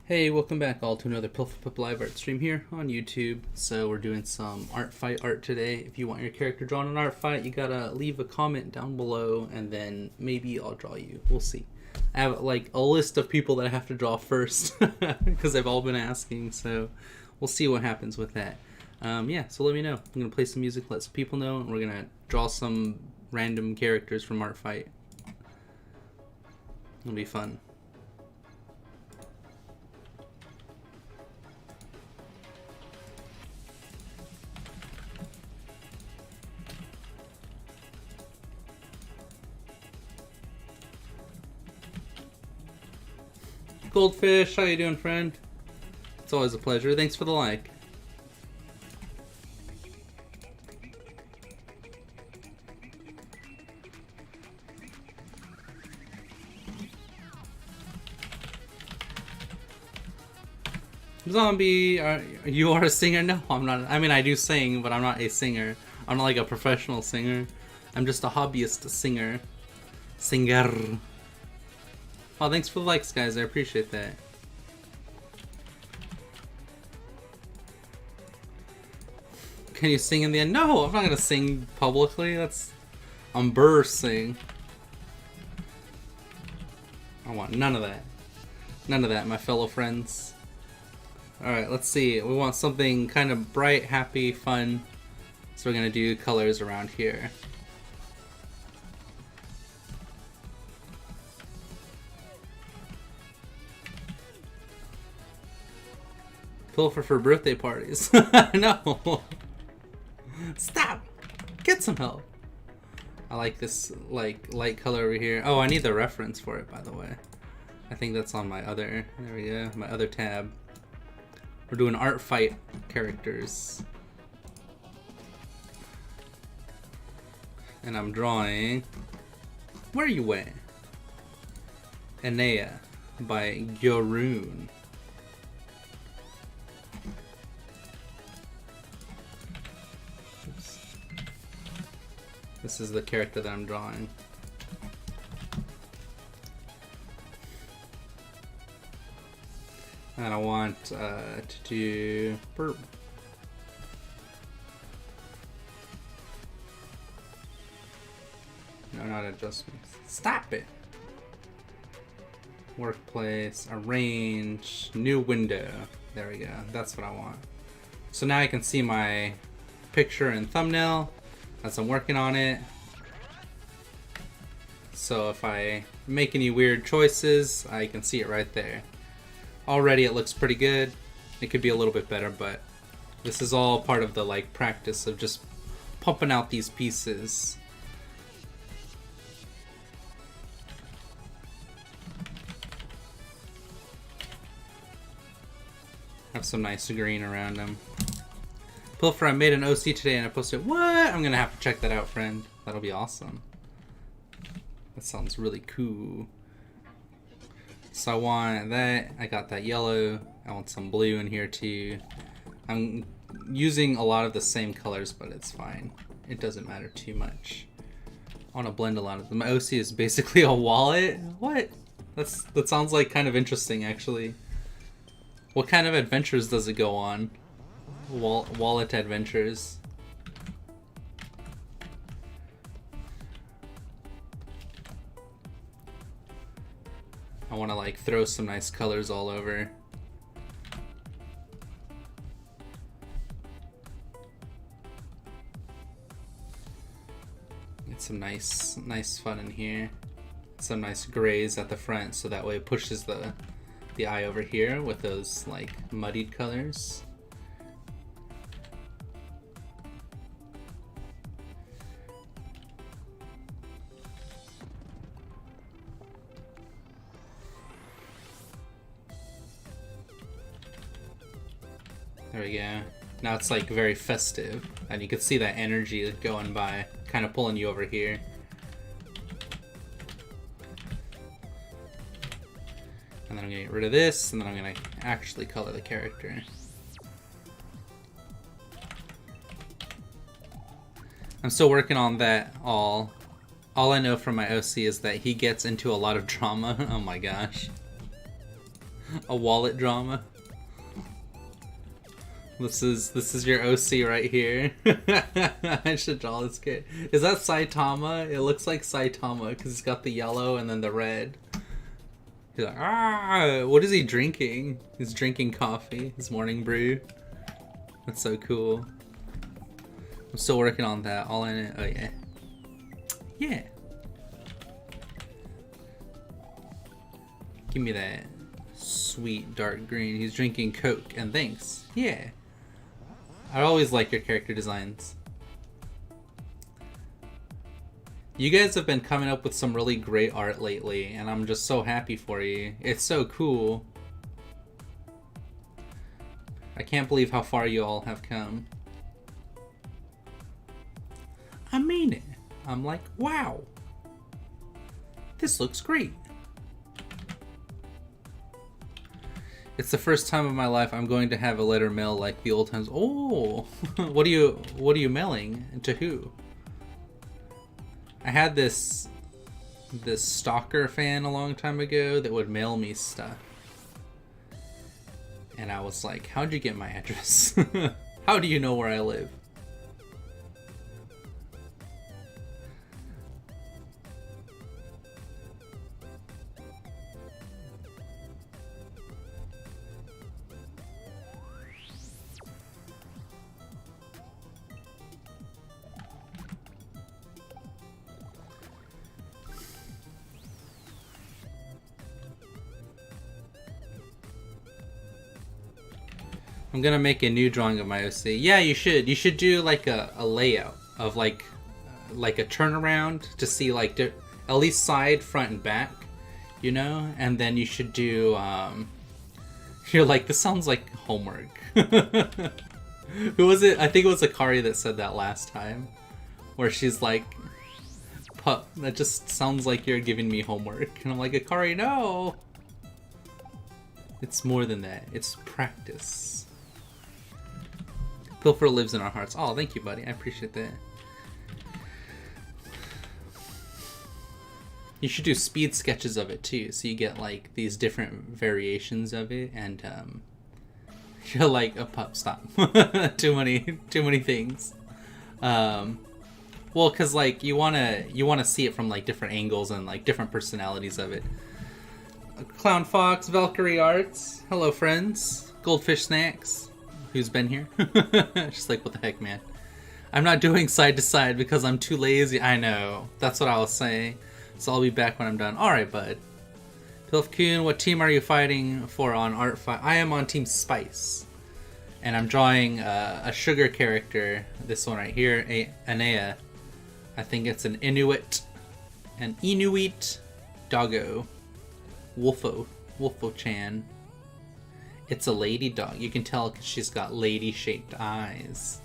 Hey, welcome back all to another Pilferpup live art stream here on YouTube. So we're doing some Artfight art today. If you want your character drawn in Artfight, you gotta leave a comment down below and then maybe I'll draw you. We'll see. I have like a list of people that I have to draw first because they've all been asking, so we'll see what happens with that. Yeah, so let me know. I'm gonna play some music, let some people know, and we're gonna draw some random characters from Artfight. It'll be fun. Goldfish, how you doing, friend? It's always a pleasure. Thanks for the like. Zombie, you are a singer? No, I'm not. I mean, I do sing, but I'm not a singer. I'm not like a professional singer. I'm just a hobbyist singer. Singer. Oh, thanks for the likes, guys. I appreciate that. Can you sing in the end? No, I'm not gonna sing publicly. That's embarrassing. I want none of that. None of that, my fellow friends. Alright, let's see. We want something kind of bright, happy, fun. So we're gonna do colors around here. Pilfer for birthday parties. No! Stop! Get some help! I like this like light color over here. Oh, I need the reference for it, by the way. I think that's on my other, there we go, my other tab. We're doing Artfight characters. And I'm drawing, where are you at? Enea by Gyorun. This is the character that I'm drawing. And I want to do burp. No, not adjustments. Stop it! Workplace, arrange, new window. There we go. That's what I want. So now I can see my picture and thumbnail as I'm working on it. So if I make any weird choices, I can see it right there. Already it looks pretty good. It could be a little bit better, but this is all part of the like practice of just pumping out these pieces. Have some nice green around them. Pilfer, I made an OC today and I posted. What? I'm gonna have to check that out, friend. That'll be awesome. That sounds really cool. So I want that. I got that yellow. I want some blue in here too. I'm using a lot of the same colors, but it's fine. It doesn't matter too much. I want to blend a lot of them. My OC is basically a wallet. What? That sounds like kind of interesting, actually. What kind of adventures does it go on? Wallet adventures. I want to like throw some nice colors all over. Get some nice fun in here. Some nice grays at the front, so that way it pushes the eye over here with those like muddied colors. There we go. Now it's like very festive, and you can see that energy going by, kind of pulling you over here. And then I'm gonna get rid of this, and then I'm gonna actually color the character. I'm still working on that all. All I know from my OC is that he gets into a lot of drama. Oh my gosh. A wallet drama. This is your OC right here. I should draw this kid. Is that Saitama? It looks like Saitama because he's got the yellow and then the red. He's like, ah! What is he drinking? He's drinking coffee. His morning brew. That's so cool. I'm still working on that. All in it. Oh yeah. Yeah. Give me that sweet dark green. He's drinking Coke and thanks. Yeah. I always like your character designs. You guys have been coming up with some really great art lately, and I'm just so happy for you. It's so cool. I can't believe how far you all have come. I mean it. I'm like, wow. This looks great. It's the first time of my life I'm going to have a letter mail like the old times. Oh, what are you mailing? And to who? I had this stalker fan a long time ago that would mail me stuff. And I was like, how'd you get my address? How do you know where I live? I'm gonna make a new drawing of my OC. Yeah, you should. You should do like a layout of like a turnaround to see like at least side, front, and back, you know. And then you should do. You're like, this sounds like homework. Who was it? I think it was Akari that said that last time, where she's like, "Pup, that just sounds like you're giving me homework," and I'm like, Akari, no. It's more than that. It's practice. Pilfer lives in our hearts. Oh, thank you, buddy. I appreciate that. You should do speed sketches of it too, so you get like these different variations of it, and you're like, a pup, stop. too many things. Well, cause like you wanna see it from like different angles and like different personalities of it. Clown Fox, Valkyrie Arts. Hello, friends. Goldfish Snacks. Who's been here? Just like, what the heck, man? I'm not doing side to side because I'm too lazy. I know. That's what I was saying. So I'll be back when I'm done. Alright, bud. Pilfcoon, what team are you fighting for on Artfight? I am on Team Spice. And I'm drawing a sugar character. This one right here. Anea. I think it's an Inuit. An Inuit doggo. Wolfo-chan. It's a lady dog. You can tell because she's got lady-shaped eyes.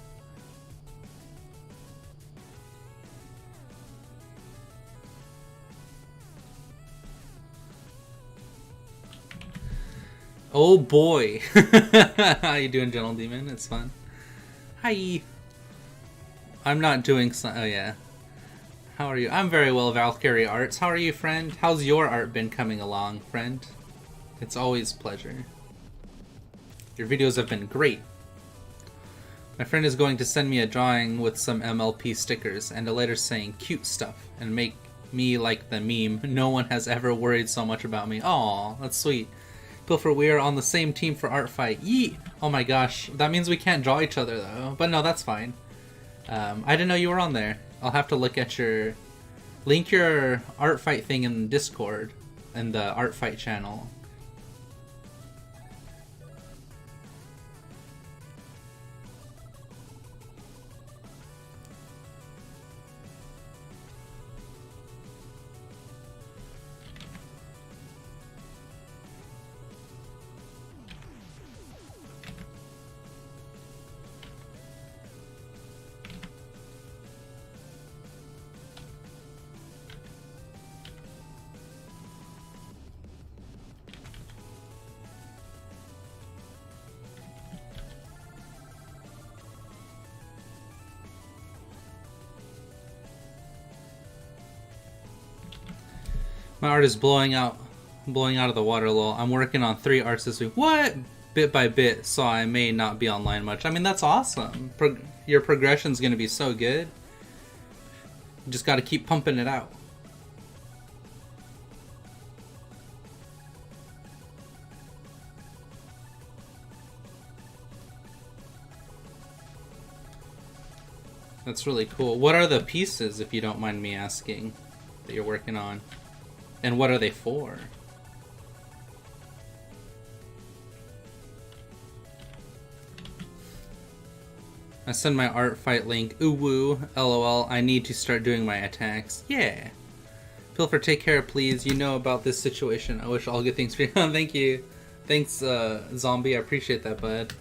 Oh boy! How you doing, Gentle Demon? It's fun. Hi! I'm not doing oh yeah. How are you? I'm very well, Valkyrie Arts. How are you, friend? How's your art been coming along, friend? It's always a pleasure. Your videos have been great. My friend is going to send me a drawing with some MLP stickers and a letter saying cute stuff and make me like the meme. No one has ever worried so much about me. Aw, that's sweet. Pilfer, we are on the same team for Artfight. Yeet! Oh my gosh, that means we can't draw each other though. But no, that's fine. I didn't know you were on there. I'll have to look at your... Link your Artfight thing in Discord and the Artfight channel. My art is blowing out Blowing out of the water, lol. I'm working on 3 arts this week. What? Bit by bit, so I may not be online much. I mean, that's awesome. Your progression's gonna be so good. You just gotta keep pumping it out. That's really cool. What are the pieces, if you don't mind me asking, that you're working on? And what are they for? I send my Artfight link. Ooh woo. LOL. I need to start doing my attacks. Yeah. Pilfer, take care, please. You know about this situation. I wish all good things for you. Thank you. Thanks, Zombie. I appreciate that, bud.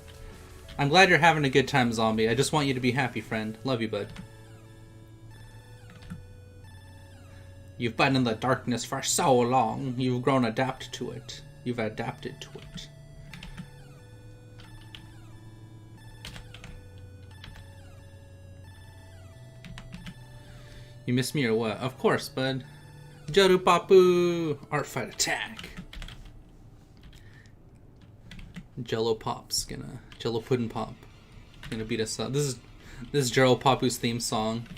I'm glad you're having a good time, Zombie. I just want you to be happy, friend. Love you, bud. You've been in the darkness for so long. You've grown adapted to it. You've adapted to it. You miss me or what? Of course, bud. Joru Papu! Artfight attack! Jello Pop's gonna... Jello Puddin' Pop. Gonna beat us up. This is Jello Papu's theme song.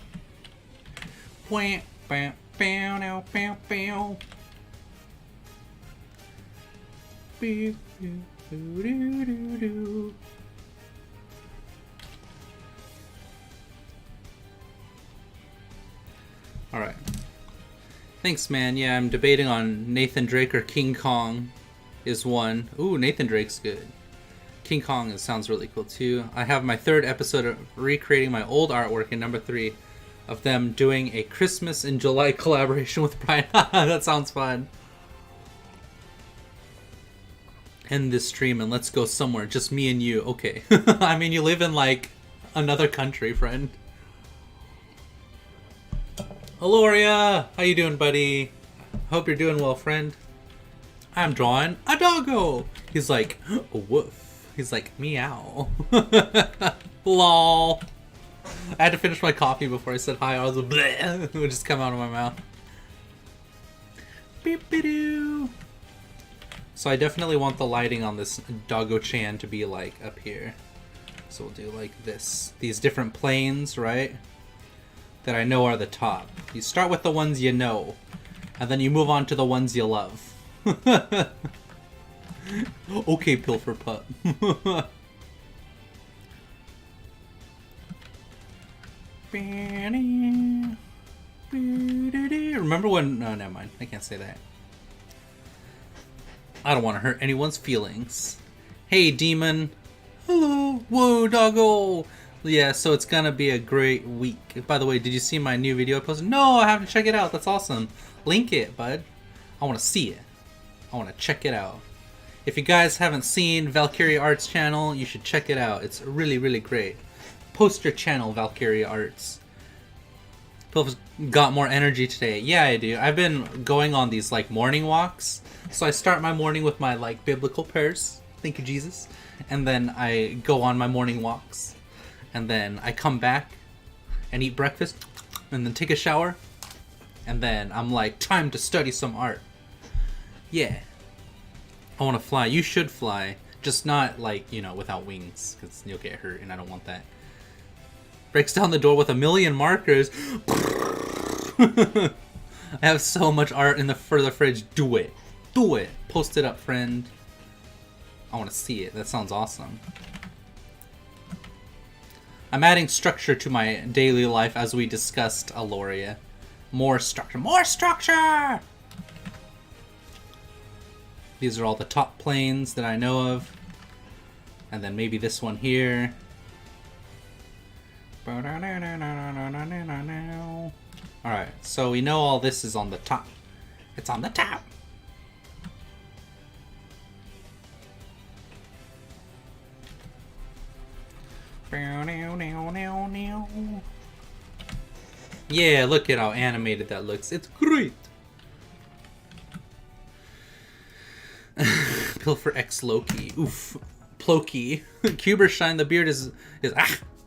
Alright. Thanks, man. Yeah, I'm debating on Nathan Drake or King Kong is one. Ooh, Nathan Drake's good. King Kong sounds really cool, too. I have my 3rd episode of recreating my old artwork in number 3 of them doing a Christmas in July collaboration with Brian. That sounds fun. End this stream and let's go somewhere. Just me and you. Okay. I mean, you live in, like, another country, friend. Aloria! How you doing, buddy? Hope you're doing well, friend. I'm drawing a doggo! He's like, a woof. He's like, meow. Lol. I had to finish my coffee before I said hi. I was like, bleh. It would just come out of my mouth. Beep-be-doo. So I definitely want the lighting on this Doggo-chan to be like up here. So we'll do like this. These different planes, right? That I know are the top. You start with the ones you know. And then you move on to the ones you love. Okay, Pilferpup. Remember when... No, never mind. I can't say that. I don't want to hurt anyone's feelings. Hey, demon. Hello. Whoa, doggo. Yeah, so it's gonna be a great week. By the way, did you see my new video I posted? No, I have to check it out. That's awesome. Link it, bud. I want to see it. I want to check it out. If you guys haven't seen Valkyria Arts channel, you should check it out. It's really, really great. Post your channel, Valkyria Arts. Pilf's got more energy today. Yeah, I do. I've been going on these like morning walks. So I start my morning with my like biblical prayers. Thank you, Jesus. And then I go on my morning walks. And then I come back and eat breakfast. And then take a shower. And then I'm like, time to study some art. Yeah. I want to fly. You should fly. Just not, like, you know, without wings. Because you'll get hurt, and I don't want that. Breaks down the door with 1,000,000 markers. I have so much art in the fridge. Do it. Do it. Post it up, friend. I want to see it. That sounds awesome. I'm adding structure to my daily life, as we discussed, Aloria. More structure. More structure! These are all the top planes that I know of. And then maybe this one here. Alright, so we know all this is on the top. It's on the top! Yeah, look at how animated that looks. It's great! Pilfer X Loki. Oof. Ploki. Cubershine, the beard is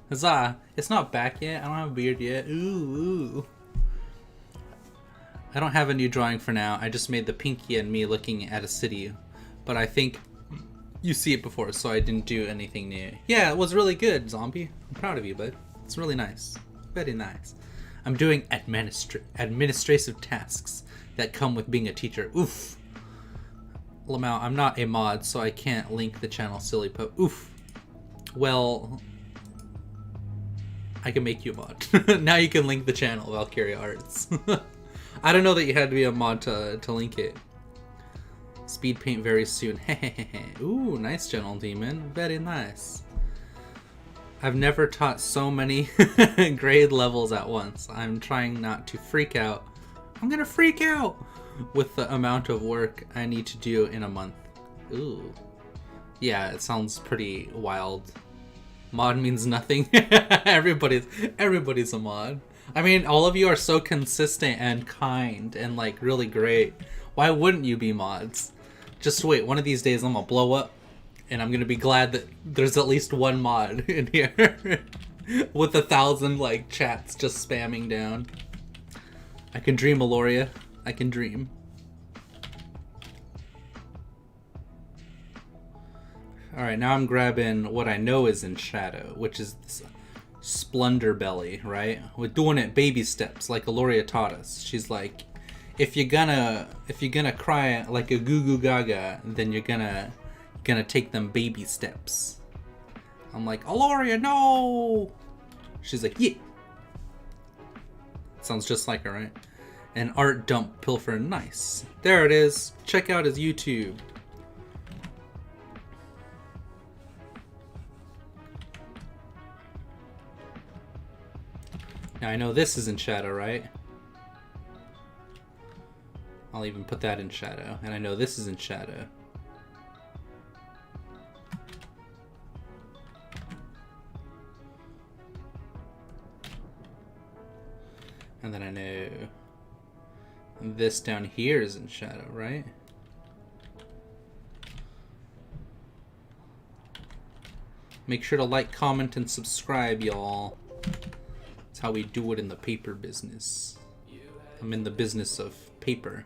huzzah. It's not back yet. I don't have a beard yet. Ooh. I don't have a new drawing for now. I just made the Pinky and me looking at a city. But I think you see it before, so I didn't do anything new. Yeah, it was really good, Zombie. I'm proud of you, bud. It's really nice. Very nice. I'm doing administrative tasks that come with being a teacher. Oof. Lamau, I'm not a mod, so I can't link the channel, silly po. Oof. Well, I can make you a mod. Now you can link the channel, Valkyrie Arts. I don't know that you had to be a mod to link it. Speed paint very soon. Ooh, nice, General Demon. Very nice. I've never taught so many grade levels at once. I'm trying not to freak out. I'm gonna freak out with the amount of work I need to do in a month. Ooh. Yeah, it sounds pretty wild. Mod means nothing. Everybody's a mod. I mean, all of you are so consistent and kind and like really great. Why wouldn't you be mods? Just wait, one of these days I'm gonna blow up and I'm gonna be glad that there's at least one mod in here with 1,000 like chats just spamming down. I can dream, Aloria. I can dream. Alright, now I'm grabbing what I know is in shadow, which is this Splendor Belly, right? We're doing it baby steps, like Aloria taught us. She's like, if you're gonna cry like a goo goo gaga, then you're gonna take them baby steps. I'm like, Aloria, no! She's like, yeah. Sounds just like her, right? And art dump pilfer, nice. There it is. Check out his YouTube. Now I know this is in shadow, right? I'll even put that in shadow. And I know this is in shadow. And then I know this down here is in shadow, right? Make sure to like, comment, and subscribe, y'all. That's how we do it in the paper business. I'm in the business of paper.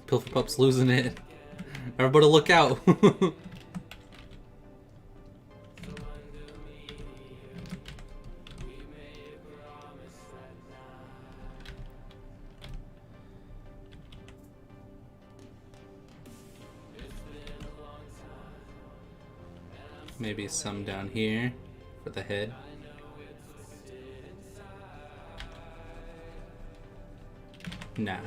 Pilferpup's losing it. Everybody look out. Maybe some down here for the head. Nah.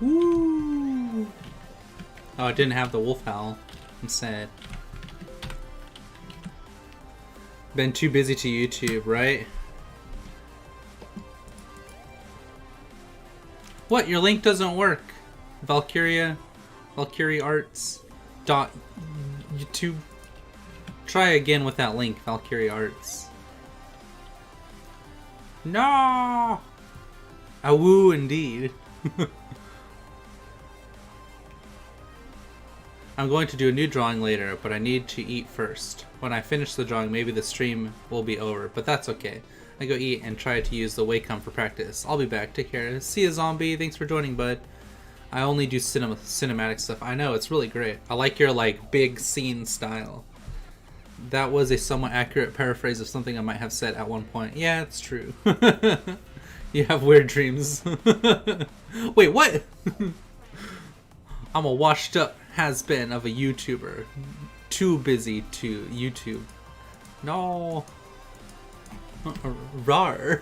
Woo! Oh, it didn't have the wolf howl. I'm sad. Been too busy to YouTube, right? What? Your link doesn't work. Valkyrie Arts .YouTube. Try again with that link, Valkyrie Arts. No! A woo indeed. I'm going to do a new drawing later, but I need to eat first. When I finish the drawing, maybe the stream will be over, but that's okay. I go eat and try to use the Wacom for practice. I'll be back. Take care. See ya, Zombie. Thanks for joining, bud. I only do cinematic stuff. I know, it's really great. I like your, like, big scene style. That was a somewhat accurate paraphrase of something I might have said at one point. Yeah, it's true. You have weird dreams. Wait, what? I'm a washed up has-been of a YouTuber. Too busy to YouTube. No. Rar.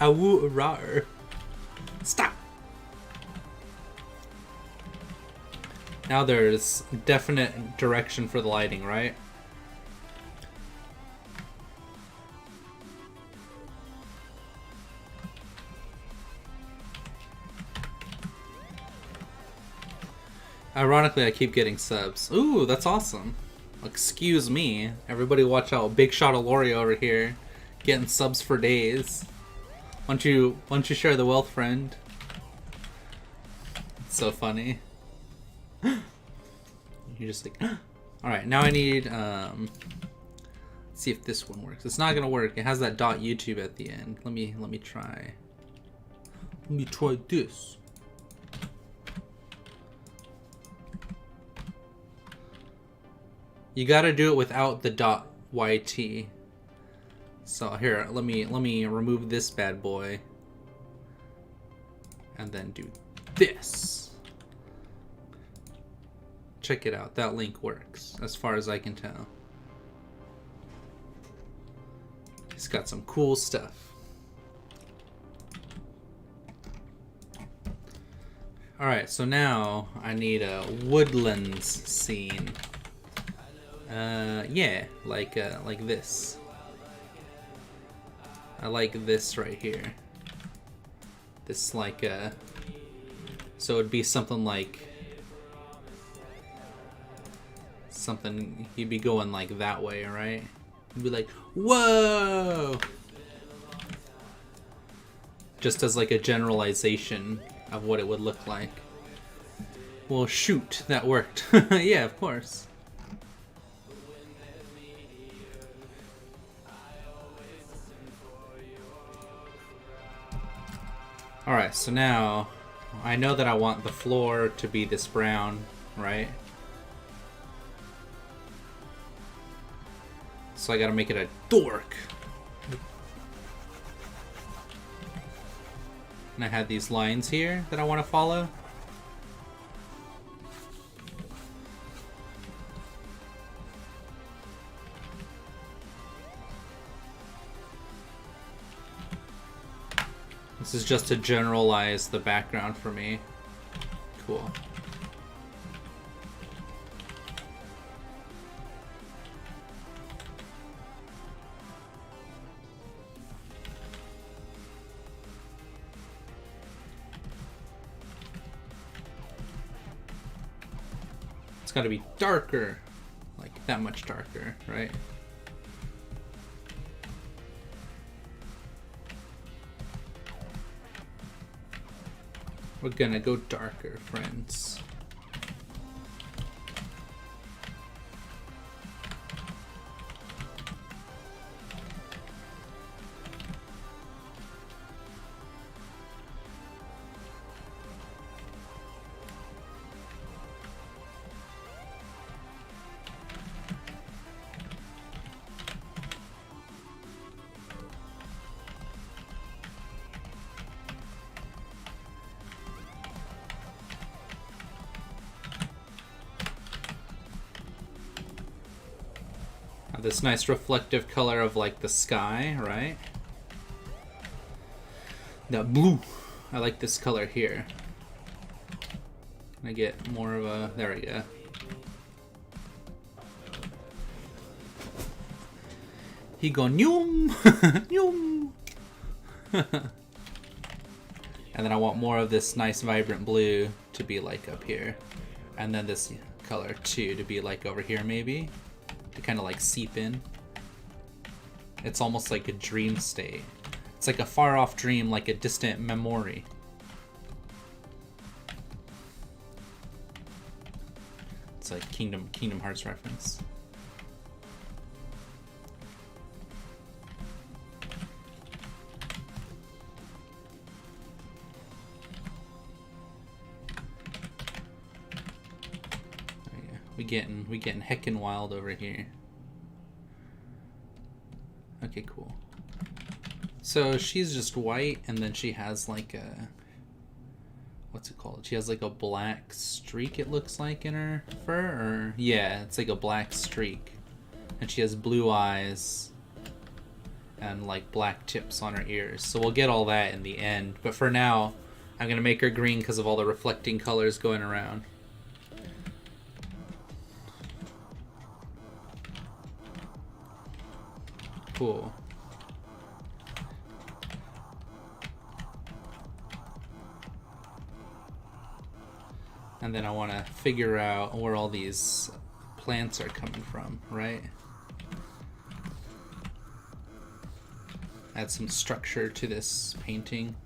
Awoo rar. Stop. Now there's definite direction for the lighting, right? Ironically, I keep getting subs. Ooh, that's awesome. Excuse me. Everybody watch out. Big shot of Lori over here. Getting subs for days. Why don't you share the wealth, friend? It's so funny. You're just like, all right, now I need, let's see if this one works. It's not gonna work. It has that .youtube at the end. Let me try. Let me try this. You gotta do it without the .yt. So here, let me remove this bad boy, and then do this. Check it out. That link works, as far as I can tell. It's got some cool stuff. All right, so now I need a woodlands scene. Yeah, like this. I like this right here. This like so it'd be something like you'd be going like that way, right? You'd be like, whoa! Just as like a generalization of what it would look like. Well, shoot, that worked. Yeah, of course. Alright, so now I know that I want the floor to be this brown, right? So I gotta make it a dork. And I had these lines here that I want to follow. This is just to generalize the background for me. Cool. It's gotta be darker. Like that much darker, right? We're gonna go darker, friends. This nice reflective color of like the sky, right? That blue. I like this color here. I get more of a, there we go. He go nyum, nyum. And then I want more of this nice vibrant blue to be like up here. And then this color too to be like over here maybe. To kind of like seep in. It's almost like a dream state. It's like a far off dream, like a distant memory. It's like Kingdom Hearts reference. We getting heckin' wild over here. Okay, cool. So she's just white, and then she has like a, what's it called? She has like a black streak, it looks like, in her fur, or yeah, it's like a black streak. And she has blue eyes and like black tips on her ears. So we'll get all that in the end. But for now, I'm gonna make her green because of all the reflecting colors going around. Cool. And then I want to figure out where all these plants are coming from, right? Add some structure to this painting.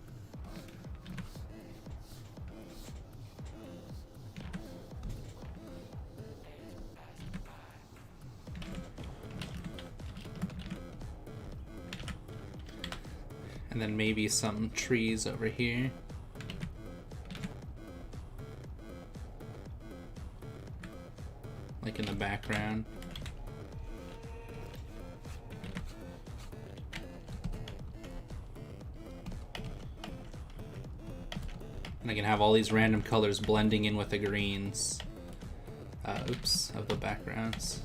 And then maybe some trees over here. Like in the background. And I can have all these random colors blending in with the greens. Oops, of the backgrounds.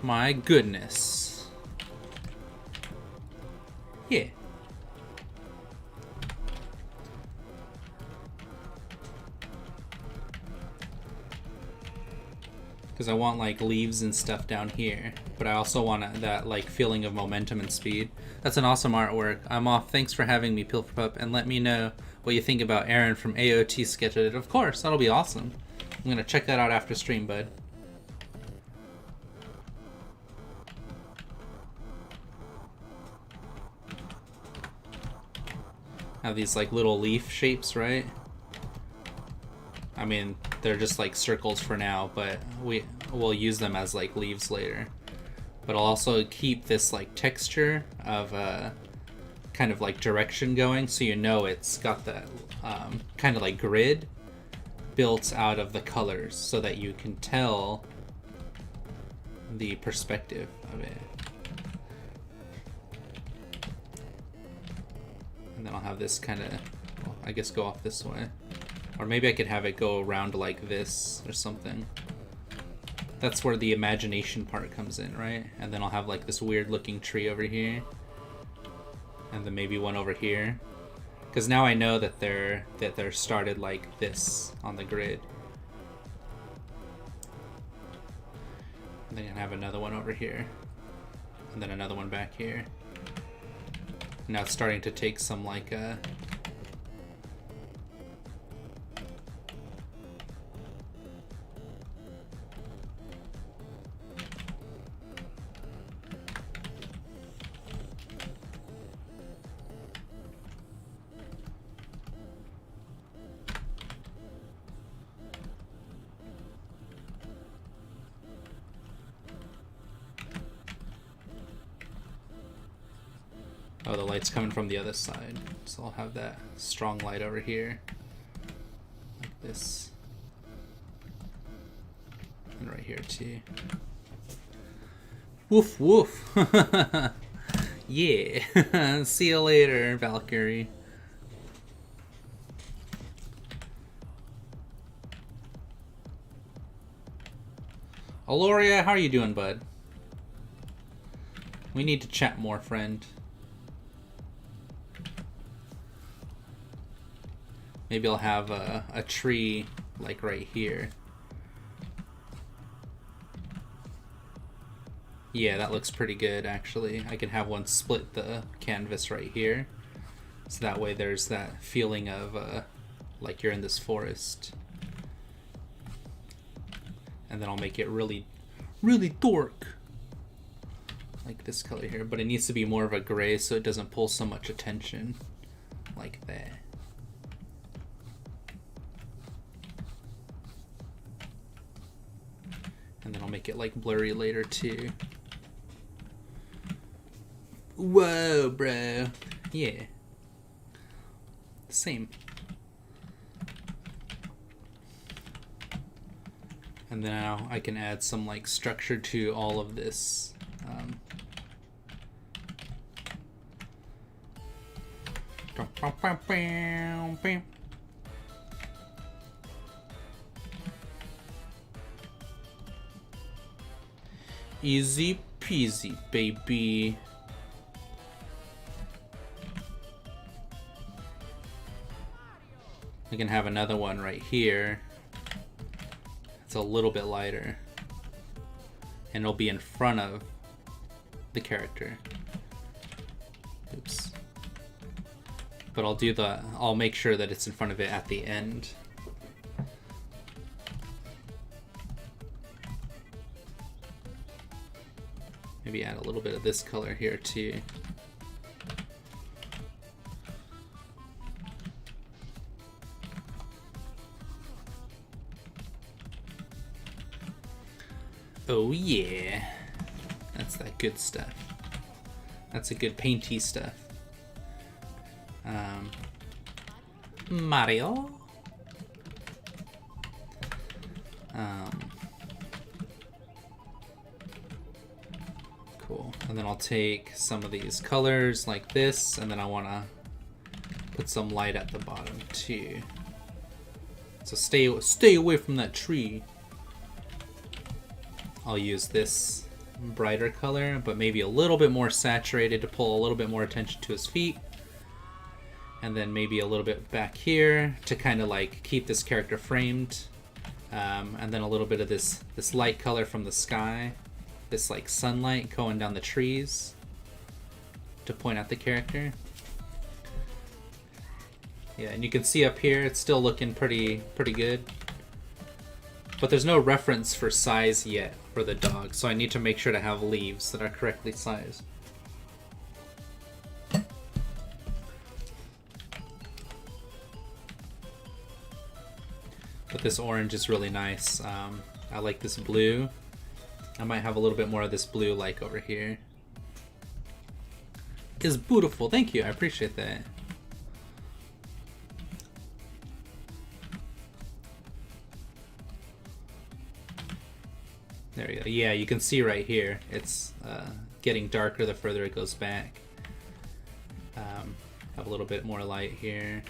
My goodness. Yeah. Because I want like leaves and stuff down here, but I also want that like feeling of momentum and speed. That's an awesome artwork. I'm off. Thanks for having me, Pilferpup, and let me know what you think about Aaron from AOT Sketch Edit. Of course, that'll be awesome. I'm gonna check that out after stream, bud. Have these like little leaf shapes, right? I mean, they're just like circles for now, but we'll use them as like leaves later. But I'll also keep this like texture of kind of like direction going, so you know it's got that kind of like grid built out of the colors, so that you can tell the perspective of it. And then I'll have this kind of, well, I guess, go off this way. Or maybe I could have it go around like this or something. That's where the imagination part comes in, right? And then I'll have like this weird looking tree over here. And then maybe one over here. Because now I know that they're started like this on the grid. And then I have another one over here. And then another one back here. Now it's starting to take some like oh, the light's coming from the other side, so I'll have that strong light over here, like this, and right here too. Woof woof. Yeah. See you later, Valkyrie. Aloria, how are you doing, bud? We need to chat more, friend. Maybe I'll have a tree like right here. Yeah, that looks pretty good actually. I can have one split the canvas right here. So that way there's that feeling of like you're in this forest. And then I'll make it really, really dark. Like this color here. But it needs to be more of a gray so it doesn't pull so much attention. Like that. And then I'll make it like blurry later too. Whoa, bro. Yeah. Same. And now I can add some like structure to all of this. Easy peasy, baby. I can have another one right here. It's a little bit lighter. And it'll be in front of the character. Oops. But I'll make sure that it's in front of it at the end. Maybe add a little bit of this color here too. Oh yeah. That's that good stuff. That's a good painty stuff. Mario. Cool. And then I'll take some of these colors like this, and then I want to put some light at the bottom too. So stay away from that tree. I'll use this brighter color, but maybe a little bit more saturated to pull a little bit more attention to his feet. And then maybe a little bit back here to kind of like keep this character framed. And then a little bit of this light color from the sky. This like sunlight going down the trees to point at the character. Yeah, and you can see up here it's still looking pretty good. But there's no reference for size yet for the dog, so I need to make sure to have leaves that are correctly sized. But this orange is really nice. I like this blue. I might have a little bit more of this blue like over here. It's beautiful. Thank you. I appreciate that. There we go. Yeah, you can see right here. It's getting darker the further it goes back. Have a little bit more light here.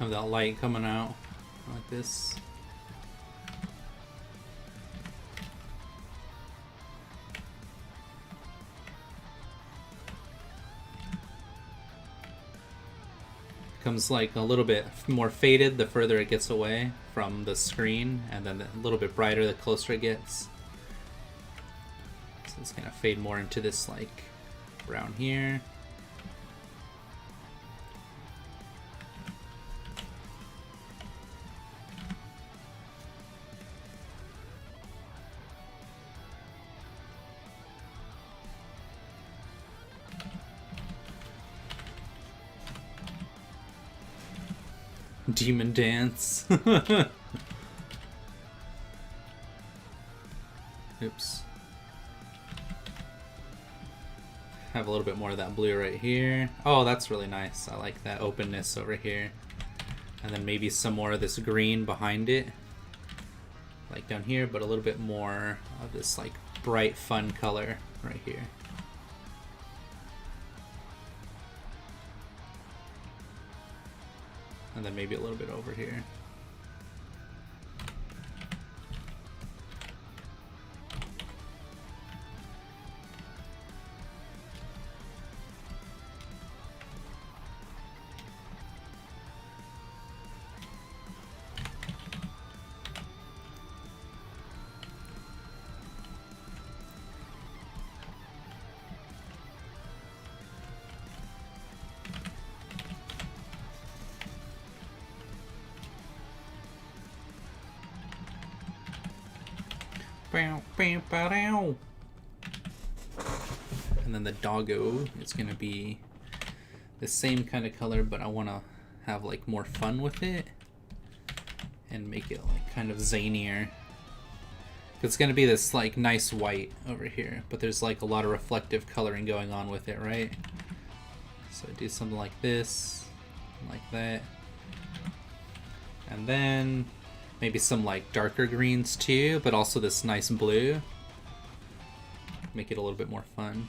Have that light coming out like this. Becomes like a little bit more faded the further it gets away from the screen, and then a little bit brighter the closer it gets. So it's gonna fade more into this like brown here. Demon dance. Oops. Have a little bit more of that blue right here. Oh, that's really nice. I like that openness over here. And then maybe some more of this green behind it. Like down here, but a little bit more of this like bright, fun color right here. And then maybe a little bit over here. And then the doggo is going to be the same kind of color, but I want to have like more fun with it and make it like kind of zanier. It's going to be this like nice white over here, but there's like a lot of reflective coloring going on with it, right? So do something like this, like that. And then Maybe some like darker greens too, but also this nice blue. Make it a little bit more fun.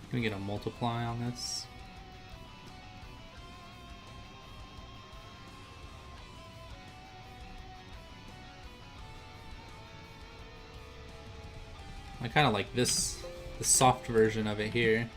Can we get a multiply on this? I kind of like this, the soft version of it here.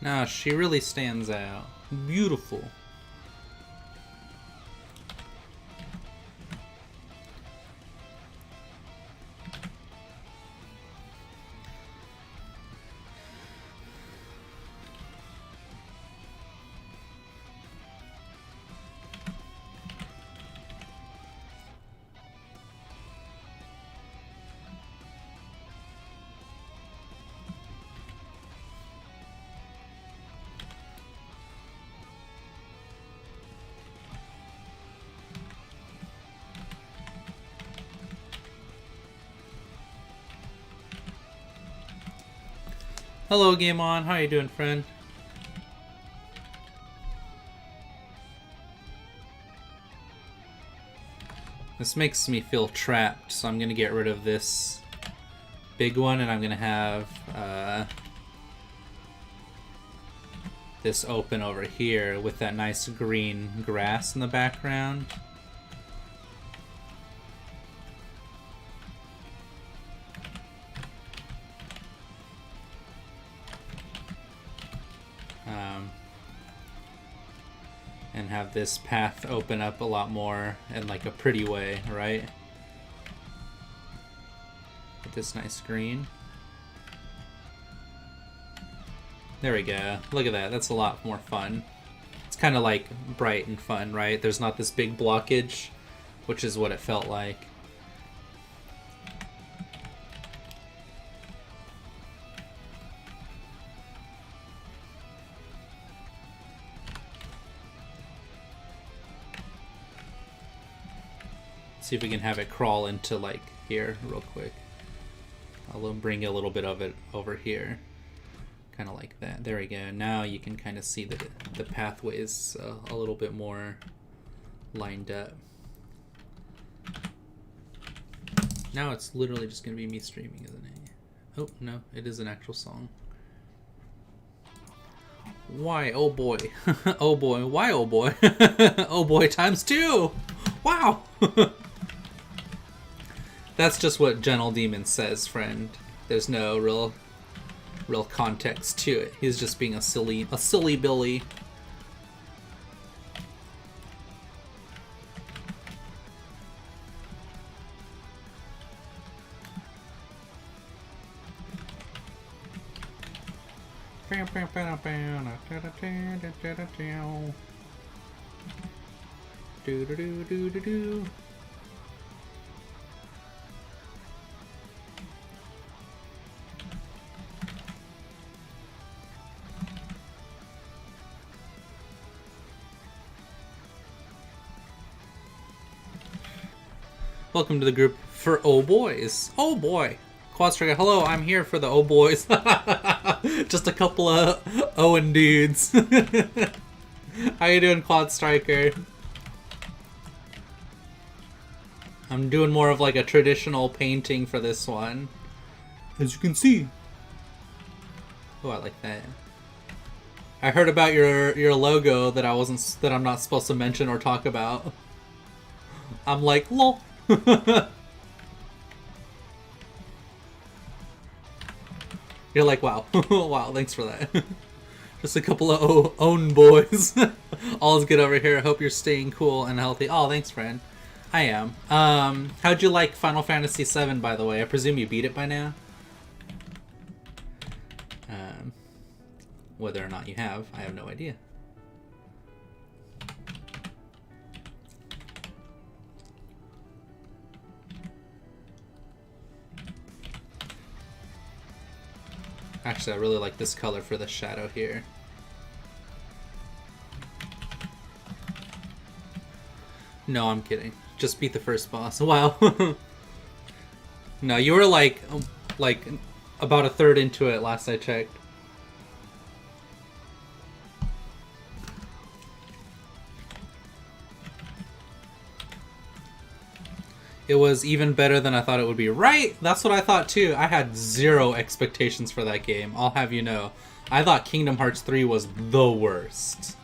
No, she really stands out. Beautiful. Hello, Game On. How you doing, friend? This makes me feel trapped, so I'm going to get rid of this big one, and I'm going to have this open over here with that nice green grass in the background. And have this path open up a lot more in like a pretty way, right? With this nice green. There we go. Look at that. That's a lot more fun. It's kind of like bright and fun, right? There's not this big blockage, which is what it felt like. See if we can have it crawl into like here real quick. I'll bring a little bit of it over here. Kind of like that. There we go. Now you can kind of see that the pathway is a little bit more lined up. Now it's literally just going to be me streaming, isn't it? Oh, no. It is an actual song. Why? Oh boy. Oh boy. Why? Oh boy. Oh boy times 2. Wow. That's just what Gentle Demon says, friend. There's no real context to it. He's just being a silly Billy. Do do do do do do. Welcome to the group for Oh Boys. Oh boy. Quadstriga, hello, I'm here for the Oh Boys. Just a couple of Owen dudes. How you doing, Quad Striker? I'm doing more of like a traditional painting for this one. As you can see. Oh, I like that. I heard about your logo that I'm not supposed to mention or talk about. I'm like, lol. You're like, wow. Wow, thanks for that. Just a couple of own boys. All is good over here. I hope you're staying cool and healthy. Oh, thanks, friend. I am. How'd you like Final Fantasy VII, by the way? I presume you beat it by now? Whether or not you have, I have no idea. Actually, I really like this color for the shadow here. No, I'm kidding. Just beat the first boss. Wow. No, you were like about a third into it last I checked. It was even better than I thought it would be. Right? That's what I thought too. I had zero expectations for that game. I'll have you know. I thought Kingdom Hearts 3 was the worst.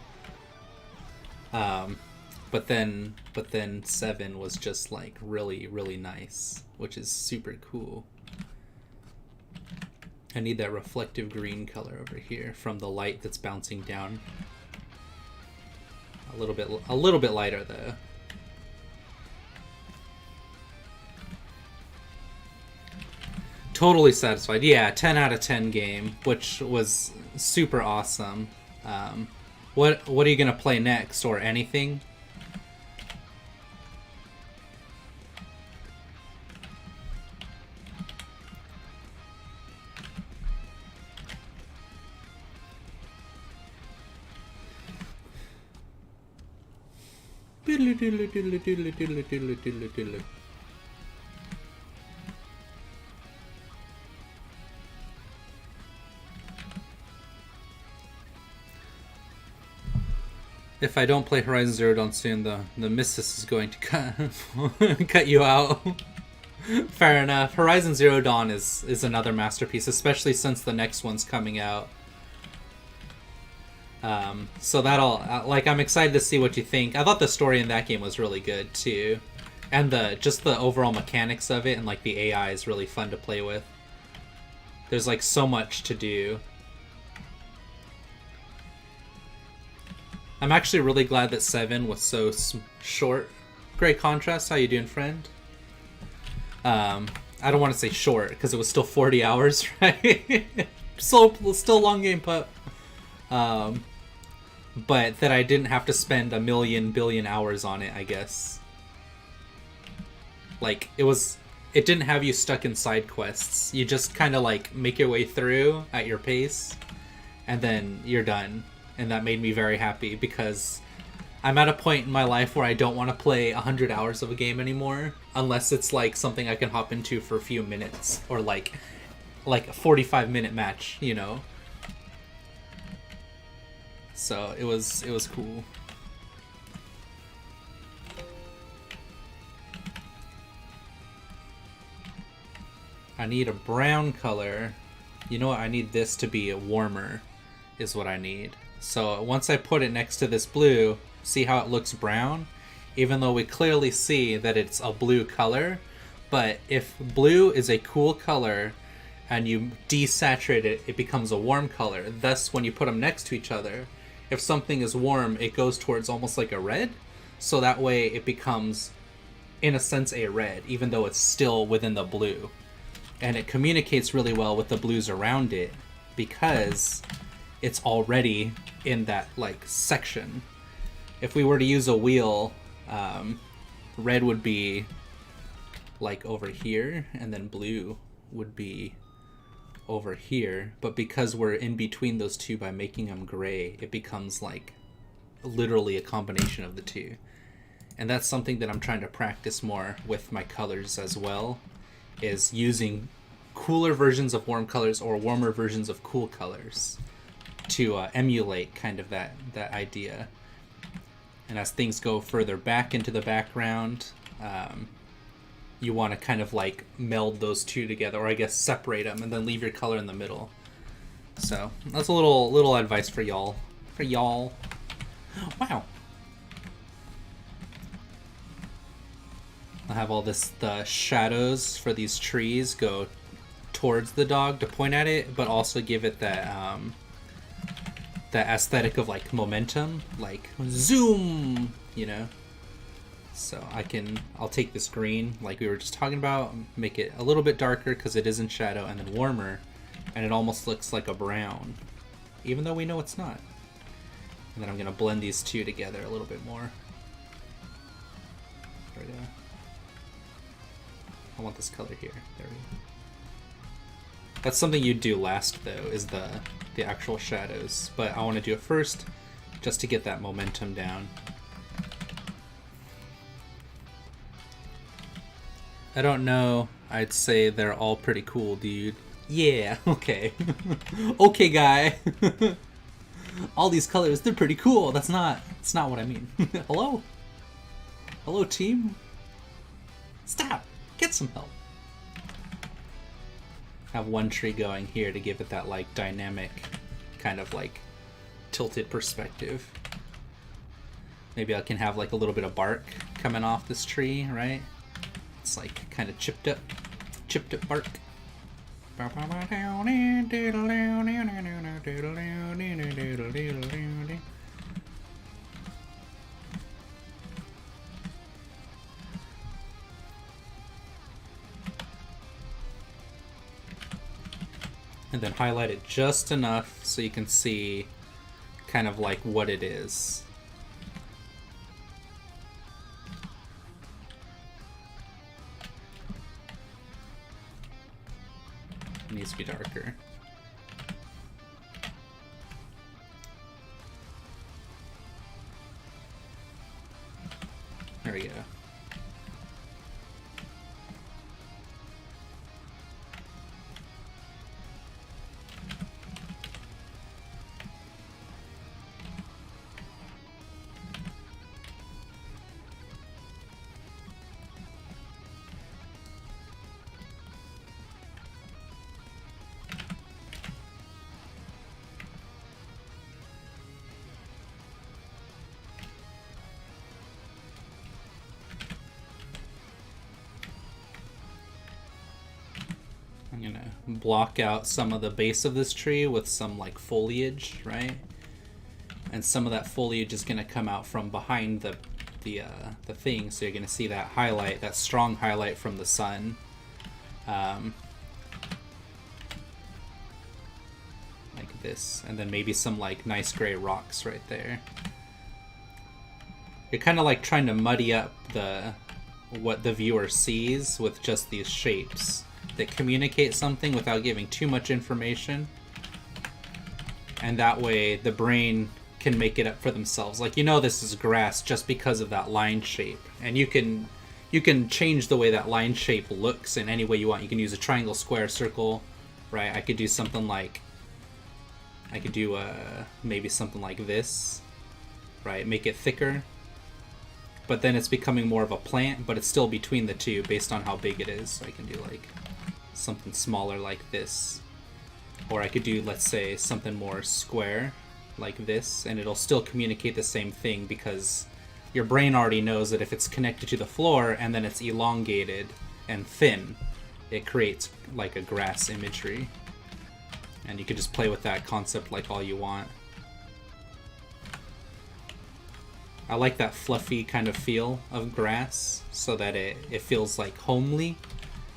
But then 7 was just like really, really nice, which is super cool. I need that reflective green color over here from the light that's bouncing down. A little bit lighter though. Totally satisfied. Yeah, 10 out of 10 game, which was super awesome. What are you gonna play next, or anything? If I don't play Horizon Zero Dawn soon, the missus is going to cut you out. Fair enough. Horizon Zero Dawn is another masterpiece, especially since the next one's coming out. So that'll I'm excited to see what you think. I thought the story in that game was really good too, and just the overall mechanics of it, and like the AI is really fun to play with. There's like so much to do. I'm actually really glad that 7 was so short. Great contrast. How you doing, friend? I don't want to say short because it was still 40 hours, right? still a long game, pup. But that I didn't have to spend a billion hours on it, I guess. Like, it didn't have you stuck in side quests. You just kind of like make your way through at your pace, and then you're done. And that made me very happy because I'm at a point in my life where I don't want to play 100 hours of a game anymore, unless it's like something I can hop into for a few minutes, or like a 45-minute match, you know. So it was cool. I need a brown color. You know what? I need this to be warmer, is what I need. So once I put it next to this blue, see how it looks brown? Even though we clearly see that it's a blue color. But if blue is a cool color and you desaturate it, it becomes a warm color. Thus, when you put them next to each other, if something is warm, it goes towards almost like a red. So that way it becomes, in a sense, a red, even though it's still within the blue. And it communicates really well with the blues around it because it's already in that like section. If we were to use a wheel, red would be like over here, and then blue would be over here. But because we're in between those two by making them gray, it becomes like literally a combination of the two. And that's something that I'm trying to practice more with my colors as well, is using cooler versions of warm colors or warmer versions of cool colors to emulate kind of that idea. And as things go further back into the background, you want to kind of like meld those two together, or I guess separate them, and then leave your color in the middle. So that's a little advice for y'all. Wow. I'll have all the shadows for these trees go towards the dog to point at it, but also give it that that aesthetic of like momentum, like zoom, you know. So I'll take this green like we were just talking about, make it a little bit darker because it is in shadow, and then warmer, and it almost looks like a brown, even though we know it's not. And then I'm gonna blend these two together a little bit more. There we go. I want this color here. There we go. That's something you do last though, is the actual shadows. But I want to do it first, just to get that momentum down. I don't know. I'd say they're all pretty cool, dude. Yeah, okay. Okay, guy. All these colors, they're pretty cool. That's not what I mean. Hello? Hello, team? Stop! Get some help. Have one tree going here to give it that like dynamic kind of like tilted perspective. Maybe I can have like a little bit of bark coming off this tree, right? It's like kind of chipped up bark. And then highlight it just enough so you can see kind of like what it is. It needs to be darker. There we go. I'm gonna block out some of the base of this tree with some like foliage, right? And some of that foliage is gonna come out from behind the thing, so you're gonna see that highlight, that strong highlight from the sun. Like this, and then maybe some like nice gray rocks right there. You're kind of like trying to muddy up what the viewer sees with just these shapes that communicate something without giving too much information, and that way the brain can make it up for themselves. Like, you know, this is grass just because of that line shape, and you can change the way that line shape looks in any way you want. You can use a triangle, square, circle, right? I could do something like, maybe something like this, right? Make it thicker, but then it's becoming more of a plant, but it's still between the two based on how big it is. So I can do like something smaller like this, or I could do, let's say, something more square like this, and it'll still communicate the same thing because your brain already knows that if it's connected to the floor and then it's elongated and thin, it creates like a grass imagery. And you can just play with that concept like all you want. I like that fluffy kind of feel of grass, so that it feels like homely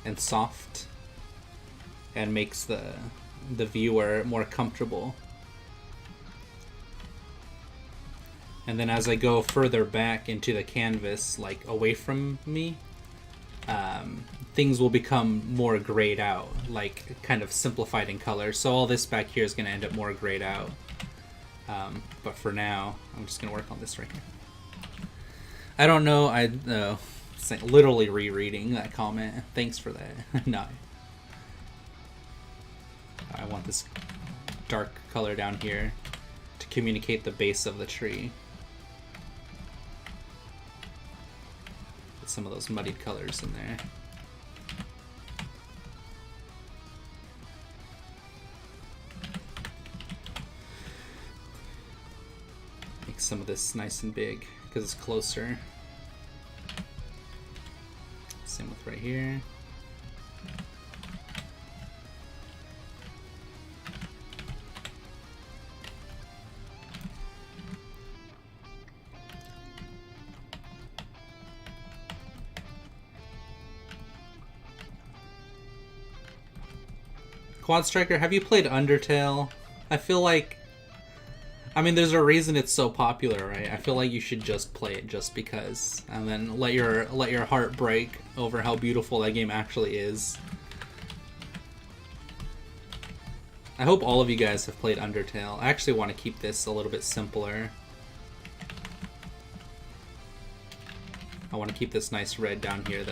and soft and makes the viewer more comfortable. And then as I go further back into the canvas, like away from me, things will become more grayed out, like kind of simplified in color. So all this back here is going to end up more grayed out. But for now, I'm just going to work on this right here. I don't know, literally rereading that comment. Thanks for that. No. I want this dark color down here to communicate the base of the tree. some of those muddied colors in there. Make some of this nice and big because it's closer. Same with right here. Quad Striker, have you played Undertale? I feel like, I mean, there's a reason it's so popular, right? I feel like you should just play it just because, and then let your heart break over how beautiful that game actually is. I hope all of you guys have played Undertale. I actually want to keep this a little bit simpler. I want to keep this nice red down here,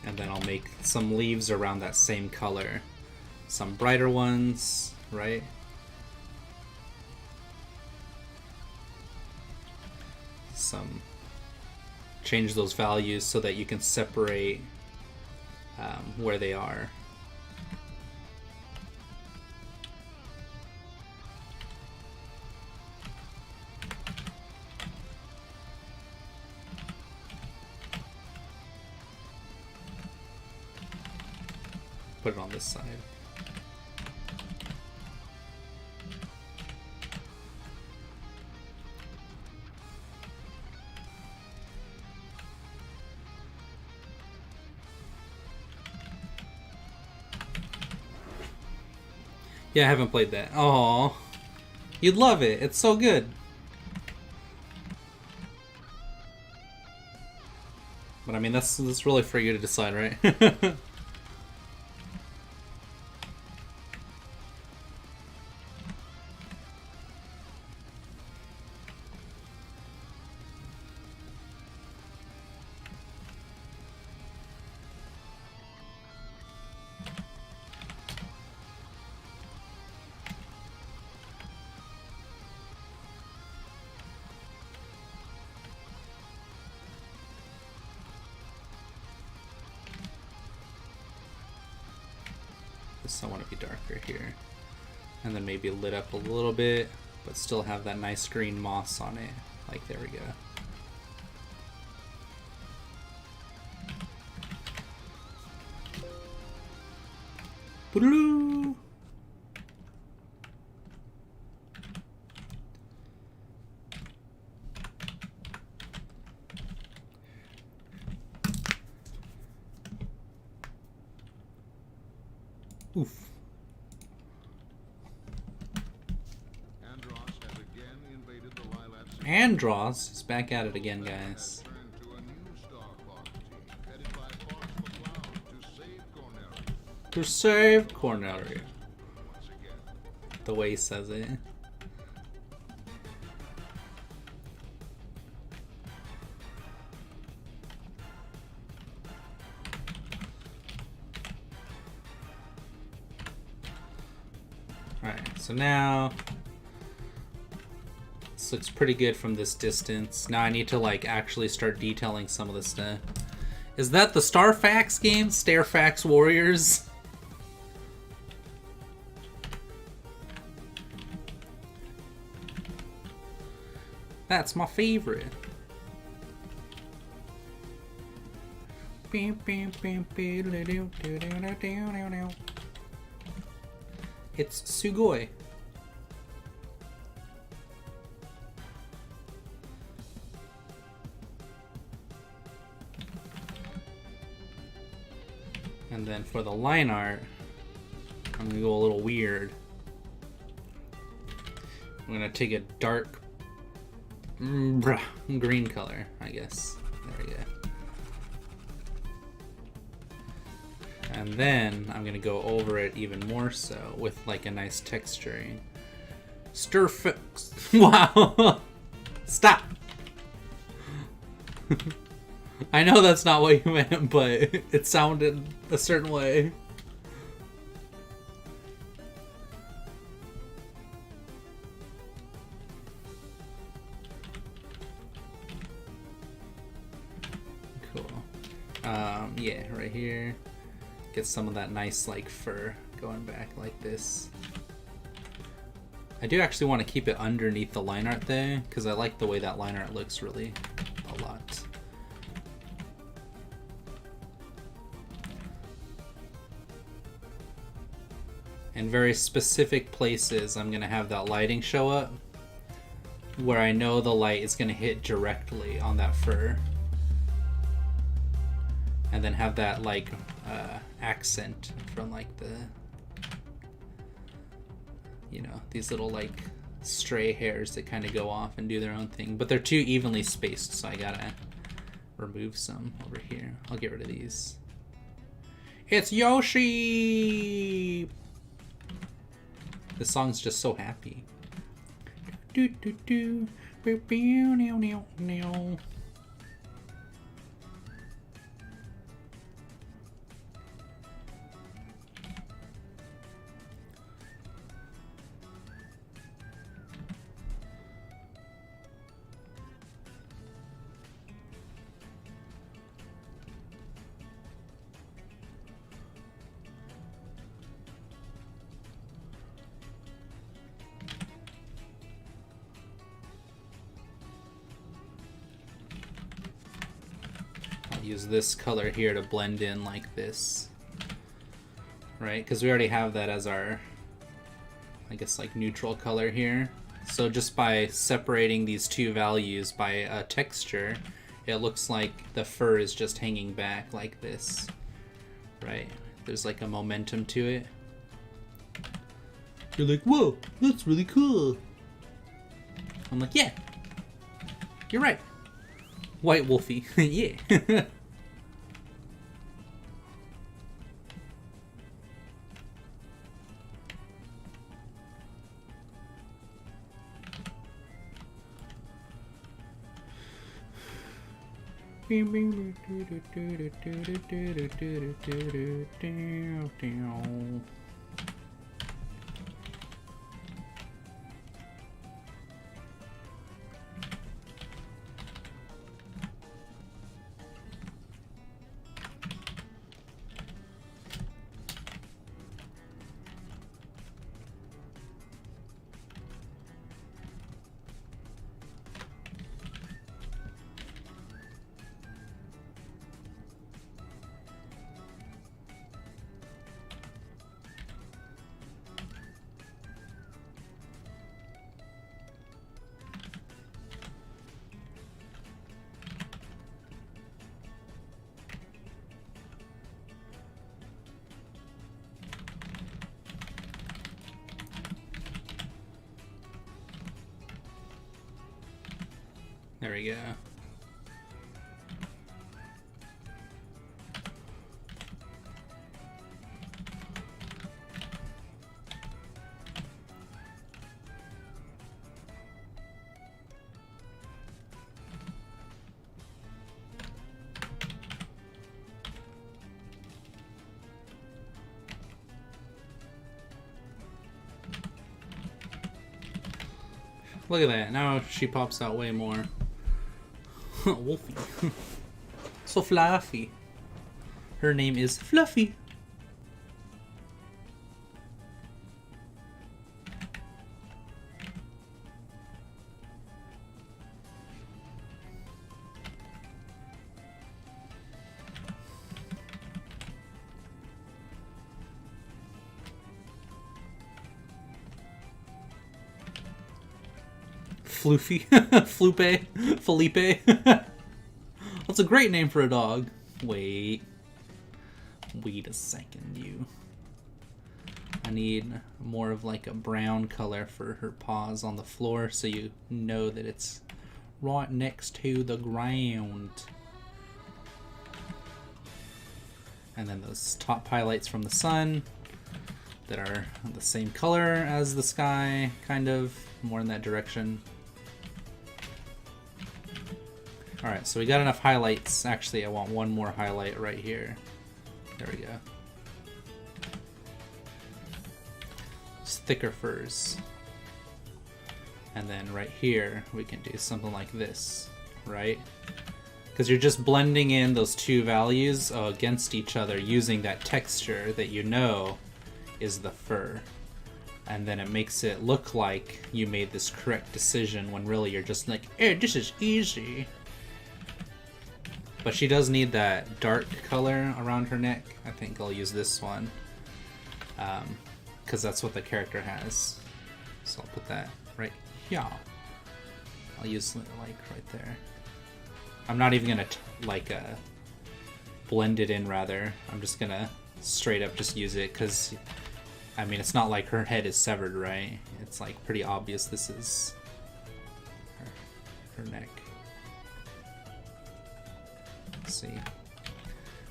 and then I'll make some leaves around that same color. Some brighter ones, right? Change those values so that you can separate where they are. Put it on this side. Yeah, I haven't played that. Oh, you'd love it. It's so good. But I mean, that's really for you to decide, right? I want to be darker here, and then maybe lit up a little bit, but still have that nice green moss on it. Like, there we go. Boo-doo-doo! Oof. Andros is back at it again, guys. To save Cornelia. The way he says it. Alright, so now this looks pretty good from this distance. Now I need to like actually start detailing some of this stuff. Is that the Starfax game? Starfax Warriors? That's my favorite. It's Sugoi. And then for the line art, I'm gonna go a little weird. I'm gonna take a dark green color, I guess. There we go. And then I'm gonna go over it even more so with like a nice texturing. Wow! Stop! I know that's not what you meant, but it sounded a certain way. Yeah, right here. Get some of that nice like fur going back like this. I do actually want to keep it underneath the line art there, because I like the way that line art looks really a lot. In very specific places, I'm going to have that lighting show up, where I know the light is going to hit directly on that fur. And then have that like accent from like the, you know, these little like stray hairs that kind of go off and do their own thing. But they're too evenly spaced, so I gotta remove some over here. I'll get rid of these. It's Yoshi! This song's just so happy. Do do do. Use this color here to blend in like this, right? Because we already have that as our, I guess, like neutral color here. So just by separating these two values by a texture, it looks like the fur is just hanging back like this, right? There's like a momentum to it. You're like, whoa, that's really cool. I'm like, yeah, you're right. White Wolfie, yeah. There we go. Look at that. Now she pops out way more. Wolfie. So fluffy. Her name is Fluffy. Floofy. Flupe. Felipe. That's a great name for a dog. Wait a second, you. I need more of like a brown color for her paws on the floor so you know that it's right next to the ground. And then those top highlights from the sun that are the same color as the sky, kind of, more in that direction. Alright, so we got enough highlights. Actually, I want one more highlight right here. There we go. Just thicker furs. And then right here, we can do something like this, right? because you're just blending in those two values against each other using that texture that you know is the fur. And then it makes it look like you made this correct decision when really you're just like, hey, this is easy. But she does need that dark color around her neck. I think I'll use this one. Because that's what the character has. So I'll put that right here. I'll use like right there. I'm not even gonna blend it in, rather. I'm just gonna straight up just use it because, I mean, it's not like her head is severed, right? It's like pretty obvious this is her neck. Let's see.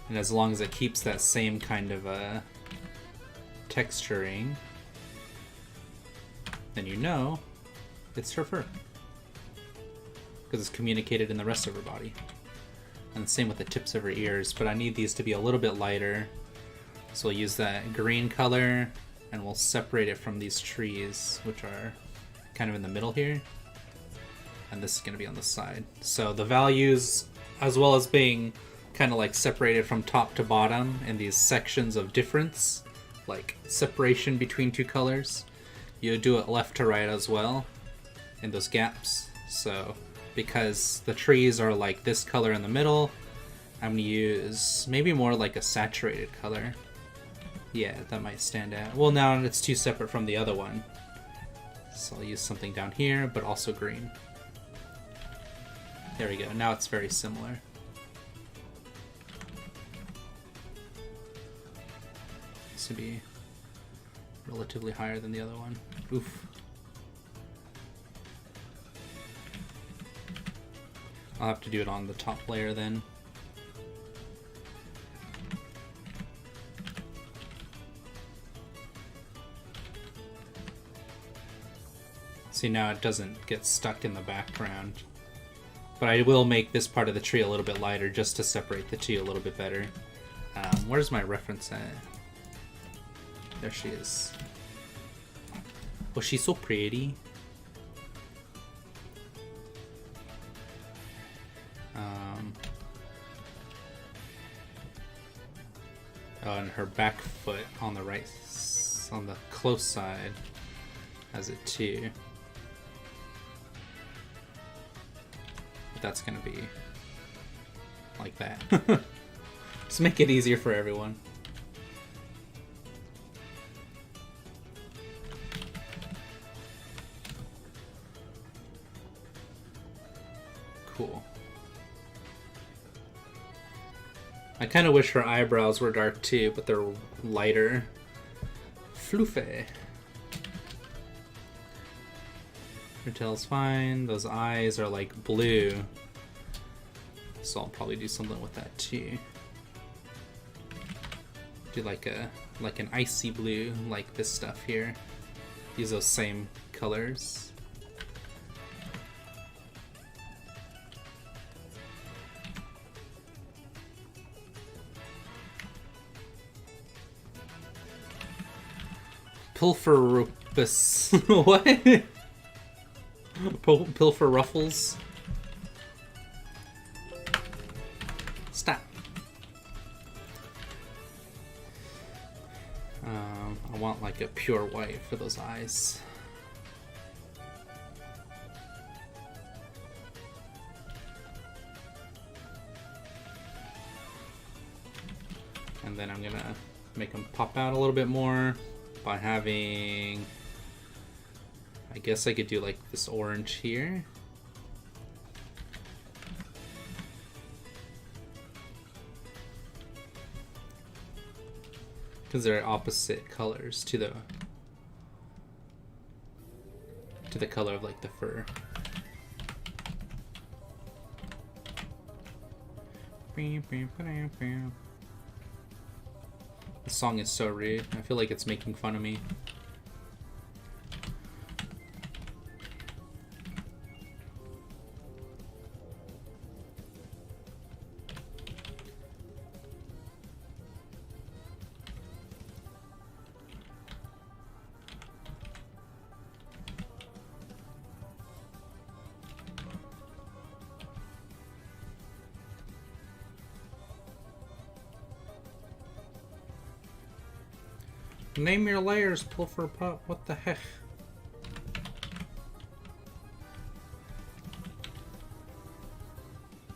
And as long as it keeps that same kind of texturing, then you know it's her fur. Because it's communicated in the rest of her body. And the same with the tips of her ears, but I need these to be a little bit lighter. So we'll use that green color, and we'll separate it from these trees, which are kind of in the middle here. And this is going to be on the side. So the values, as well as being kind of like separated from top to bottom in these sections of difference, like separation between two colors, you do it left to right as well in those gaps. So because the trees are like this color in the middle, I'm going to use maybe more like a saturated color. Yeah, that might stand out. Well, now it's too separate from the other one. So I'll use something down here, but also green. There we go. Now it's very similar. This would be relatively higher than the other one. Oof. I'll have to do it on the top layer then. See, now it doesn't get stuck in the background. But I will make this part of the tree a little bit lighter just to separate the two a little bit better. Where's my reference at? There she is. Oh, she's so pretty. Oh, and her back foot on the right, on the close side, has it too. But that's gonna be like that. Just make it easier for everyone. Cool. I kind of wish her eyebrows were dark too, but they're lighter. Floofy. Her tail's fine. Those eyes are like blue. So I'll probably do something with that too. Do like an icy blue, like this stuff here. Use those same colors. Pilferpupus. What? Pilferruffles? Stop. I want like a pure white for those eyes. And then I'm gonna make them pop out a little bit more by having, I guess I could do like this orange here. Because they're opposite colors to the color of like the fur. The song is so rude. I feel like it's making fun of me. Name your layers, Pilferpup. What the heck?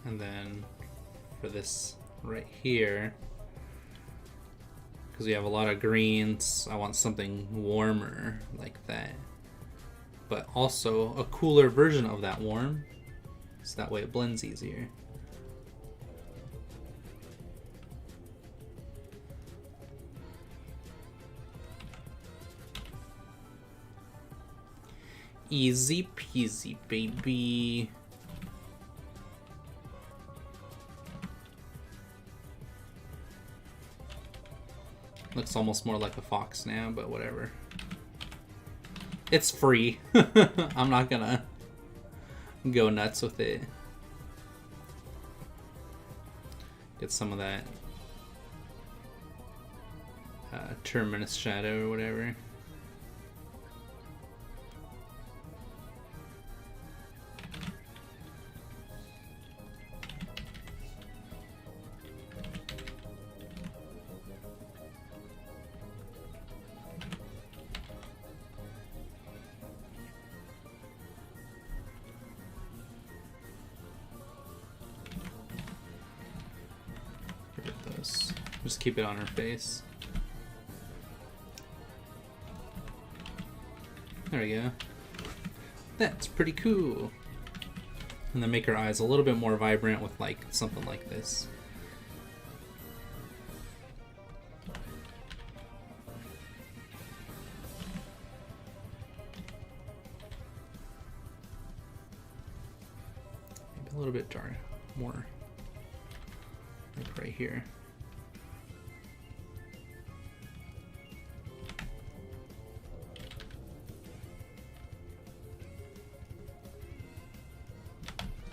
And then for this right here, because we have a lot of greens, I want something warmer like that. But also a cooler version of that warm, so that way it blends easier. Easy peasy, baby. Looks almost more like a fox now, but whatever. It's free. I'm not gonna go nuts with it. Get some of that terminus shadow or whatever. Just keep it on her face. There we go. That's pretty cool. And then make her eyes a little bit more vibrant with like something like this. Maybe a little bit dark, more like right here.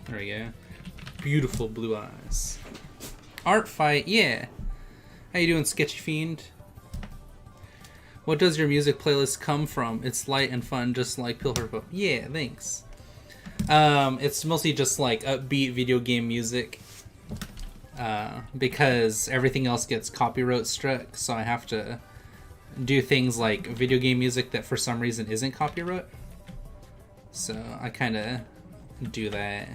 There we go. Beautiful blue eyes. Artfight, yeah. How you doing, Sketchy Fiend? What does your music playlist come from? It's light and fun, just like Pilferpup. Yeah, thanks. It's mostly just like upbeat video game music. Because everything else gets copyright struck, so I have to do things like video game music that for some reason isn't copyright. So I kind of do that.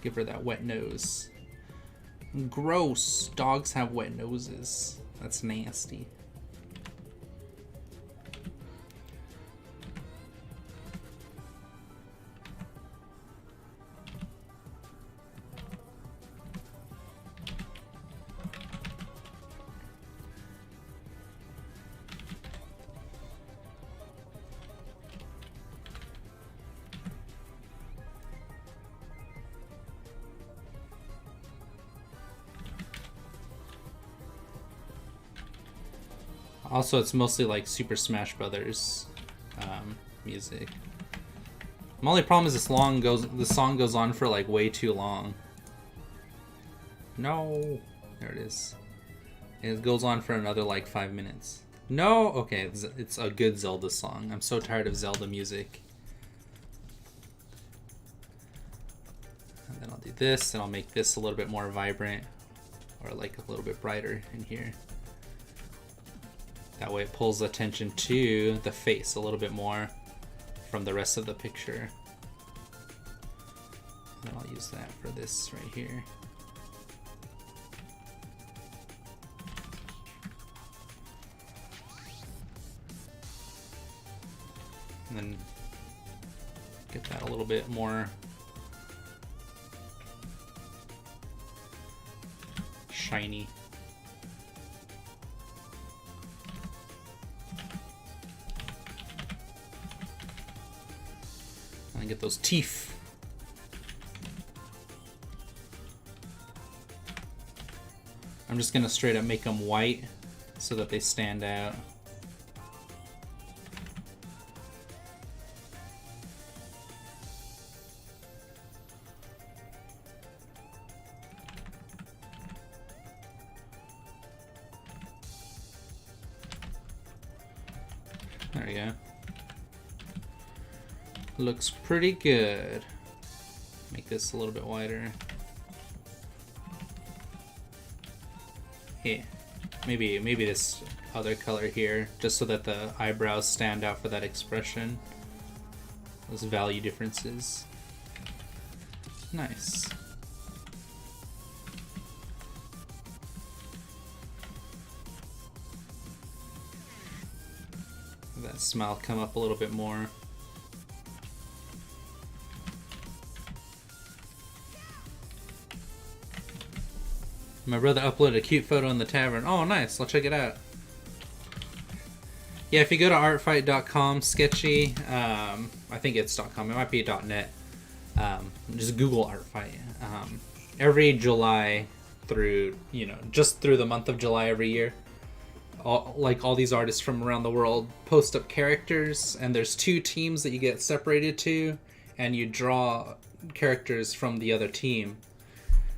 Give her that wet nose. Gross. Dogs have wet noses. That's nasty. Also, it's mostly like Super Smash Brothers music. My only problem is the song goes on for like way too long. No, there it is. It goes on for another like 5 minutes. No, okay, it's a good Zelda song. I'm so tired of Zelda music. And then I'll do this, and I'll make this a little bit more vibrant, or like a little bit brighter in here. That way it pulls attention to the face a little bit more from the rest of the picture. And I'll use that for this right here. And then get that a little bit more shiny. And get those teeth. I'm just gonna straight up make them white so that they stand out. There we go. Looks pretty good. Make this a little bit wider. Yeah, maybe this other color here, just so that the eyebrows stand out for that expression. Those value differences. Nice. That smile come up a little bit more. My brother uploaded a cute photo in the tavern. Oh, nice. I'll check it out. Yeah, if you go to artfight.com, sketchy, I think it's .com. It might be .net. Just Google Artfight. Every July through, just through the month of July every year, all these artists from around the world post up characters, and there's 2 teams that you get separated to, and you draw characters from the other team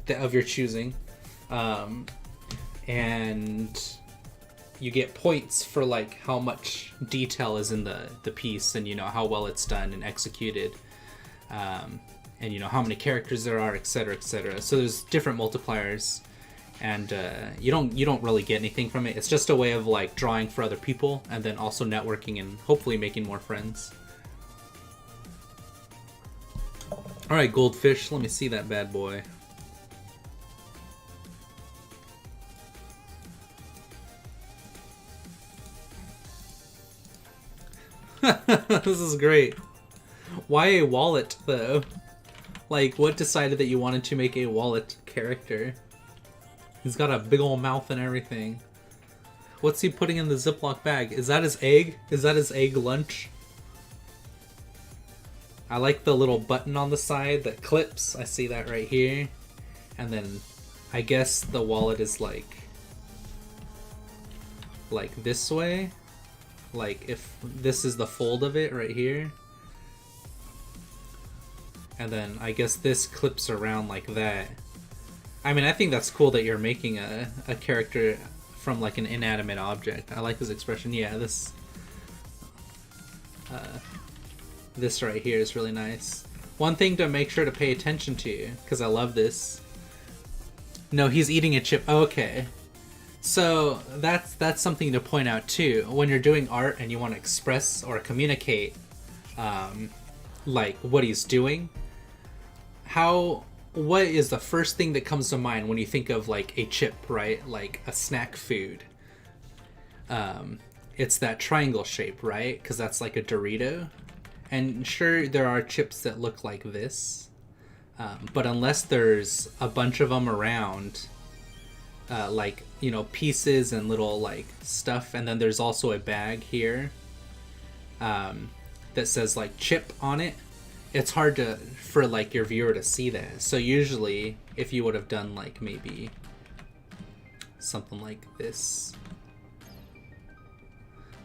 of your choosing. And you get points for like how much detail is in the piece, and how well it's done and executed, and how many characters there are, etc., etc. So there's different multipliers, and you don't really get anything from it. It's just a way of like drawing for other people, and then also networking and hopefully making more friends. All right, goldfish, let me see that bad boy. This is great. Why a wallet, though? Like, what decided that you wanted to make a wallet character? He's got a big old mouth and everything. What's he putting in the Ziploc bag? Is that his egg? Is that his egg lunch? I like the little button on the side that clips. I see that right here. And then I guess the wallet is like this way. Like if this is the fold of it right here. And then I guess this clips around like that. I mean, I think that's cool that you're making a character from like an inanimate object. I like this expression. Yeah, this right here is really nice. One thing to make sure to pay attention to, because I love this. No, he's eating a chip. Okay. So that's something to point out too. When you're doing art and you want to express or communicate like what he's doing, what is the first thing that comes to mind when you think of like a chip, right? Like a snack food. It's that triangle shape, right? Because that's like a Dorito. And sure, there are chips that look like this. But unless there's a bunch of them around, like, pieces and little like stuff, and then there's also a bag here that says like chip on it, it's hard for like your viewer to see that. So usually if you would have done like maybe something like this,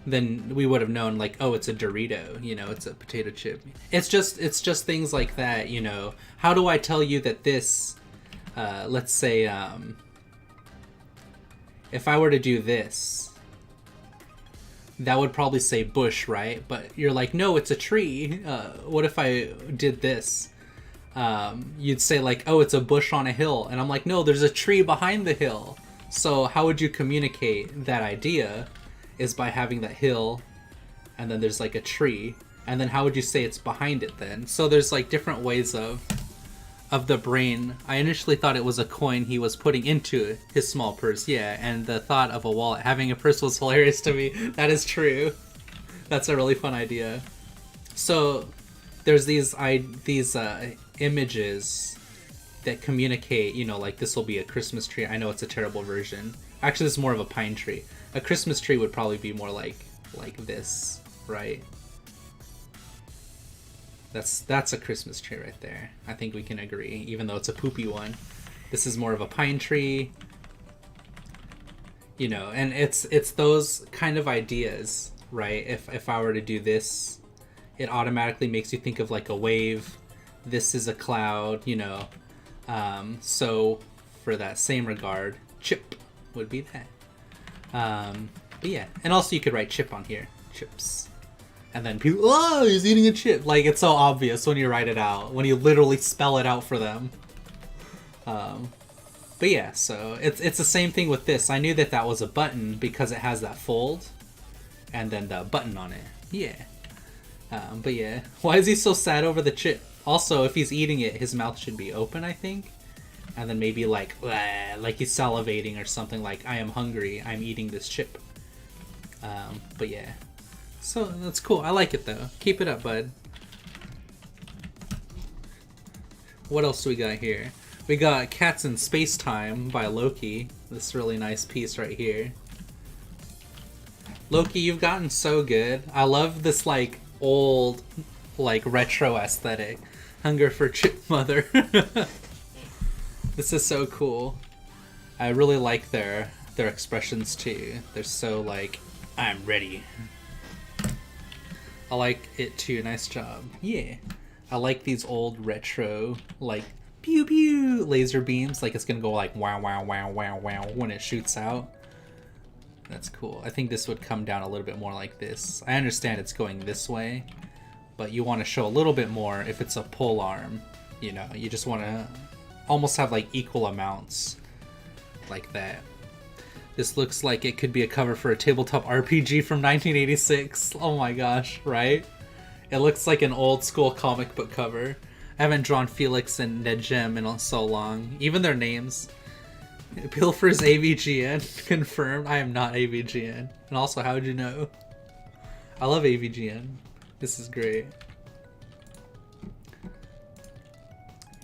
then we would have known like, oh, it's a Dorito, it's a potato chip. It's just things like that. How do I tell you that this, let's say, if I were to do this, that would probably say bush, right? But you're like, no, it's a tree. What if I did this? You'd say like, oh, it's a bush on a hill. And I'm like, no, there's a tree behind the hill. So how would you communicate that idea? Is by having that hill, and then there's like a tree. And then how would you say it's behind it then? So there's like different ways of the brain. I initially thought it was a coin he was putting into his small purse. Yeah, and the thought of a wallet having a purse was hilarious to me. That is true. That's a really fun idea. So there's these images that communicate, like this will be a Christmas tree. I know it's a terrible version. Actually, this is more of a pine tree. A Christmas tree would probably be more like this, right? That's a Christmas tree right there. I think we can agree, even though it's a poopy one. This is more of a pine tree. And it's those kind of ideas, right? If I were to do this, it automatically makes you think of like a wave. This is a cloud, so for that same regard, chip would be that. But yeah, and also you could write chip on here, chips. And then people, oh, he's eating a chip. Like, it's so obvious when you write it out, when you literally spell it out for them. But yeah, so it's the same thing with this. I knew that that was a button because it has that fold and then the button on it. Yeah. But yeah, why is he so sad over the chip? Also, if he's eating it, his mouth should be open, I think. And then maybe like he's salivating or something, like, I am hungry, I'm eating this chip. But yeah. So that's cool. I like it though. Keep it up, bud. What else do we got here? We got Cats in Space Time by Loki. This really nice piece right here. Loki, you've gotten so good. I love this like old, like retro aesthetic. Hunger for Chip Mother. This is so cool. I really like their expressions too. They're so like, I'm ready. I like it too. Nice job. Yeah. I like these old retro, like, pew pew laser beams. Like it's gonna go like wow wow wow wow wow when it shoots out. That's cool. I think this would come down a little bit more like this. I understand it's going this way, but you want to show a little bit more if it's a pull arm. You know, you just want to almost have like equal amounts like that. This looks like it could be a cover for a tabletop RPG from 1986. Oh my gosh, right? It looks like an old school comic book cover. I haven't drawn Felix and Nedjem in so long. Even their names. Pilfer's AVGN. Confirmed. I am not AVGN. And also, how would you know? I love AVGN. This is great.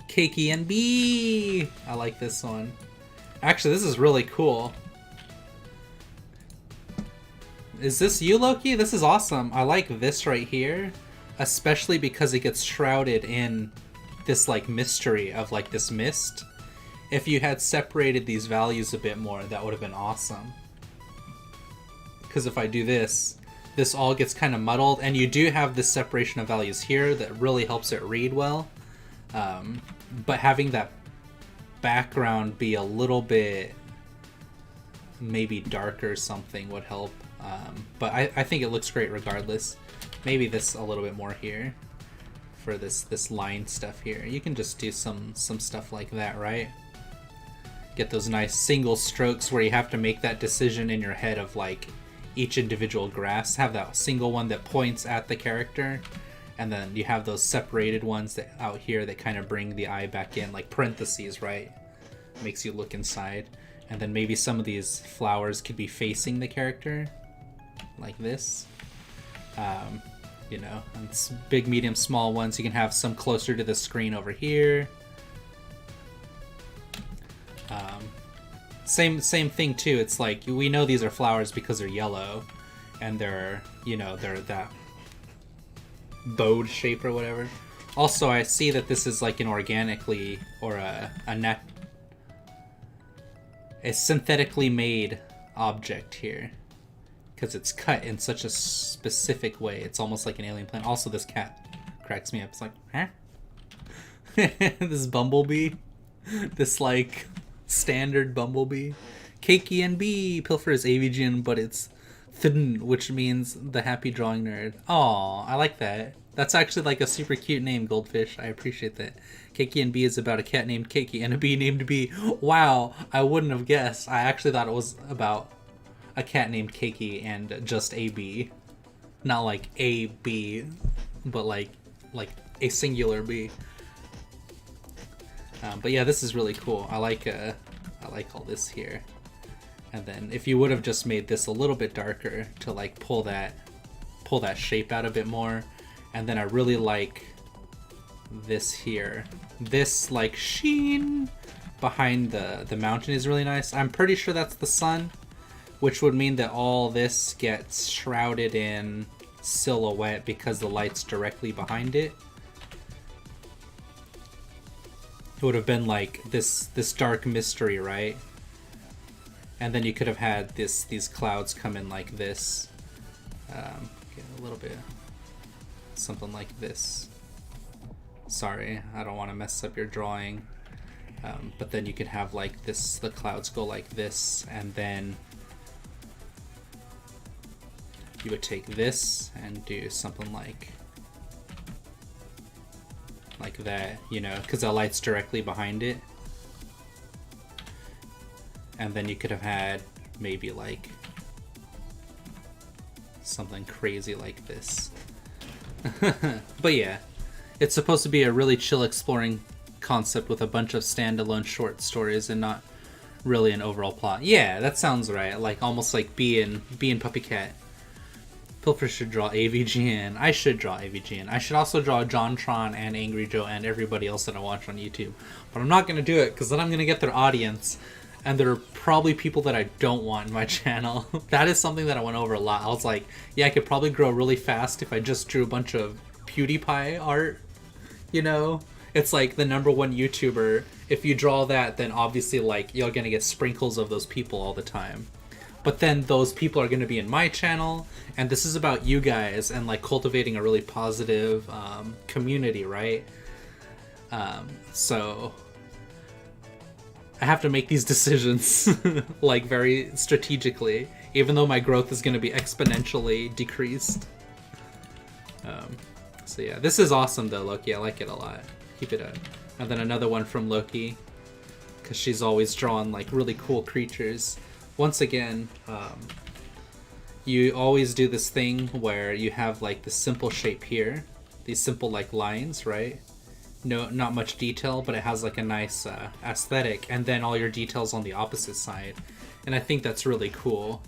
Cakey and B! I like this one. Actually, this is really cool. Is this you, Loki? This is awesome. I like this right here. Especially because it gets shrouded in this like mystery of like this mist. If you had separated these values a bit more, that would have been awesome. Because if I do this, this all gets kind of muddled, and you do have this separation of values here that really helps it read well. But having that background be a little bit maybe darker or something would help. But I think it looks great regardless. Maybe this a little bit more here for this line stuff here. You can just do some stuff like that, right? Get those nice single strokes where you have to make that decision in your head of like each individual grass. Have that single one that points at the character, and then you have those separated ones that out here that kind of bring the eye back in, like parentheses, right? Makes you look inside. And then maybe some of these flowers could be facing the character, like this. You know, it's big, medium, small ones. You can have some closer to the screen over here. Same thing too. It's like we know these are flowers because they're yellow, and they're, you know, they're that bowed shape or whatever. Also, I see that this is like an organically or a synthetically made object here. Because it's cut in such a specific way. It's almost like an alien plant. Also, this cat cracks me up. It's like, huh? This bumblebee. This, like, standard bumblebee. Cakey and B. Pilfer is AVGN, but it's Thin, which means the happy drawing nerd. Aw, I like that. That's actually, like, a super cute name, Goldfish. I appreciate that. Cakey and B is about a cat named Cakey and a bee named B. Wow, I wouldn't have guessed. I actually thought it was about a cat named Cakey and just a bee. Not like a bee, but like a singular bee. But yeah, this is really cool. I like all this here. And then if you would have just made this a little bit darker to like pull that shape out a bit more. And then I really like this here. This like sheen behind the mountain is really nice. I'm pretty sure that's the sun, which would mean that all this gets shrouded in silhouette because the light's directly behind it. It would have been like this dark mystery, right? And then you could have had these clouds come in like this. Get a little bit something like this. Sorry, I don't want to mess up your drawing. But then you could have like this, the clouds go like this, and then you would take this and do something like that, you know, because the light's directly behind it. And then you could have had maybe like something crazy like this. But yeah, it's supposed to be a really chill exploring concept with a bunch of standalone short stories and not really an overall plot. Yeah, that sounds right. Like almost like Bee and Puppy Cat. Pilfer should draw AVGN. I should draw AVGN. I should also draw JonTron and Angry Joe and everybody else that I watch on YouTube. But I'm not going to do it because then I'm going to get their audience. And there are probably people that I don't want in my channel. That is something that I went over a lot. I was like, yeah, I could probably grow really fast if I just drew a bunch of PewDiePie art. You know? It's like the #1 YouTuber. If you draw that, then obviously like you're going to get sprinkles of those people all the time. But then those people are going to be in my channel, and this is about you guys and like cultivating a really positive community, right? So I have to make these decisions like very strategically, even though my growth is going to be exponentially decreased. So yeah, this is awesome though, Loki. I like it a lot. Keep it up. And then another one from Loki, because she's always drawn like really cool creatures. Once again, you always do this thing where you have like the simple shape here, these simple like lines, right? No, not much detail, but it has like a nice aesthetic, and then all your details on the opposite side. And I think that's really cool.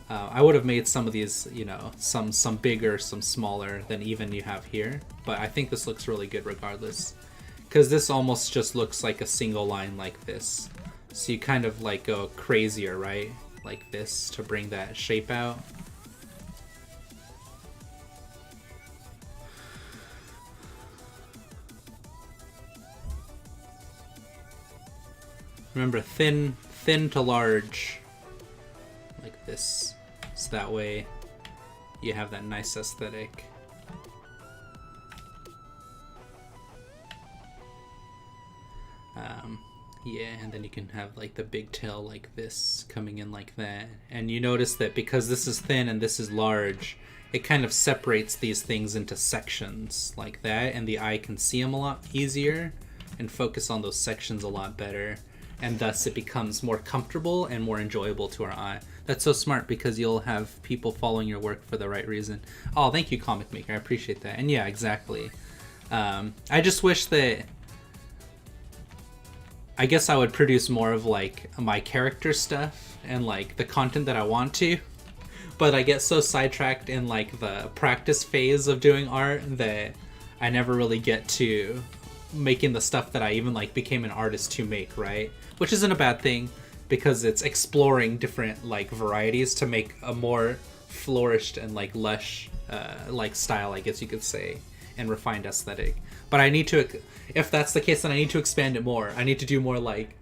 I would have made some of these, you know, some bigger, some smaller than even you have here, but I think this looks really good regardless, because this almost just looks like a single line like this. So you kind of like go crazier, right? Like this to bring that shape out. Remember, thin to large, like this. So that way you have that nice aesthetic. Yeah, and then you can have like the big tail like this coming in like that. And you notice that because this is thin and this is large, it kind of separates these things into sections like that, and the eye can see them a lot easier and focus on those sections a lot better. And thus it becomes more comfortable and more enjoyable to our eye. That's so smart, because you'll have people following your work for the right reason. Oh, thank you, Comic Maker. I appreciate that. And yeah, exactly. I just wish that... I guess I would produce more of like my character stuff and like the content that I want to. But I get so sidetracked in like the practice phase of doing art that I never really get to making the stuff that I even like became an artist to make, right? Which isn't a bad thing, because it's exploring different like varieties to make a more flourished and like lush like style, I guess you could say, and refined aesthetic. But I need to, if that's the case, then I need to expand it more. I need to do more like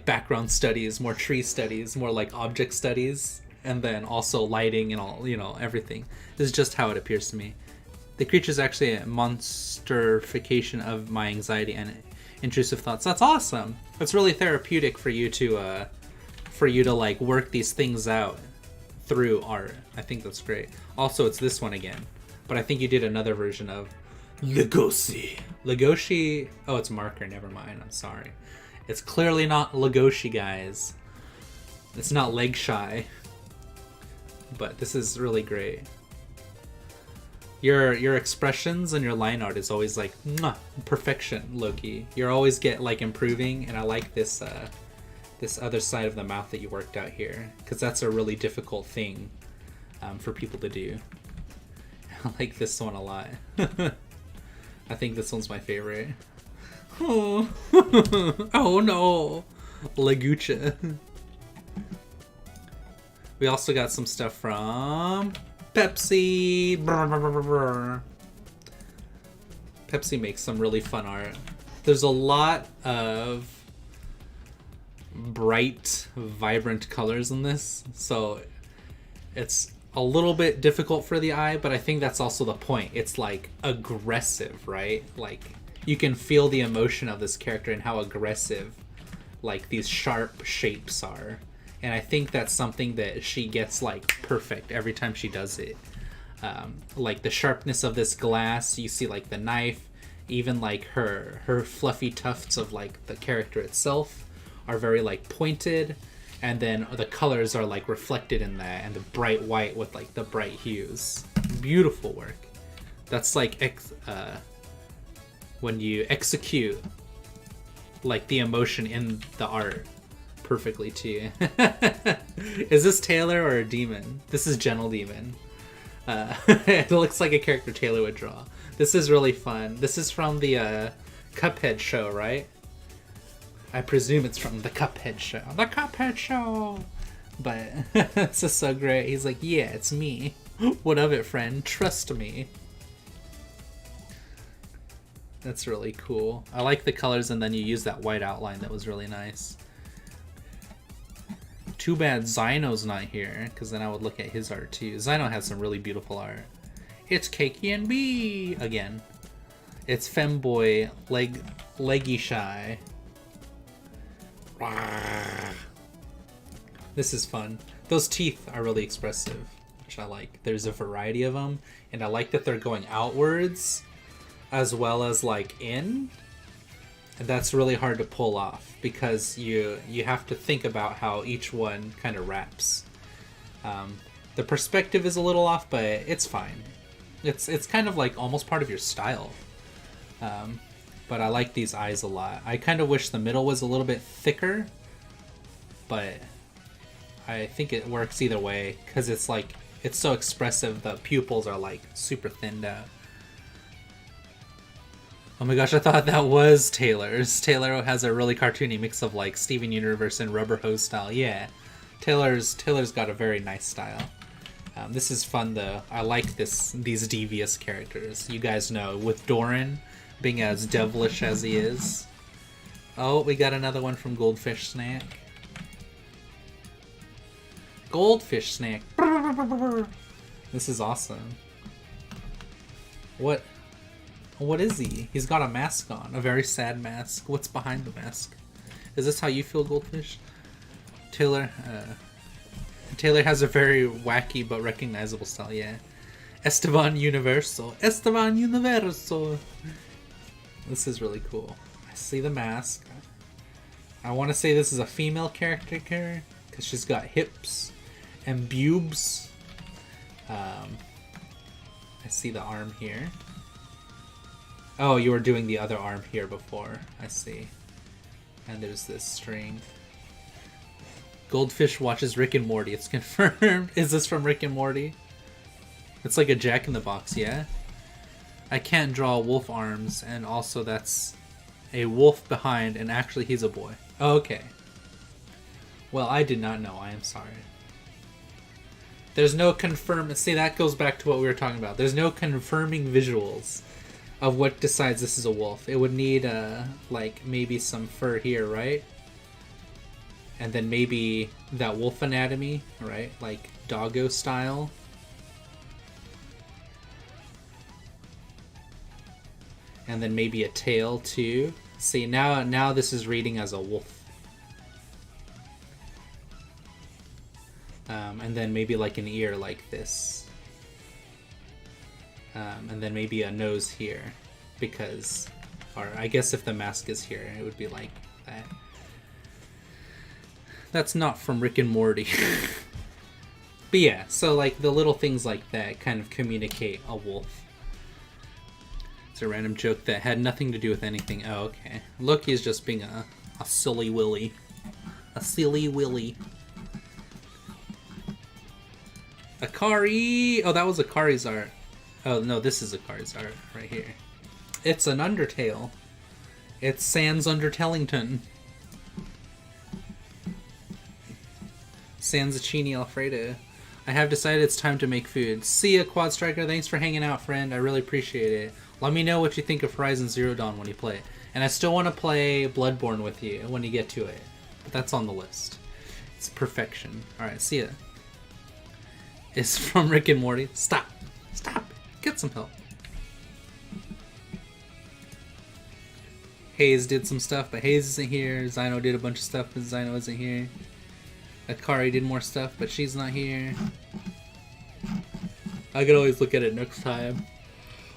background studies, more tree studies, more like object studies, and then also lighting and all, you know, everything. This is just how it appears to me. The creature is actually a monsterification of my anxiety and intrusive thoughts. That's awesome. It's really therapeutic for you to like work these things out through art. I think that's great. Also, it's this one again, but I think you did another version of Legoshi. Legoshi. Oh, it's marker. Never mind. I'm sorry. It's clearly not Legoshi, guys. It's not leg shy. But this is really great. Your expressions and your line art is always like mwah, perfection, Loki. You're always get like improving, and I like this this other side of the mouth that you worked out here, because that's a really difficult thing for people to do. I like this one a lot. I think this one's my favorite. Oh, oh no, Legucha. We also got some stuff from Pepsi. Pepsi makes some really fun art. There's a lot of bright, vibrant colors in this, so it's a little bit difficult for the eye, but I think that's also the point. It's like aggressive, right? Like you can feel the emotion of this character and how aggressive like these sharp shapes are. And I think that's something that she gets like perfect every time she does it. Like the sharpness of this glass, you see like the knife, even like her fluffy tufts of like the character itself are very like pointed. and then the colors are like reflected in that, and the bright white with like the bright hues. Beautiful work. That's like when you execute like the emotion in the art perfectly too. Is this Taylor or a demon? This is Gentle Demon. It looks like a character Taylor would draw. This is really fun. This is from the Cuphead show, right? I presume it's from the Cuphead show. The Cuphead show! But this is so great. He's like, yeah, it's me. What of it, friend? Trust me. That's really cool. I like the colors, and then you use that white outline. That was really nice. Too bad Zyno's not here, because then I would look at his art too. Zyno has some really beautiful art. It's Cakey and B again. It's Femboy Leggy Shy. This is fun. Those teeth are really expressive, which I like. There's a variety of them, and I like that they're going outwards as well as like in. And that's really hard to pull off because you have to think about how each one kind of wraps. The perspective is a little off, but it's fine. It's kind of like almost part of your style. But I like these eyes a lot. I kind of wish the middle was a little bit thicker, but I think it works either way because it's like it's so expressive. The pupils are like super thinned out. Oh my gosh, I thought that was Taylor's. Taylor has a really cartoony mix of like Steven Universe and Rubber Hose style. Yeah, Taylor's got a very nice style. This is fun though. I like these devious characters. You guys know, with Doran being as devilish as he is. Oh, we got another one from Goldfish Snack. Goldfish Snack. This is awesome. What is he? He's got a mask on. A very sad mask. What's behind the mask? Is this how you feel, Goldfish? Taylor has a very wacky but recognizable style, yeah. Esteban Universo. Esteban Universo. This is really cool. I see the mask. I want to say this is a female character because she's got hips and boobs. I see the arm here. Oh, you were doing the other arm here before. I see. And there's this string. Goldfish watches Rick and Morty. It's confirmed. Is this from Rick and Morty? It's like a Jack in the Box, yeah? I can't draw wolf arms, and also that's a wolf behind, and actually he's a boy. Oh, okay. Well, I did not know. I am sorry. There's no see, that goes back to what we were talking about. There's no confirming visuals of what decides this is a wolf. It would need, like, maybe some fur here, right? And then maybe that wolf anatomy, right? Like, doggo style. And then maybe a tail, too. See, now this is reading as a wolf. And then maybe, like, an ear like this. And then maybe a nose here, because, or I guess if the mask is here, it would be like that. That's not from Rick and Morty. But yeah, so like the little things like that kind of communicate a wolf. It's a random joke that had nothing to do with anything. Oh, okay. Loki's just being a silly willy. A silly willy. Akari! Oh, that was Akari's art. Oh, no, this is Akari's art right here. It's an Undertale. It's Sans Undertellington. Sanzacini Alfredo. I have decided it's time to make food. See ya, Quad Striker. Thanks for hanging out, friend. I really appreciate it. Let me know what you think of Horizon Zero Dawn when you play it. And I still want to play Bloodborne with you when you get to it. But that's on the list. It's perfection. Alright, see ya. It's from Rick and Morty. Stop. Stop. Get some help. Hayes did some stuff, but Hayes isn't here. Zyno did a bunch of stuff, but Zyno isn't here. Akari did more stuff, but she's not here. I could always look at it next time.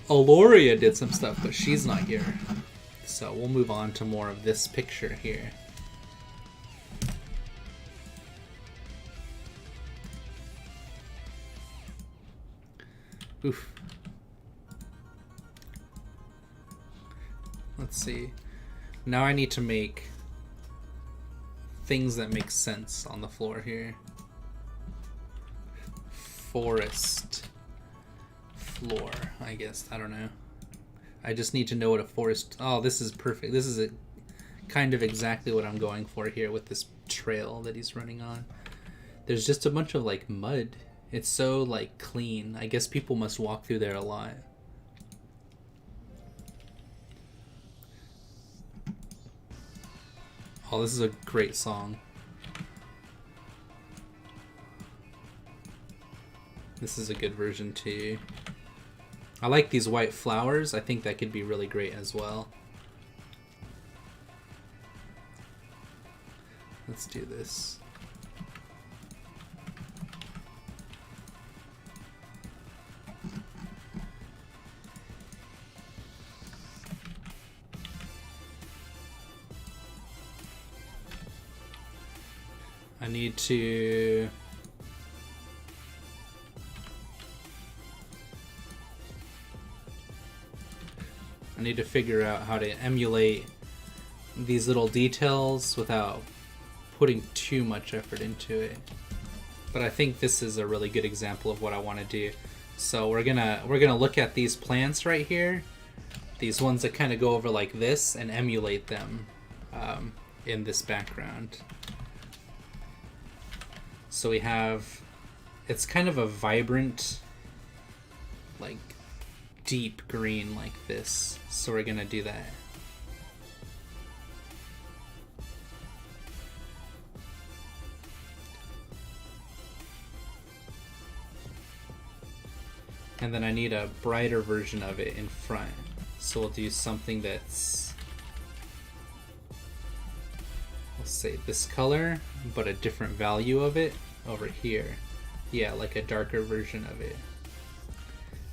Aloria did some stuff, but she's not here. So we'll move on to more of this picture here. Oof. Let's see. Now I need to make things that make sense on the floor here. Forest floor, I guess. I don't know. I just need to know what a forest... Oh, this is perfect. This is kind of exactly what I'm going for here with this trail that he's running on. There's just a bunch of like mud. It's so like clean. I guess people must walk through there a lot. Oh, this is a great song. This is a good version too. I like these white flowers. I think that could be really great as well. Let's do this. I need to... figure out how to emulate these little details without putting too much effort into it. But I think this is a really good example of what I want to do. So we're gonna look at these plants right here, these ones that kind of go over like this, and emulate them in this background. So we have, it's kind of a vibrant, like deep green like this. So we're gonna do that. And then I need a brighter version of it in front. So we'll do something that's, let's say this color, but a different value of it over here. Yeah, like a darker version of it.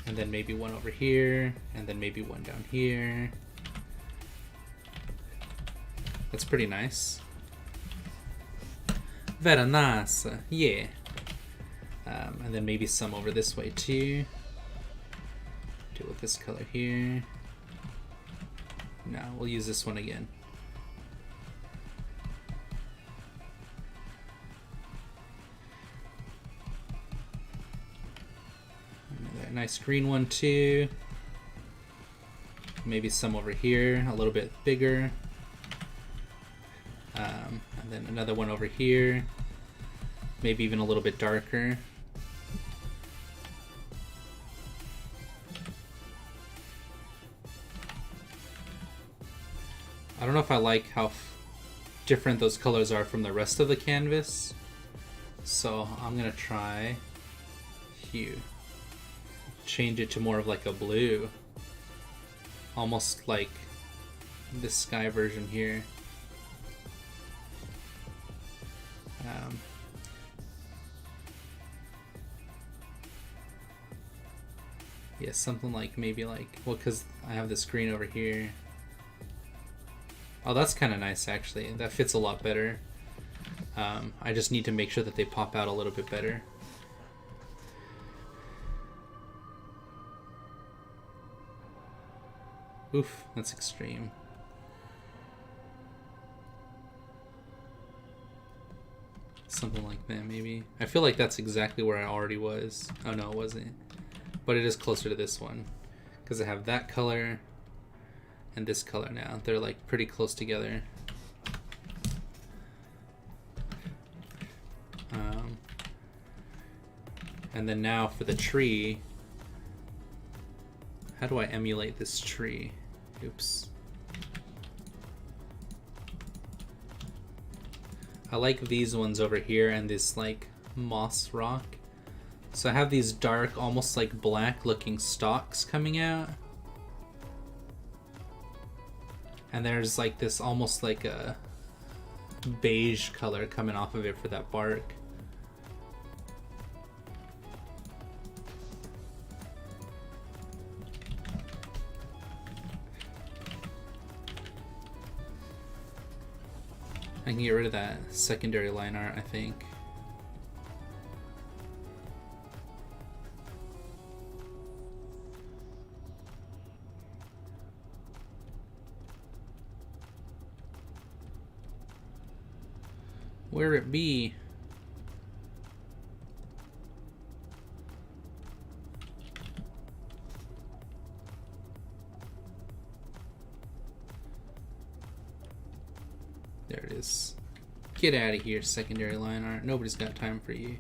And then maybe one over here, and then maybe one down here. That's pretty nice. Very nice, yeah. And then maybe some over this way too. Do it with this color here. No, we'll use this one again. Another nice green one too. Maybe some over here, a little bit bigger. And then another one over here. Maybe even a little bit darker. I don't know if I like how different those colors are from the rest of the canvas. So I'm gonna try hue. Change it to more of like a blue. Almost like this sky version here. Yeah, something like maybe like, well, because I have this green over here. Oh, that's kind of nice actually. That fits a lot better. I just need to make sure that they pop out a little bit better. Oof, that's extreme. Something like that maybe. I feel like that's exactly where I already was. Oh no, it wasn't. But it is closer to this one. Because I have that color and this color now. They're like pretty close together. And then now for the tree, how do I emulate this tree? Oops. I like these ones over here and this like moss rock. So I have these dark, almost like black looking stalks coming out. And there's like this almost like a beige color coming off of it for that bark. I can get rid of that secondary line art, I think. Where it be? There it is. Get out of here, secondary line art. Nobody's got time for you.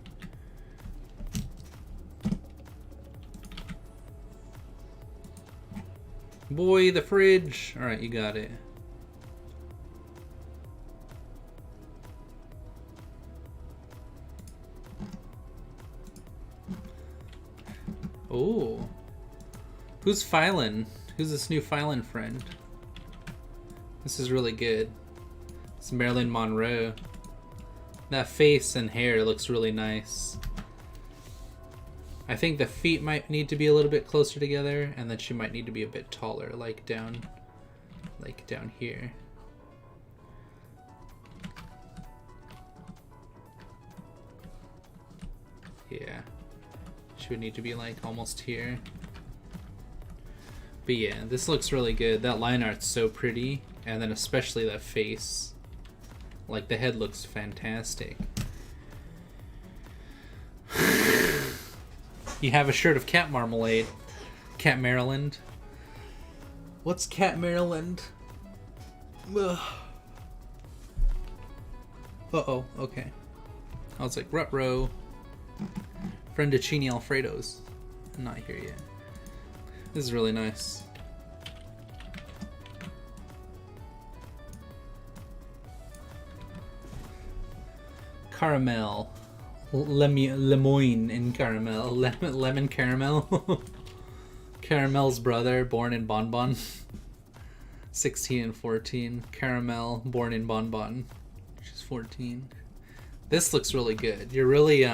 Boy, the fridge. Alright, you got it. Oh. Who's Phylon? Who's this new Phylon friend? This is really good. It's Marilyn Monroe. That face and hair looks really nice. I think the feet might need to be a little bit closer together, and then she might need to be a bit taller, like down here. Yeah. She would need to be like almost here. But yeah, this looks really good. That line art's so pretty, and then especially that face. Like, the head looks fantastic. You have a shirt of Cat Marmalade. Cat Maryland. What's Cat Maryland? Ugh. Uh-oh, okay. I was like, Ruh-roh. Friendicini Alfredo's. I'm not here yet. This is really nice. Caramel. Lemoyne in caramel. Lemon caramel. Caramel's brother, born in Bonbon. 16 and 14. Caramel, born in Bonbon. She's 14. This looks really good. You're really,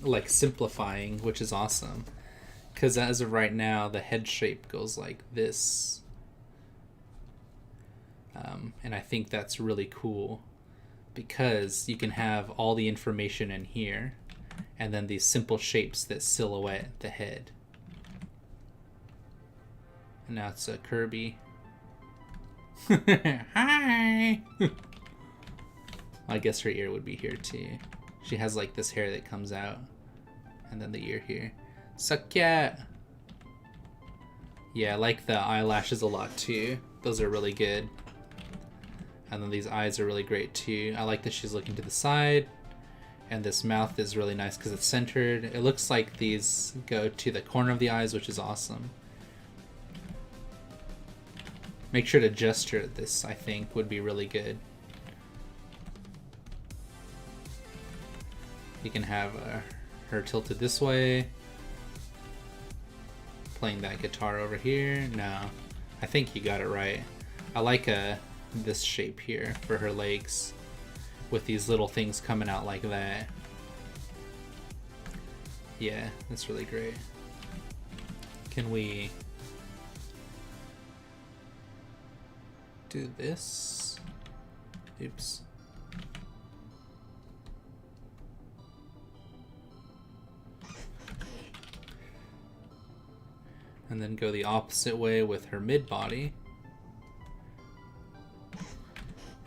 like, simplifying, which is awesome. Because as of right now, the head shape goes like this. And I think that's really cool. Because you can have all the information in here, and then these simple shapes that silhouette the head. And now it's a Kirby. Hi! I guess her ear would be here too. She has like this hair that comes out, and then the ear here. Suck cat! Yeah, I like the eyelashes a lot too. Those are really good. And then these eyes are really great too. I like that she's looking to the side. And this mouth is really nice because it's centered. It looks like these go to the corner of the eyes, which is awesome. Make sure to gesture this, I think, would be really good. You can have her tilted this way. Playing that guitar over here. No, I think you got it right. I like this shape here for her legs with these little things coming out like that. Yeah, that's really great. Can we do this? Oops. And then go the opposite way with her mid-body.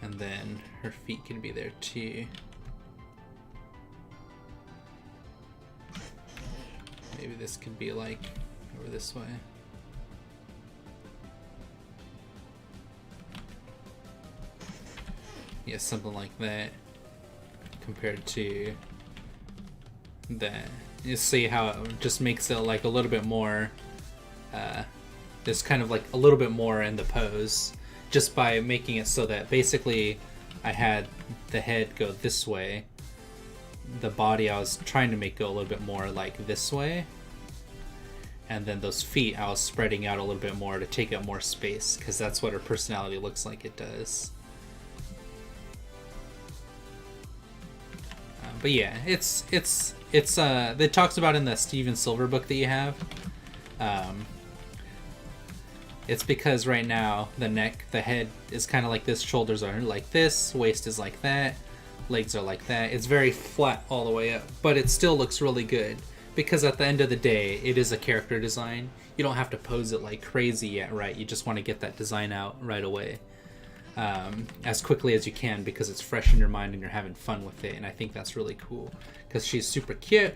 And then her feet can be there too. Maybe this could be like over this way. Yeah, something like that. Compared to that. You see how it just makes it like a little bit more, there's kind of like a little bit more in the pose. Just by making it so that basically I had the head go this way. The body I was trying to make go a little bit more like this way. And then those feet I was spreading out a little bit more to take up more space, because that's what her personality looks like it does. But yeah, it talks about in the Steven Silver book that you have. It's because right now the neck, the head is kind of like this, shoulders are like this, waist is like that, legs are like that. It's very flat all the way up, but it still looks really good because at the end of the day, it is a character design. You don't have to pose it like crazy yet, right? You just want to get that design out right away. as quickly as you can because it's fresh in your mind and you're having fun with it. And I think that's really cool because she's super cute.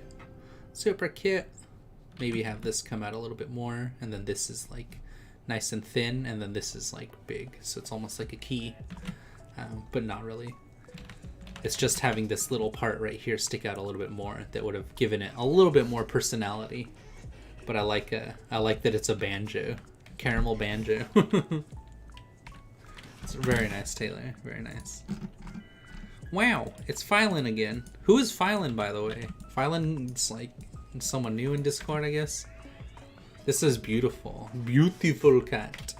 Super cute. Maybe have this come out a little bit more, and then this is like nice and thin, and then this is like big, so it's almost like a key, but not really. It's just having this little part right here stick out a little bit more that would have given it a little bit more personality. But I like that it's a banjo, caramel banjo. It's very nice, Taylor. Very nice. Wow, it's Phylin again. Who is Phylin, by the way? Phylin's like someone new in Discord, I guess. This is beautiful. Beautiful cat.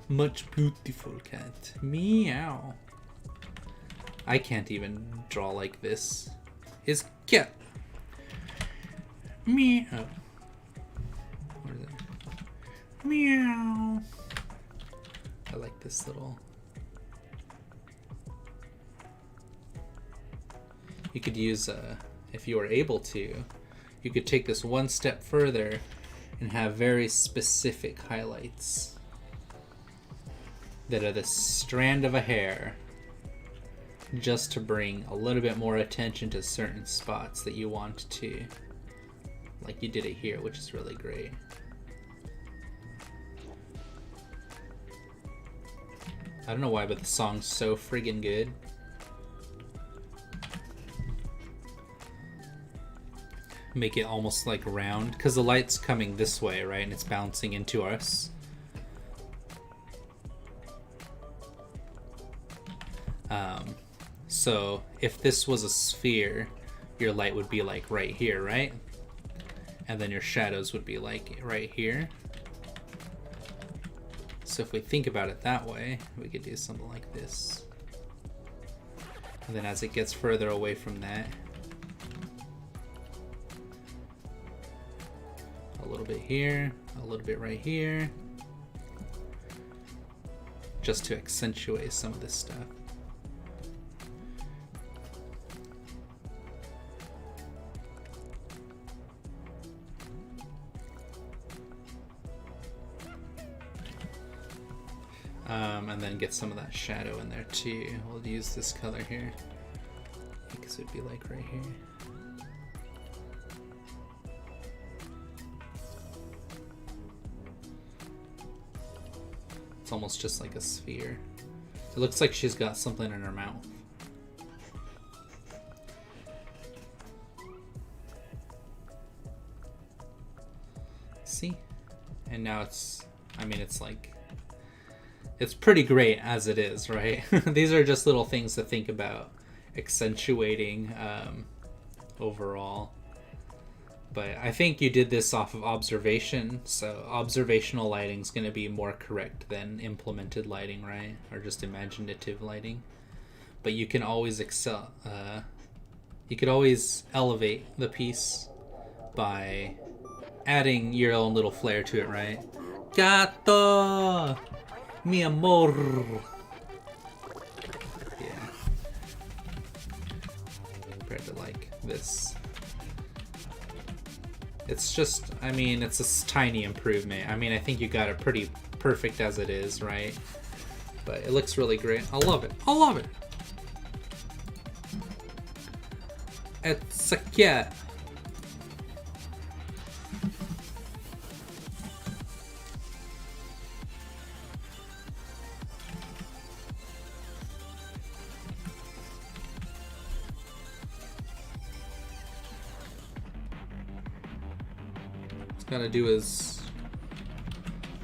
Much beautiful cat. Meow. I can't even draw like this. His cat. Meow. What is it? Meow. I like this little... You could use, if you were able to, you could take this one step further and have very specific highlights that are the strand of a hair, just to bring a little bit more attention to certain spots that you want to, like you did it here, which is really great. I don't know why, but the song's so friggin' good. Make it almost like round, because the light's coming this way, right, and it's bouncing into us. So if this was a sphere, your light would be like right here, right? And then your shadows would be like right here. So if we think about it that way, we could do something like this. And then as it gets further away from that, a little bit here, a little bit right here, just to accentuate some of this stuff. And then get some of that shadow in there too. We'll use this color here because it'd be like right here. It's almost just like a sphere. It looks like she's got something in her mouth. See? And now it's, I mean, it's like, it's pretty great as it is, right? These are just little things to think about, accentuating overall. But I think you did this off of observation, so observational lighting is going to be more correct than implemented lighting, right? Or just imaginative lighting. But you can always you could always elevate the piece by adding your own little flair to it, right? Gato! Mi amor! Yeah. Compared to like this. It's just, I mean, it's a tiny improvement. I mean, I think you got it pretty perfect as it is, right? But it looks really great. I love it. I love it. It's a cat. Gotta do his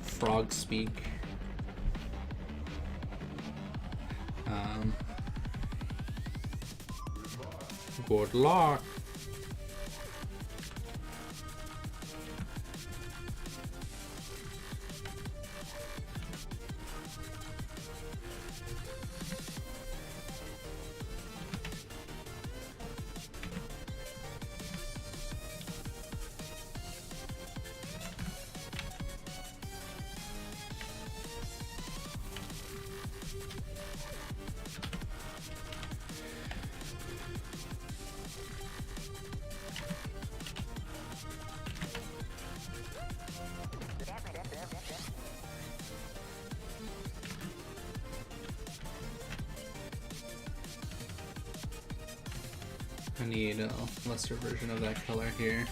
frog speak. Good luck. I need a lesser version of that color here.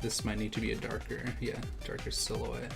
This might need to be a darker, yeah, darker silhouette.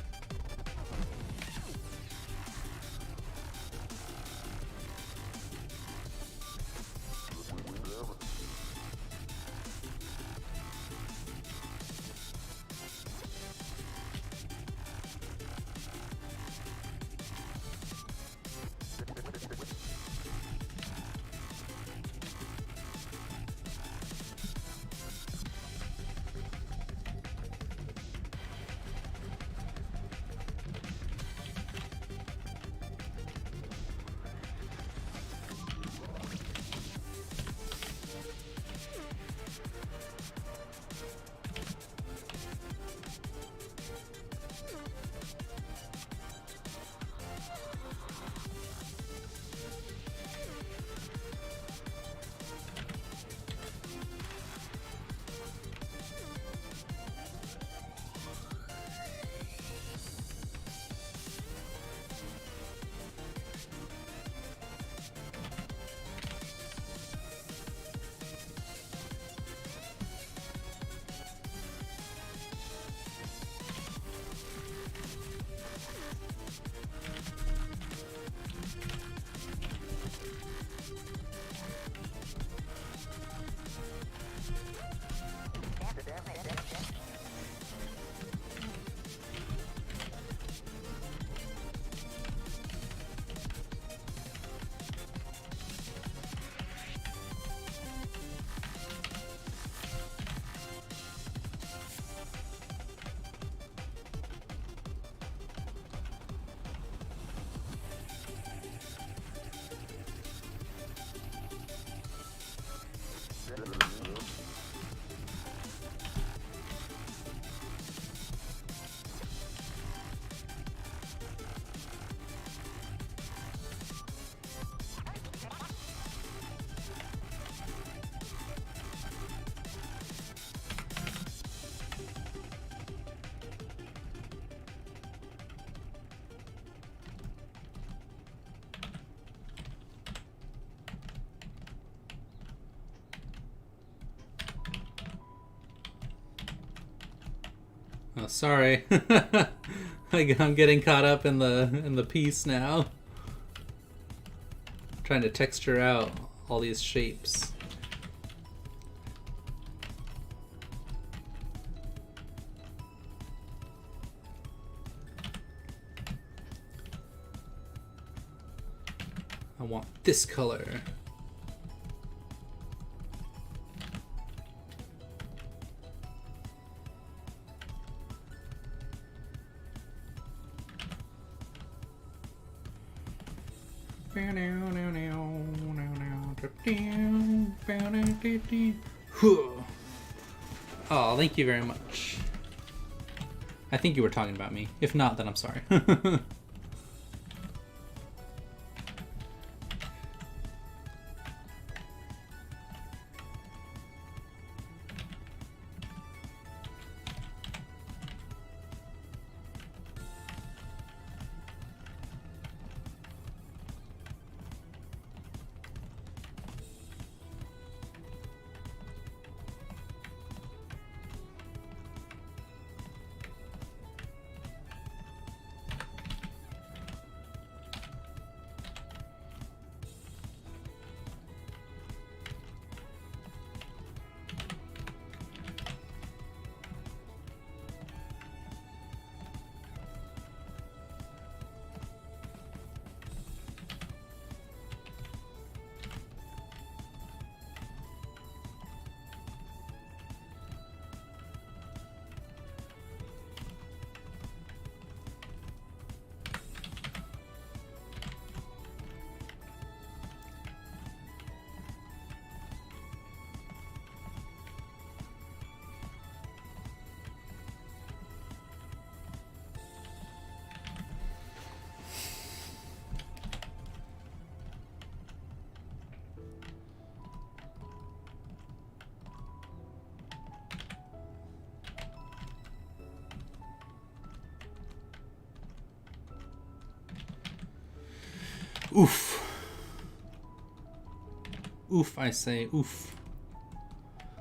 Oh, sorry. I'm getting caught up in the piece now. Trying to texture out all these shapes. I want this color. Oh, thank you very much. I think you were talking about me. If not, then I'm sorry. Oof. Oof, I say, oof.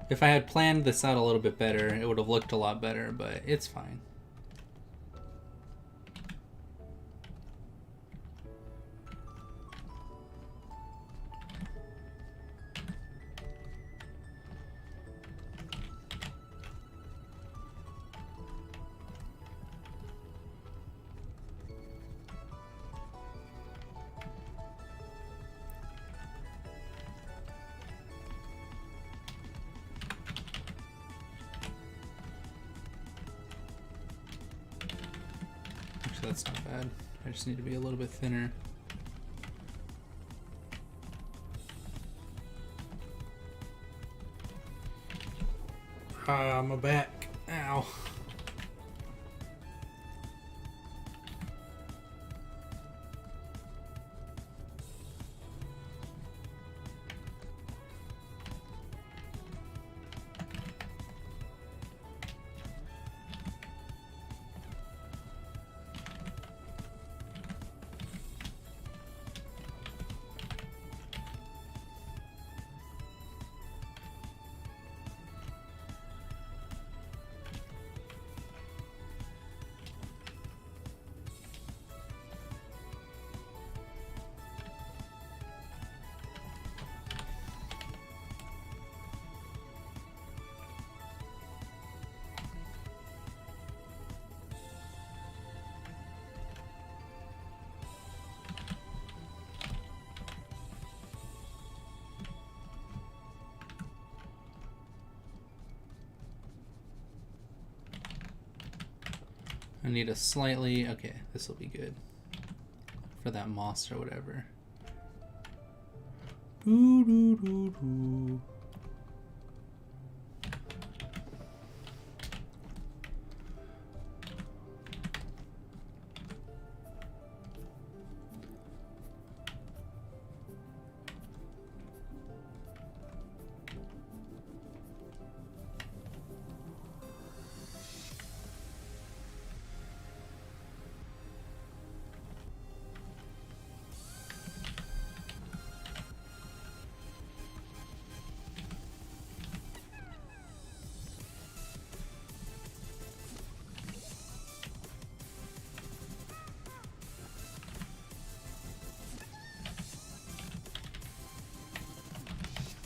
If I had planned this out a little bit better, it would have looked a lot better, but it's fine. That's not bad. I just need to be a little bit thinner. Ah, my back. Ow. I need a slightly, okay, this will be good for that moss or whatever. Doo, doo, doo, doo.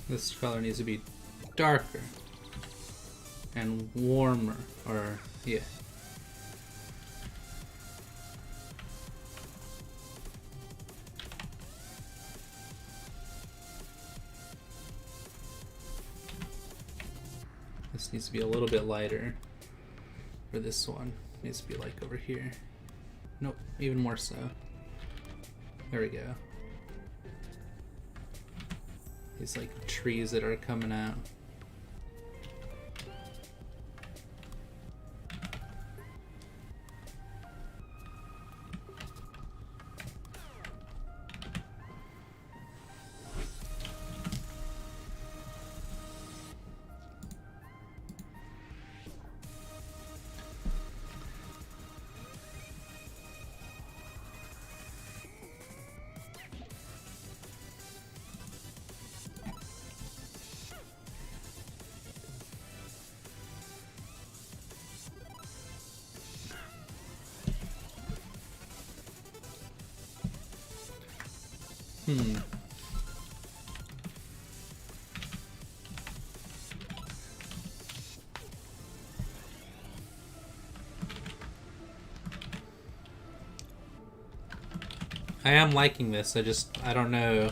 This color needs to be darker and warmer, or yeah. This needs to be a little bit lighter for this one. Needs to be like over here. Nope, even more so. There we go. These like trees that are coming out. I am liking this. I don't know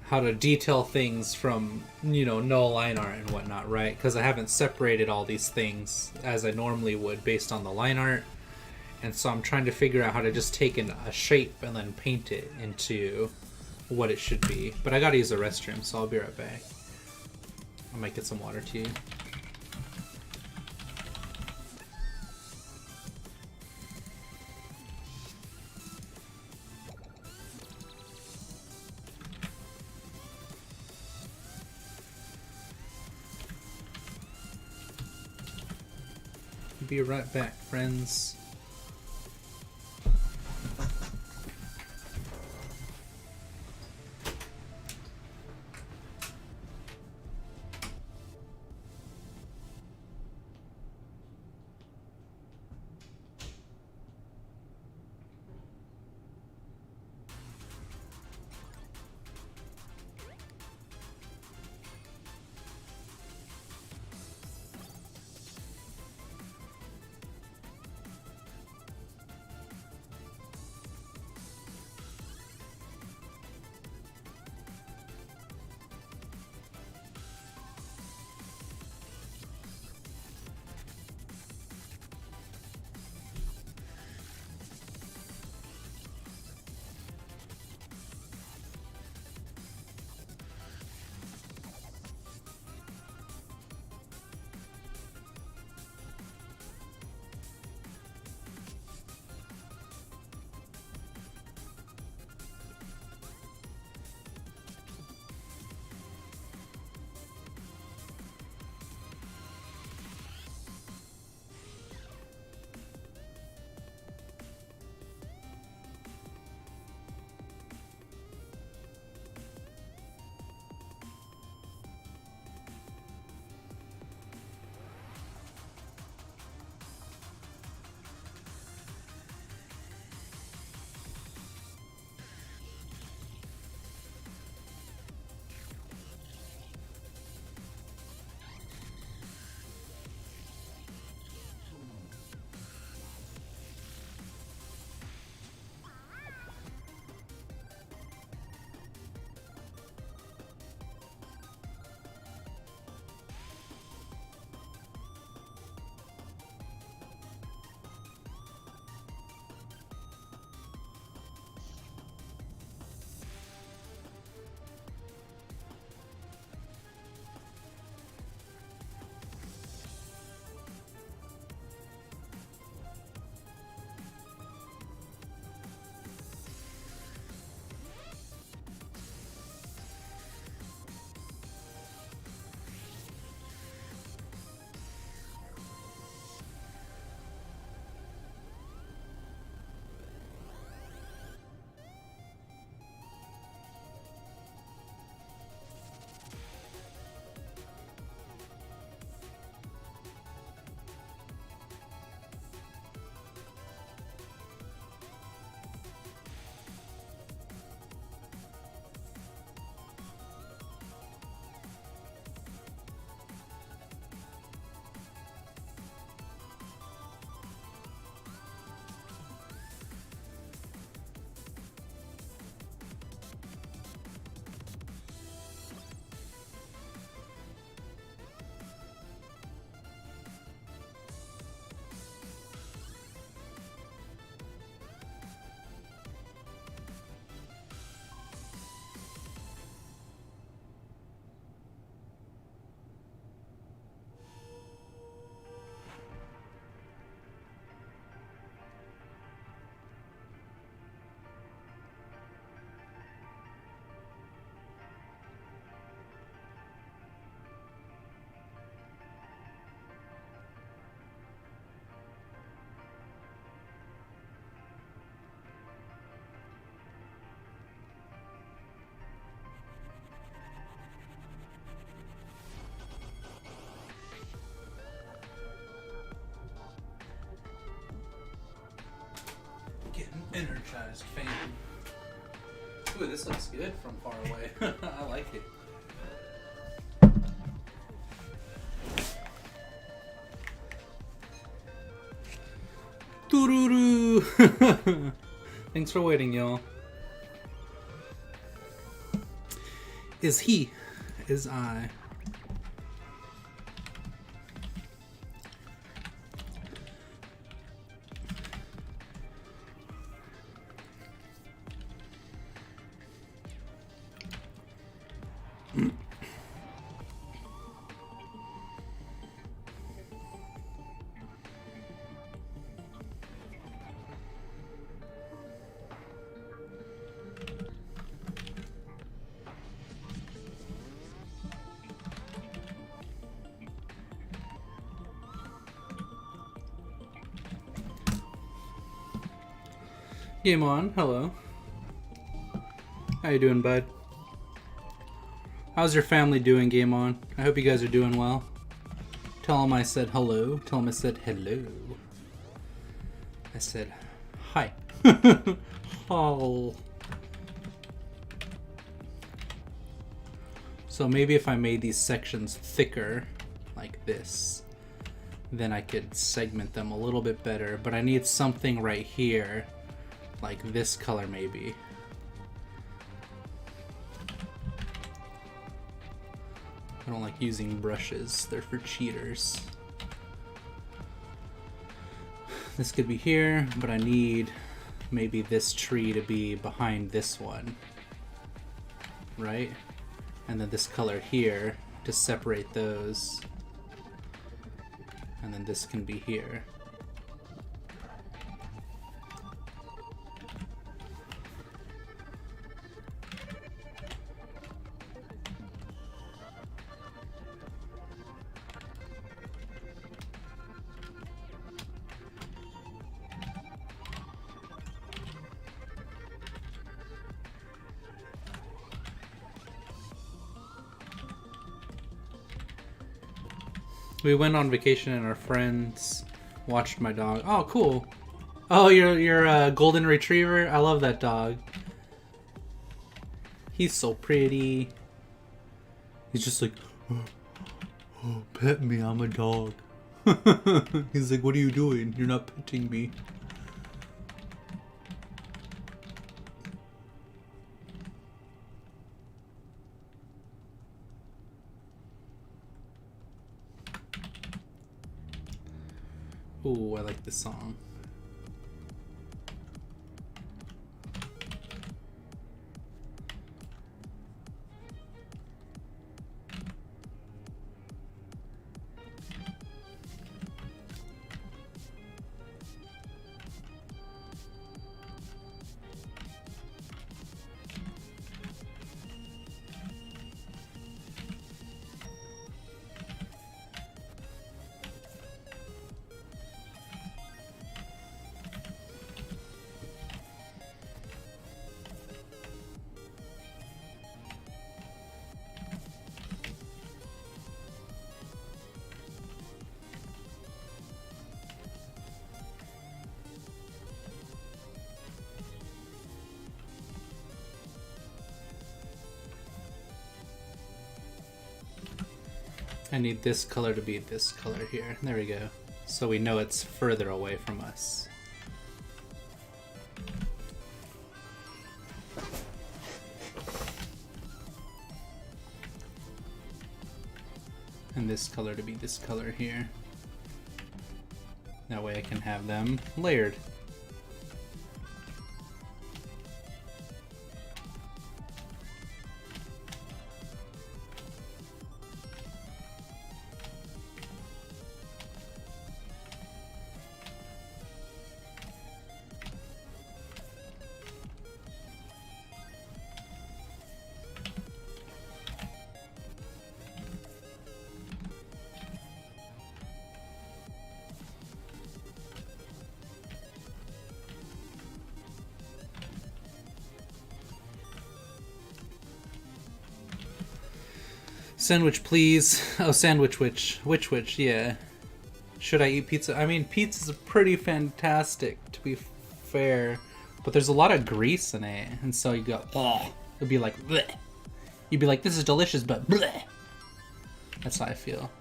how to detail things from, you know, no line art and whatnot, right? Because I haven't separated all these things as I normally would based on the line art. And so I'm trying to figure out how to just take a shape and then paint it into what it should be. But I gotta use the restroom, so I'll be right back. I might get some water too. Be right back, friends. Energized fan. Ooh, this looks good from far away. I like it. Tururu! Thanks for waiting, y'all. Is he? Is I? Game on, hello. How you doing, bud? How's your family doing, Game on? I hope you guys are doing well. Tell them I said hello. Tell them I said hello. I said hi. Oh. So maybe if I made these sections thicker, like this, then I could segment them a little bit better. But I need something right here. Like this color, maybe. I don't like using brushes. They're for cheaters. This could be here, but I need maybe this tree to be behind this one. Right? And then this color here to separate those. And then this can be here. We went on vacation and our friends watched my dog. Oh, cool. Oh, you're a golden retriever? I love that dog. He's so pretty. He's just like, oh, pet me, I'm a dog. He's like, what are you doing? You're not petting me. Ooh, I like this song. I need this color to be this color here. There we go. So we know it's further away from us. And this color to be this color here. That way I can have them layered. Sandwich, please. Oh, sandwich which, yeah. Should I eat pizza? I mean, pizza's pretty fantastic, to be fair. But there's a lot of grease in it, and so you go, oh, it'd be like, bleh. You'd be like, this is delicious, but bleh. That's how I feel.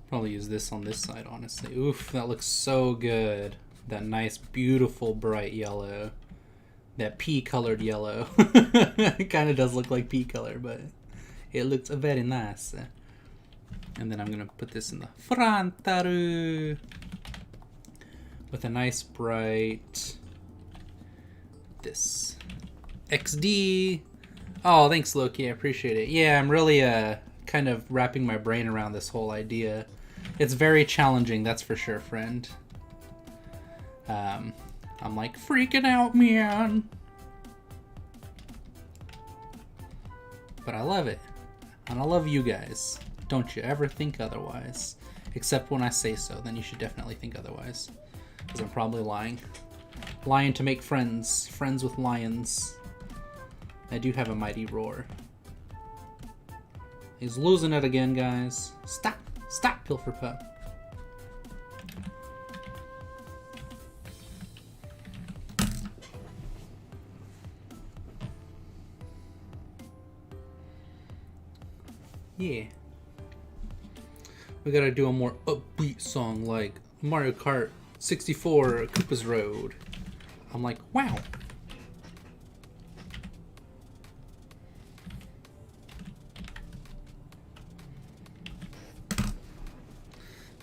Probably use this on this side, honestly. Oof, that looks so good. That nice, beautiful, bright yellow. That pea-colored yellow. It kind of does look like pea color, but it looks very nice. And then I'm going to put this in the frontaru with a nice, bright... this. XD. Oh, thanks, Loki. I appreciate it. Yeah, I'm really kind of wrapping my brain around this whole idea. It's very challenging, that's for sure, friend. I'm like freaking out, man. But I love it. And I love you guys. Don't you ever think otherwise. Except when I say so, then you should definitely think otherwise. Because I'm probably lying. Lying to make friends. Friends with lions. I do have a mighty roar. He's losing it again, guys. Stop! Stop, Pilferpup. Yeah. We gotta do a more upbeat song like Mario Kart 64 Koopa's Road. I'm like, wow.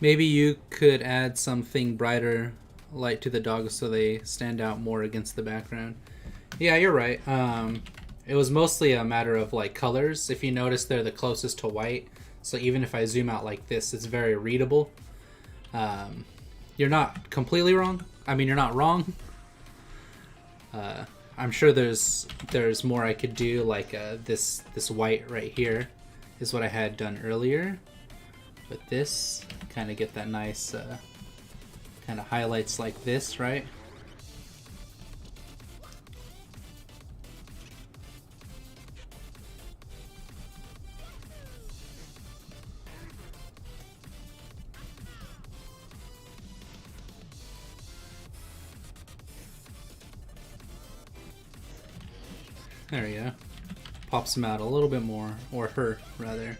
Maybe you could add something brighter light to the dogs so they stand out more against the background. Yeah, you're right. It was mostly a matter of like colors. If you notice, they're the closest to white. So even if I zoom out like this, it's very readable. You're not completely wrong. I mean, you're not wrong. I'm sure there's more I could do. Like this white right here is what I had done earlier. But this, kind of get that nice kind of highlights like this, right? There we go. Pops him out a little bit more, or her, rather.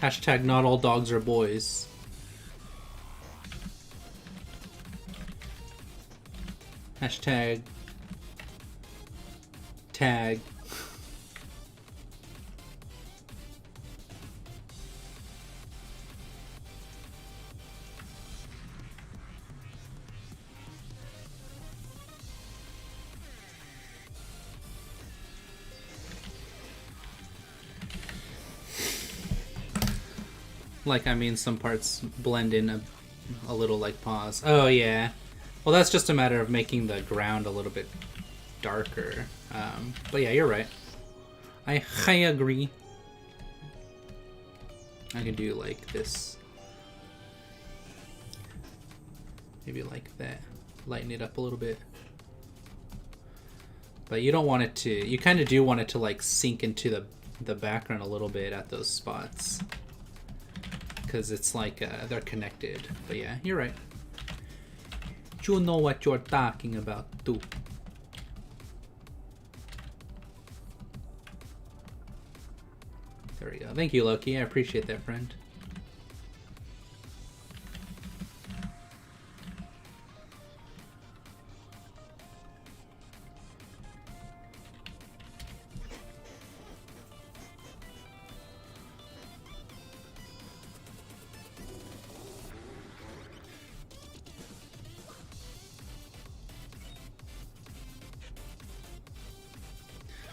Hashtag not all dogs are boys. Hashtag tag. Like, I mean, some parts blend in a little like pause. Oh, yeah. Well, that's just a matter of making the ground a little bit darker. But yeah, you're right. I agree. I can do like this. Maybe like that. Lighten it up a little bit. But you don't want it to... You kind of do want it to like sink into the background a little bit at those spots. Because it's like they're connected. But yeah, you're right. You know what you're talking about too. There we go. Thank you, Loki. I appreciate that, friend.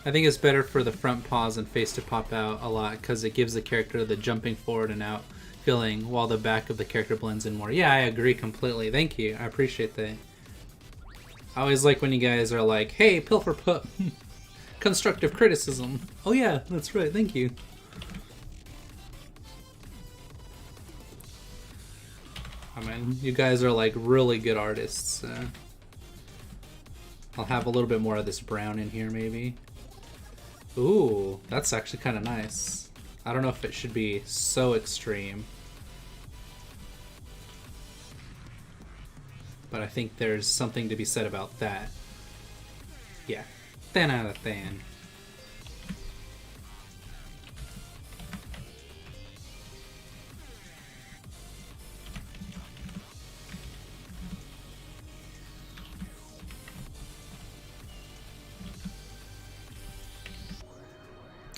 I think it's better for the front paws and face to pop out a lot because it gives the character the jumping forward and out feeling while the back of the character blends in more. Yeah, I agree completely. Thank you. I appreciate that. I always like when you guys are like, hey, Pilferpup, constructive criticism. Oh yeah, that's right. Thank you. I mean, you guys are like really good artists. I'll have a little bit more of this brown in here maybe. Ooh, that's actually kind of nice. I don't know if it should be so extreme. But I think there's something to be said about that. Yeah. 10 out of 10.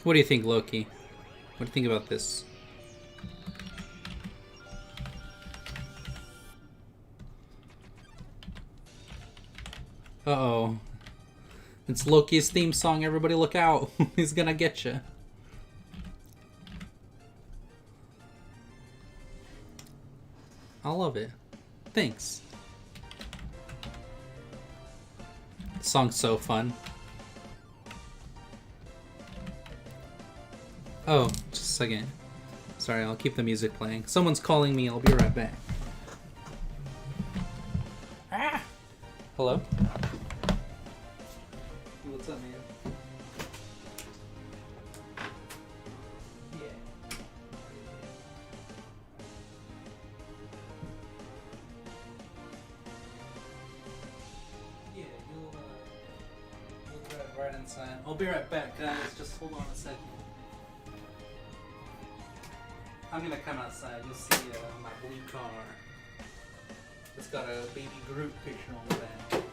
What do you think, Loki? What do you think about this? Uh-oh. It's Loki's theme song, everybody look out. He's gonna get you. I love it. Thanks. The song's so fun. Oh, just a second. Sorry, I'll keep the music playing. Someone's calling me. I'll be right back. Ah! Hello? What's up, man? Yeah. Yeah, you'll drive right inside. I'll be right back, guys. Just hold on a second. I'm gonna come outside. You'll see my blue car. It's got a baby Groot picture on the back.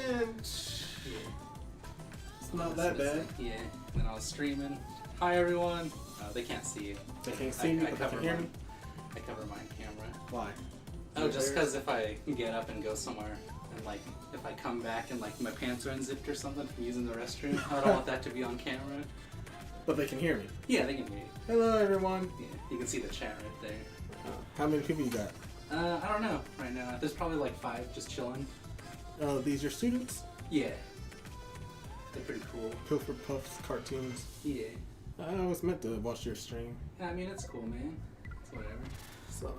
man. Yeah. It's not that bad. Yeah. And then I was streaming. Hi everyone. They can't see you. They can't see me, but they can hear me. I cover my camera. Why? Oh, just because if I get up and go somewhere, and like if I come back and like my pants are unzipped or something from using the restroom, I don't want that to be on camera. But they can hear me. Yeah, they can hear you. Hello, everyone. Yeah, you can see the chat right there. How many people you got? I don't know right now. There's probably like 5 just chilling. These are students? Yeah. They're pretty cool. Pilferpups, cartoons. Yeah. I was meant to watch your stream. Yeah, I mean, it's cool, man. It's whatever. So,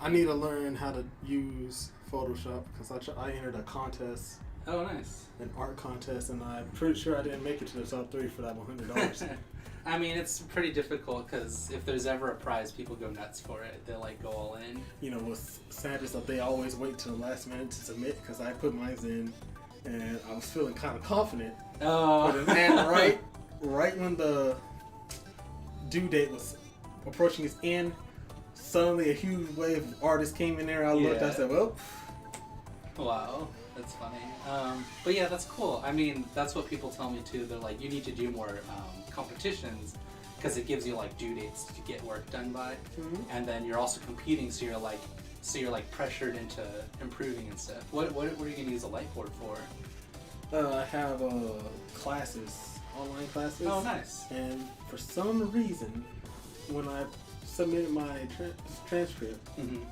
I need to learn how to use Photoshop because I entered a contest. Oh, nice. An art contest, and I'm pretty sure I didn't make it to the top 3 for that $100. I mean, it's pretty difficult because if there's ever a prize, people go nuts for it. They like go all in. You know, what's sad is that they always wait till the last minute to submit because I put mine in, and I was feeling kind of confident. Oh. But then right when the due date was approaching its end, suddenly a huge wave of artists came in there. I looked, I said, well. Wow, that's funny. But yeah, that's cool. I mean, that's what people tell me too. They're like, you need to do more competitions because it gives you like due dates to get work done by, and then you're also competing, so you're like pressured into improving and stuff. What are you gonna use a light board for? I have classes, online classes. Oh, nice. And for some reason, when I submitted my transcript,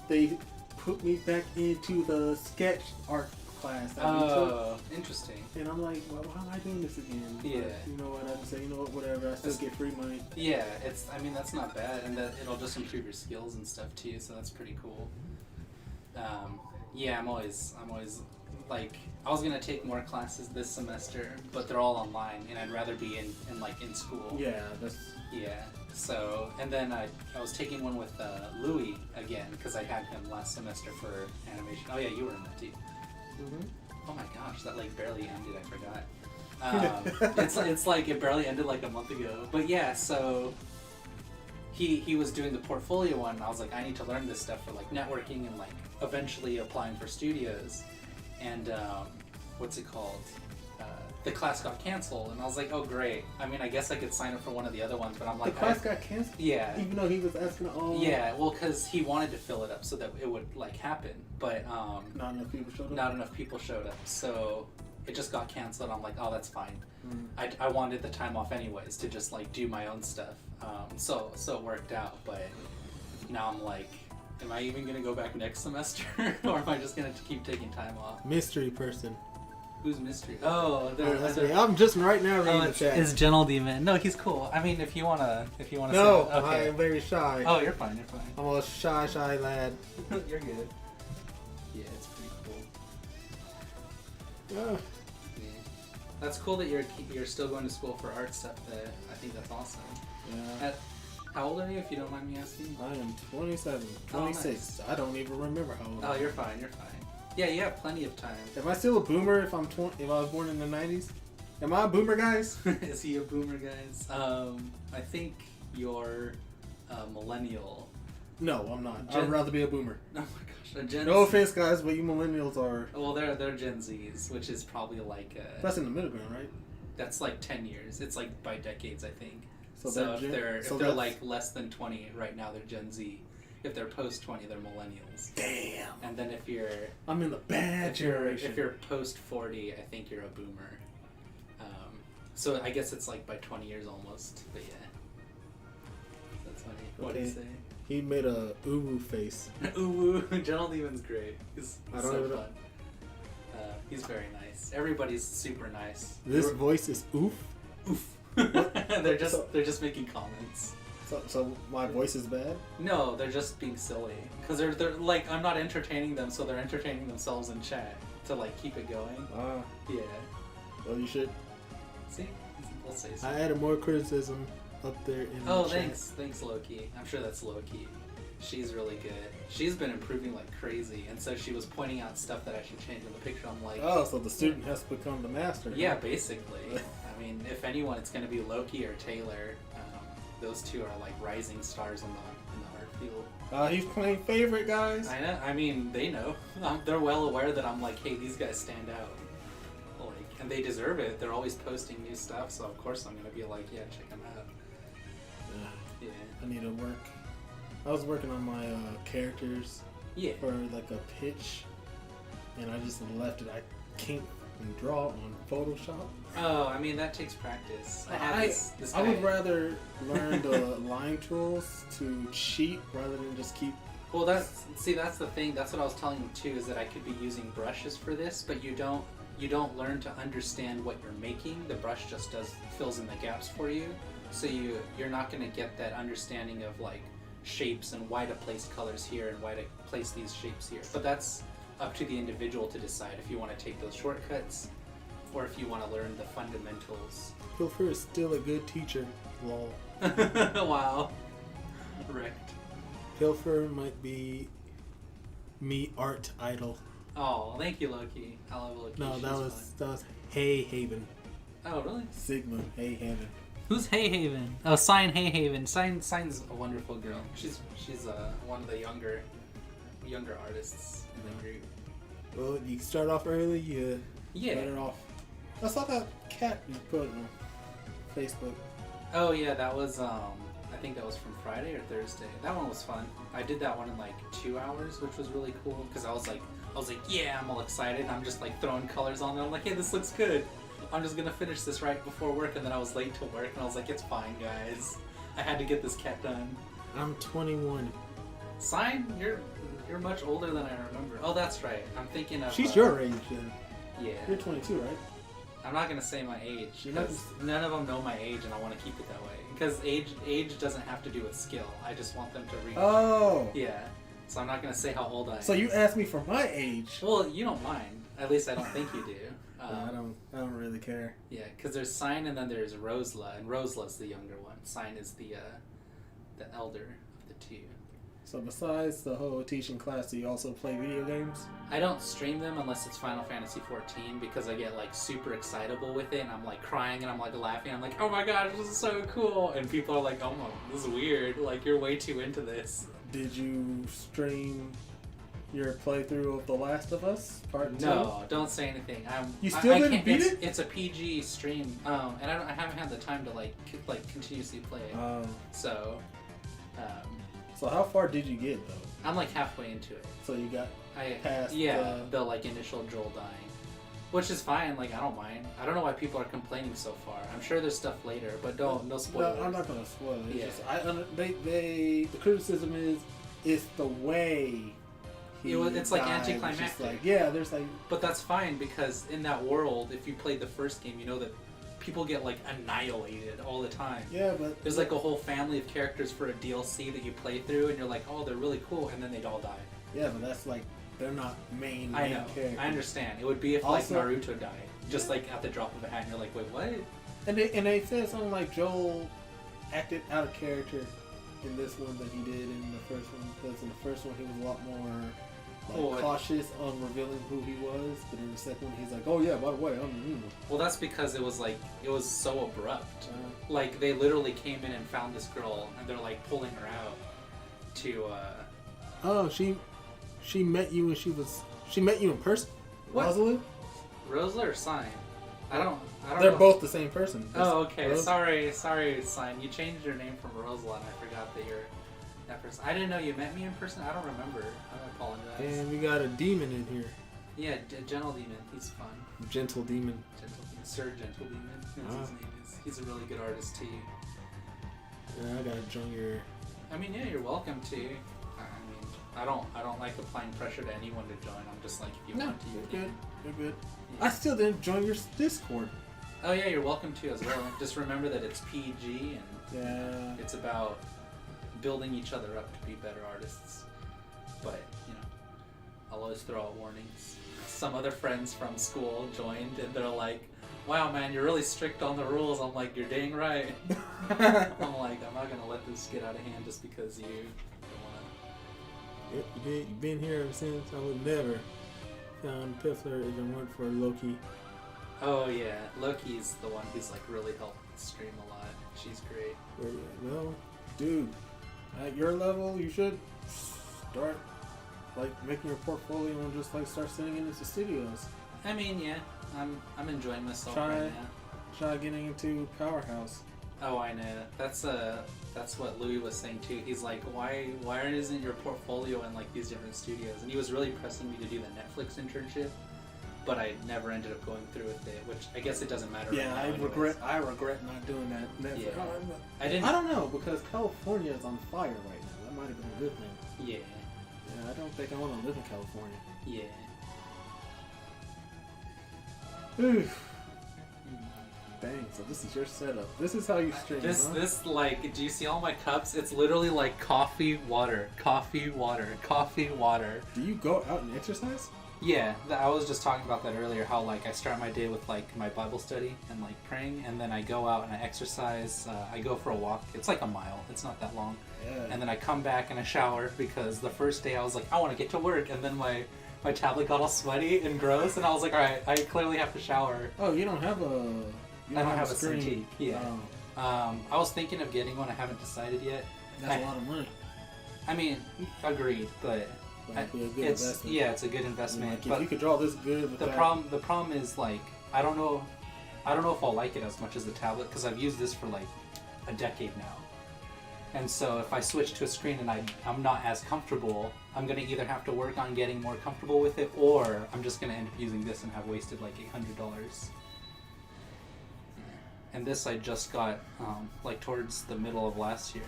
they put me back into the sketch art class that we took. Interesting. And I'm like, well, why am I doing this again? Yeah. But you know what? I just say, you know what? Whatever. I still get free money. Yeah, I mean, that's not bad, and that it'll just improve your skills and stuff too. So that's pretty cool. Yeah, I'm always like, I was gonna take more classes this semester, but they're all online, and I'd rather be in school. Yeah, that's. Yeah. So, and then I was taking one with Louis again because I had him last semester for animation. Oh yeah, you were in that too. Oh my gosh, that like barely ended. I forgot. It's like it barely ended like a month ago. But yeah, so he was doing the portfolio one, and I was like, I need to learn this stuff for like networking and like eventually applying for studios. And what's it called? The class got canceled, and I was like, oh great. I mean, I guess I could sign up for one of the other ones, but I'm like, the class got canceled? Yeah. Even though he was asking all. Yeah, well, because he wanted to fill it up so that it would like happen, but not enough people showed up. Not enough people showed up, so it just got canceled. I'm like, oh, that's fine. I wanted the time off anyways to just like do my own stuff. So it worked out, but now I'm like, am I even gonna go back next semester, or am I just gonna keep taking time off? Mystery person. Who's mystery? Oh, I'm just right now reading the chat. It's General Demon. No, he's cool. I mean, if you wanna. No, say, okay. I am very shy. Oh, you're fine. I'm a shy lad. You're good. Yeah, it's pretty cool. Yeah. That's cool that you're still going to school for art stuff. I think that's awesome. Yeah. How old are you, if you don't mind me asking? I am 27, 26. Oh, nice. I don't even remember how old I am. Oh, you're fine. Yeah, you have plenty of time. Am I still a boomer if I'm if I was born in the 90s? Am I a boomer, guys? Is he a boomer, guys? I think you're a millennial. No, I'm not. I'd rather be a boomer. Oh my gosh, a Gen No Z. offense, guys, but you millennials are. Well, they're Gen Zs, which is probably like. That's in the middle ground, right? That's like 10 years. It's like by decades, I think. So if they're like less than 20 right now, they're Gen Z. If they're post 20, they're millennials. Damn. And then if you're I'm in the bad generation. If you're post 40, I think you're a boomer. So I guess it's like by 20 years almost. But yeah, that's funny. What did he say? He made a uwu face. Uwu. General Demon's great. He's so fun. Know. He's very nice. Everybody's super nice. This voice is oof. Oof. they're just making comments. So my voice is bad? No, they're just being silly. Because they're like, I'm not entertaining them, so they're entertaining themselves in chat to like keep it going. Yeah. Well, you should. See? We'll say so. I added more criticism up there in the chat. Thanks Loki. I'm sure that's Loki. She's really good. She's been improving like crazy, and so she was pointing out stuff that I should change in the picture. I'm like, oh, so the student has to become the master. Yeah, basically. I mean, if anyone, it's going to be Loki or Taylor. Those two are like rising stars in the art field. He's playing favorite, guys. I know. I mean, they know. They're well aware that I'm like, hey, these guys stand out. and they deserve it. They're always posting new stuff, so of course I'm gonna be like, yeah, check them out. Yeah. I need to work. I was working on my characters for like a pitch, and I just left it. I can't draw on Photoshop. Oh, I mean that takes practice. I would rather learn the line tools to cheat rather than just keep. Well, that's the thing. That's what I was telling you too. Is that I could be using brushes for this, but you don't learn to understand what you're making. The brush just fills in the gaps for you. So you're not going to get that understanding of like shapes and why to place colors here and why to place these shapes here. But that's up to the individual to decide if you want to take those shortcuts or if you want to learn the fundamentals. Pilfer is still a good teacher. Lol. Wow. Wrecked. Pilfer might be me art idol. Oh, thank you, Loki. I love Loki. No, that was Hey Haven. Oh, really? Sigma Hey Haven. Who's Hey Haven? Oh, Sign Hey Haven. Sign's a wonderful girl. She's one of the younger artists in the group. Well, you start off early. You better off. I saw that cat you put on Facebook. Oh yeah, that was I think that was from Friday or Thursday. That one was fun. I did that one in like 2 hours, which was really cool because I was like, yeah, I'm all excited. I'm just like throwing colors on there. I'm like, hey, this looks good. I'm just gonna finish this right before work, and then I was late to work, and I was like, it's fine, guys. I had to get this cat done. I'm 21. Sign, you're much older than I remember. Oh, that's right. I'm thinking of. She's your age, then. Yeah. You're 22, right? I'm not gonna say my age because none of them know my age, and I want to keep it that way. Because age doesn't have to do with skill. I just want them to read. Oh. Yeah. So I'm not gonna say how old I am. So you asked me for my age. Well, you don't mind. At least I don't think you do. I don't really care. Yeah, because there's Sign and then there's Rosla, and Rosla's the younger one. Sign is the elder of the two. So besides the whole teaching class, do you also play video games? I don't stream them unless it's Final Fantasy 14 because I get like super excitable with it, and I'm like crying and I'm like laughing. I'm like, oh my gosh, this is so cool, and people are like, oh my, this is weird. Like you're way too into this. Did you stream your playthrough of The Last of Us Part 2? No, don't say anything. You still didn't beat it? It's a PG stream, and I haven't had the time to like continuously play it. So how far did you get though? I'm like halfway into it. So you got past the like initial Joel dying, which is fine. Like I don't mind. I don't know why people are complaining so far. I'm sure there's stuff later, but no spoilers. No, I'm not gonna spoil it. Yeah. The criticism is it's the way. It's like anticlimactic. There's like. But that's fine because in that world, if you played the first game, you know that people get like annihilated all the time. Yeah, but there's like a whole family of characters for a DLC that you play through, and you're like, oh, they're really cool, and then they'd all die. Yeah, but that's like they're not main I know. characters. I understand. It would be if also, like Naruto died, just like at the drop of a hat, and you're like, wait, what? And they said something like Joel acted out of character in this one than he did in the first one, because in the first one he was a lot more cautious on revealing who he was, but in the second one he's like, oh yeah, by the way, I'm Well, that's because it was so abrupt. Like they literally came in and found this girl, and they're like pulling her out to Oh, she met you when she met you in person? What? Rosalind? Rosla or Sign? I don't They're know. both the same person. Oh, okay. Sorry, Sign. You changed your name from Rosla, and I forgot that you're that person. I didn't know you met me in person. I don't remember. I apologize. And we got a demon in here. Yeah, Gentle Demon. He's fun. Gentle Demon. Sir Gentle Demon. That's his name is. He's a really good artist too. Yeah, I gotta join your. I mean, yeah, you're welcome to. I don't like applying pressure to anyone to join. I'm just like, if you want to, you can. You're good. Yeah. I still didn't join your Discord. Oh yeah, you're welcome to as well. Just remember that it's PG and it's about building each other up to be better artists. But I'll always throw out warnings. Some other friends from school joined, and they're like, "Wow, man, you're really strict on the rules." I'm like, "You're dang right." I'm like, I'm not gonna let this get out of hand just because you don't wanna. Yep, you did. You've been here ever since. I would never found Piffler if it weren't for Loki. Oh yeah, Loki's the one who's like really helped stream a lot. She's great. Well, dude, at your level, you should start like making your portfolio and just like start sending it into studios. I mean, yeah, I'm enjoying myself right now. Try getting into Powerhouse. Oh, I know. That's what Louis was saying too. He's like, why isn't your portfolio in like these different studios? And he was really pressing me to do the Netflix internship, but I never ended up going through with it. Which I guess it doesn't matter. Yeah, right now I regret not doing that. Yeah. I don't know because California is on fire right now. That might have been a good thing. Yeah. Yeah, I don't think I want to live in California. Yeah. Oof. Dang, so this is your setup. This is how you stream, This like, do you see all my cups? It's literally like coffee, water, coffee, water, coffee, water. Do you go out and exercise? Yeah, I was just talking about that earlier, how like I start my day with like my Bible study and like praying, and then I go out and I exercise. I go for a walk. It's like a mile. It's not that long. Yeah. And then I come back and I shower because the first day I was like, I want to get to work, and then my tablet got all sweaty and gross, and I was like, all right, I clearly have to shower. Oh, you don't have a... I don't have a Cintiq. Yeah. Oh. I was thinking of getting one. I haven't decided yet. That's a lot of money. I mean, agreed, but That'd be a good it's investment. yeah, it's a good investment. Like, but if you could draw this good with the problem is like I don't know if I'll like it as much as the tablet because I've used this for like a decade now. And so if I switch to a screen and I'm not as comfortable, I'm going to either have to work on getting more comfortable with it, or I'm just going to end up using this and have wasted like $800. And this I just got like towards the middle of last year.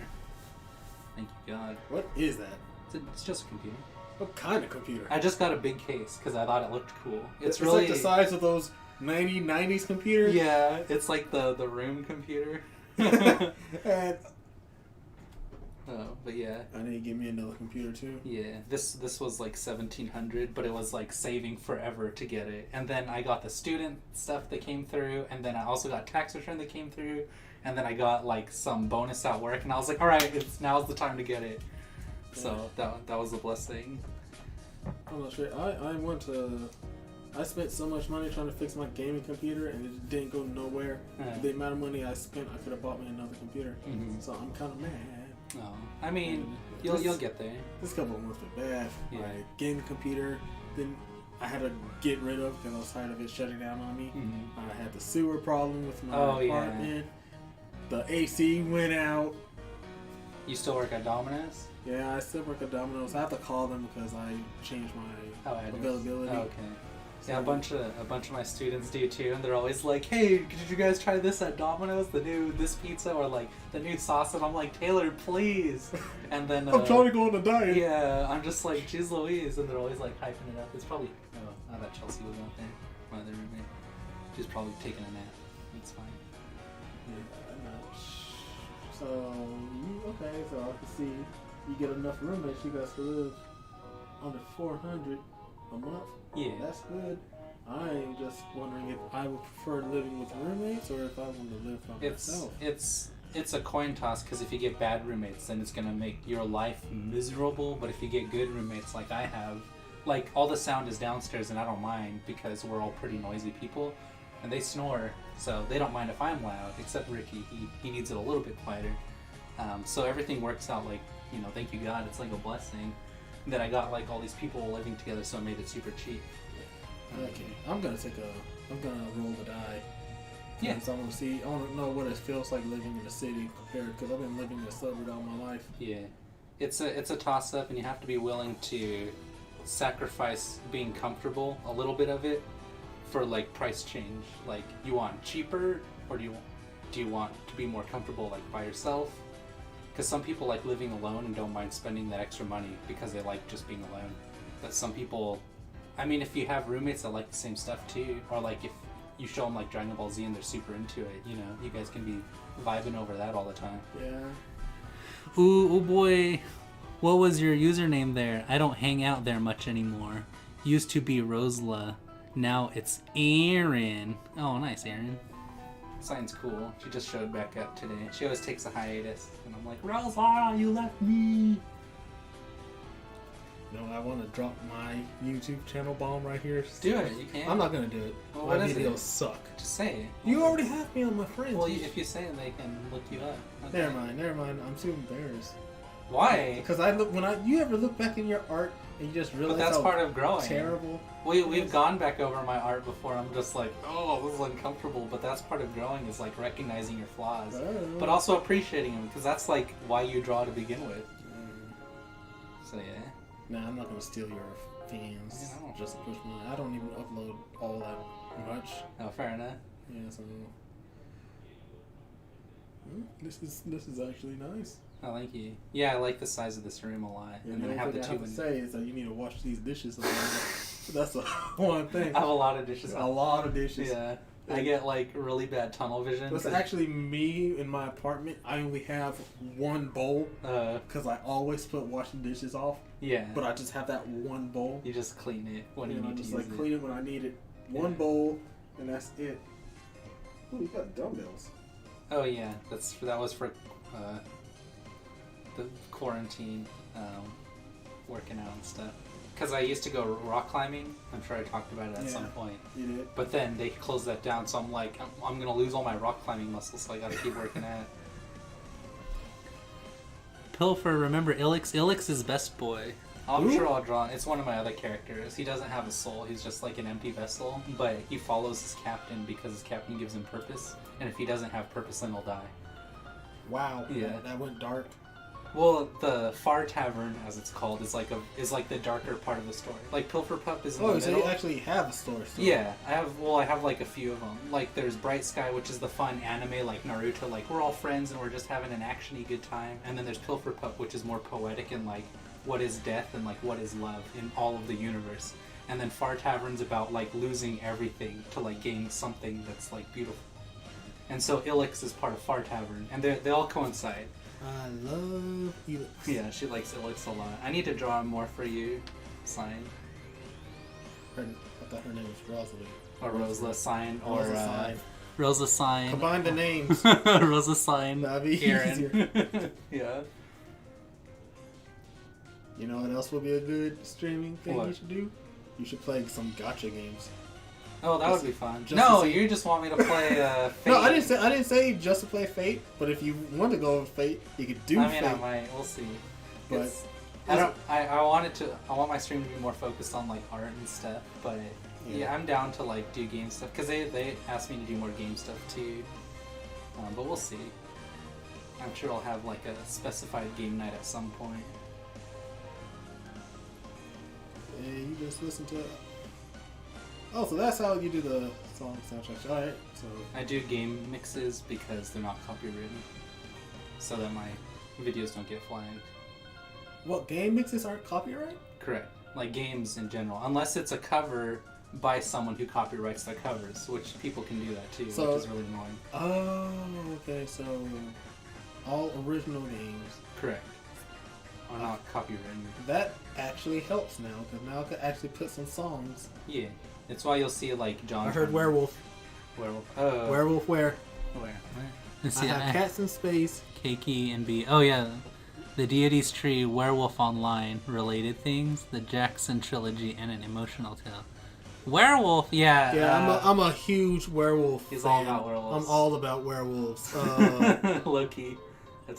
Thank you God. What is that? It's just a computer. What kind of computer? I just got a big case because I thought it looked cool. It's really like the size of those 90s computers? Yeah, it's like the room computer. And but yeah. I need to give me another computer too. Yeah, this was like $1,700, but it was like saving forever to get it. And then I got the student stuff that came through, and then I also got tax return that came through, and then I got like some bonus at work, and I was like, all right, now's the time to get it. So that was a blessing. I'm not sure. I spent so much money trying to fix my gaming computer, and it didn't go nowhere. The amount of money I spent, I could have bought me another computer. Mm-hmm. So I'm kind of mad. Oh, I mean, you'll get there. This couple of months were bad. Yeah. My gaming computer, then I had to get rid of because I was tired of it shutting down on me. Mm-hmm. I had the sewer problem with my apartment. Yeah. The AC went out. You still work at Domino's? Yeah, I still work at Domino's. I have to call them because I changed my availability. Oh, okay. Yeah, a bunch of my students do too, and they're always like, "Hey, did you guys try this at Domino's? This pizza or like the new sauce?" And I'm like, "Taylor, please." And then I'm trying to go on a diet. Yeah, I'm just like, "Jeez Louise," and they're always like hyping it up. It's probably I thought Chelsea was out there, my other roommate. She's probably taking a nap. It's fine. Yeah, I know. So so I can see you get enough roommates. You guys to live under $400 a month. Yeah, that's good. I'm just wondering if I would prefer living with roommates or if I want to live by myself. It's a coin toss because if you get bad roommates, then it's gonna make your life miserable. But if you get good roommates, like I have, like all the sound is downstairs and I don't mind because we're all pretty noisy people, and they snore, so they don't mind if I'm loud. Except Ricky, he needs it a little bit quieter. So everything works out like thank you God, it's like a blessing. That I got like all these people living together, so it made it super cheap. Okay, I'm gonna roll the die. Yeah. I want to know what it feels like living in a city compared, because I've been living in a suburb all my life. Yeah, it's a toss up, and you have to be willing to sacrifice being comfortable, a little bit of it, for like price change. Like, you want cheaper, or do you want to be more comfortable like by yourself? Because some people like living alone and don't mind spending that extra money because they like just being alone. But some people, I mean, if you have roommates that like the same stuff too, or like if you show them like Dragon Ball Z and they're super into it, you guys can be vibing over that all the time. Yeah. Ooh, oh boy. What was your username there? I don't hang out there much anymore. Used to be Rosla. Now it's Aaron. Oh, nice, Aaron. Sign's cool. She just showed back up today. She always takes a hiatus, and I'm like, Rosa, you left me. No, I want to drop my YouTube channel bomb right here. Do it. You can. I'm not gonna do it. Well, my videos suck. Just say it. You already have me on my friends. Well, if you say it, they can look you up. Okay. Never mind. I'm too embarrassed. Why? Because you ever look back in your art And you just realize But that's how part of growing. terrible. We've gone back over my art before. I'm just like, oh, this is uncomfortable. But that's part of growing, is like recognizing your flaws, but also appreciating them, because that's like why you draw to begin with. So yeah. Nah, I'm not gonna steal your fans. You know. Just to push me. I don't even upload all that much. Oh, fair enough. Yeah, so this is actually nice. Oh, thank you. Yeah, I like the size of this room a lot. Yeah, and then I have the two. I have to say is that you need to wash these dishes. That's the one thing. I have a lot of dishes. A lot of dishes. Yeah. I get like really bad tunnel vision. That's actually me in my apartment. I only have one bowl because I always put washing dishes off. Yeah. But I just have that one bowl. You just clean it when you need to use it. Just like clean it when I need it. One bowl, and that's it. Oh, you got dumbbells. Oh yeah, that was for the quarantine, working out and stuff. Because I used to go rock climbing. I'm sure I talked about it at some point. You did. But then they closed that down, so I'm like, I'm gonna lose all my rock climbing muscles, so I gotta keep working at it. Pilfer, remember Ilix? Ilix is best boy. I'm sure I'll draw. It's one of my other characters. He doesn't have a soul. He's just like an empty vessel. But he follows his captain because his captain gives him purpose. And if he doesn't have purpose, then he'll die. Wow. Yeah. That went dark. Well, the Far Tavern, as it's called, is like the darker part of the story. Like Pilferpup is in the middle. So you actually have a story. Yeah, I have like a few of them. Like there's Bright Sky, which is the fun anime like Naruto, like we're all friends and we're just having an actiony good time. And then there's Pilferpup, which is more poetic and like what is death and like what is love in all of the universe. And then Far Tavern's about like losing everything to like gain something that's like beautiful. And so Ilix is part of Far Tavern, and they all coincide. I love Ilix. Yeah, she likes Ilix a lot. I need to draw more for you, Sign. I thought her name was Rosalie. Or Rosa Sign, or Rosa Sign. Rosa Sign. Combine the names. Rosa Sign. That'd be easier. Yeah. You know what else would be a good streaming thing What? you should do? You should play some gacha games. Oh, that would be fun. No, you just want me to play Fate. No, I didn't say just to play Fate, but if you want to go with Fate, you could do Fate. I might. We'll see. But I want my stream to be more focused on like art and stuff. But yeah, I'm down to like do game stuff because they asked me to do more game stuff too. But we'll see. I'm sure I'll have like a specified game night at some point. Yeah, you just listen to it. Oh, so that's how you do the song soundtracks. Alright, so... I do game mixes because they're not copywritten. So that my videos don't get flagged. What, game mixes aren't copyright? Correct. Like games in general. Unless it's a cover by someone who copyrights their covers, which people can do that too, which is really annoying. Oh, okay, so... all original games. Correct. Are not copywritten. That actually helps now, because now I can actually put some songs. Yeah. It's why you'll see like John. I heard Werewolf. Werewolf. Oh. Werewolf where? Where? Let's see, I have Cats in Space. Keiki and B. Oh yeah. The Deities Tree, Werewolf Online, related things, the Jackson trilogy, and an emotional tale. Werewolf, yeah. Yeah, I'm a huge werewolf He's fan. all about werewolves. I'm all about werewolves. Loki.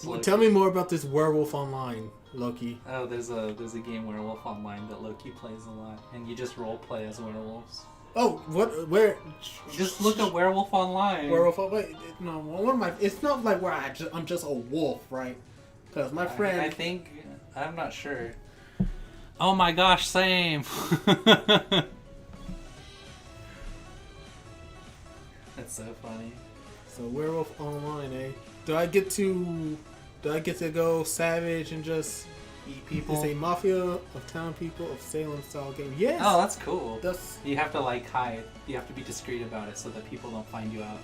Loki. Tell me more about this Werewolf Online, Loki. Oh, there's a game Werewolf Online that Loki plays a lot, and you just role play as werewolves. Oh, what? Where? Just look at Werewolf Online. Werewolf. Wait, no. One of my. It's not like where I'm just a wolf, right? Because my friend. I think I'm not sure. Oh my gosh, same. That's so funny. So Werewolf Online, eh? Do I get to go savage and just eat people? It's a mafia of town people of Salem style game. Yes. Oh, that's cool. You have to like hide. You have to be discreet about it so that people don't find you out.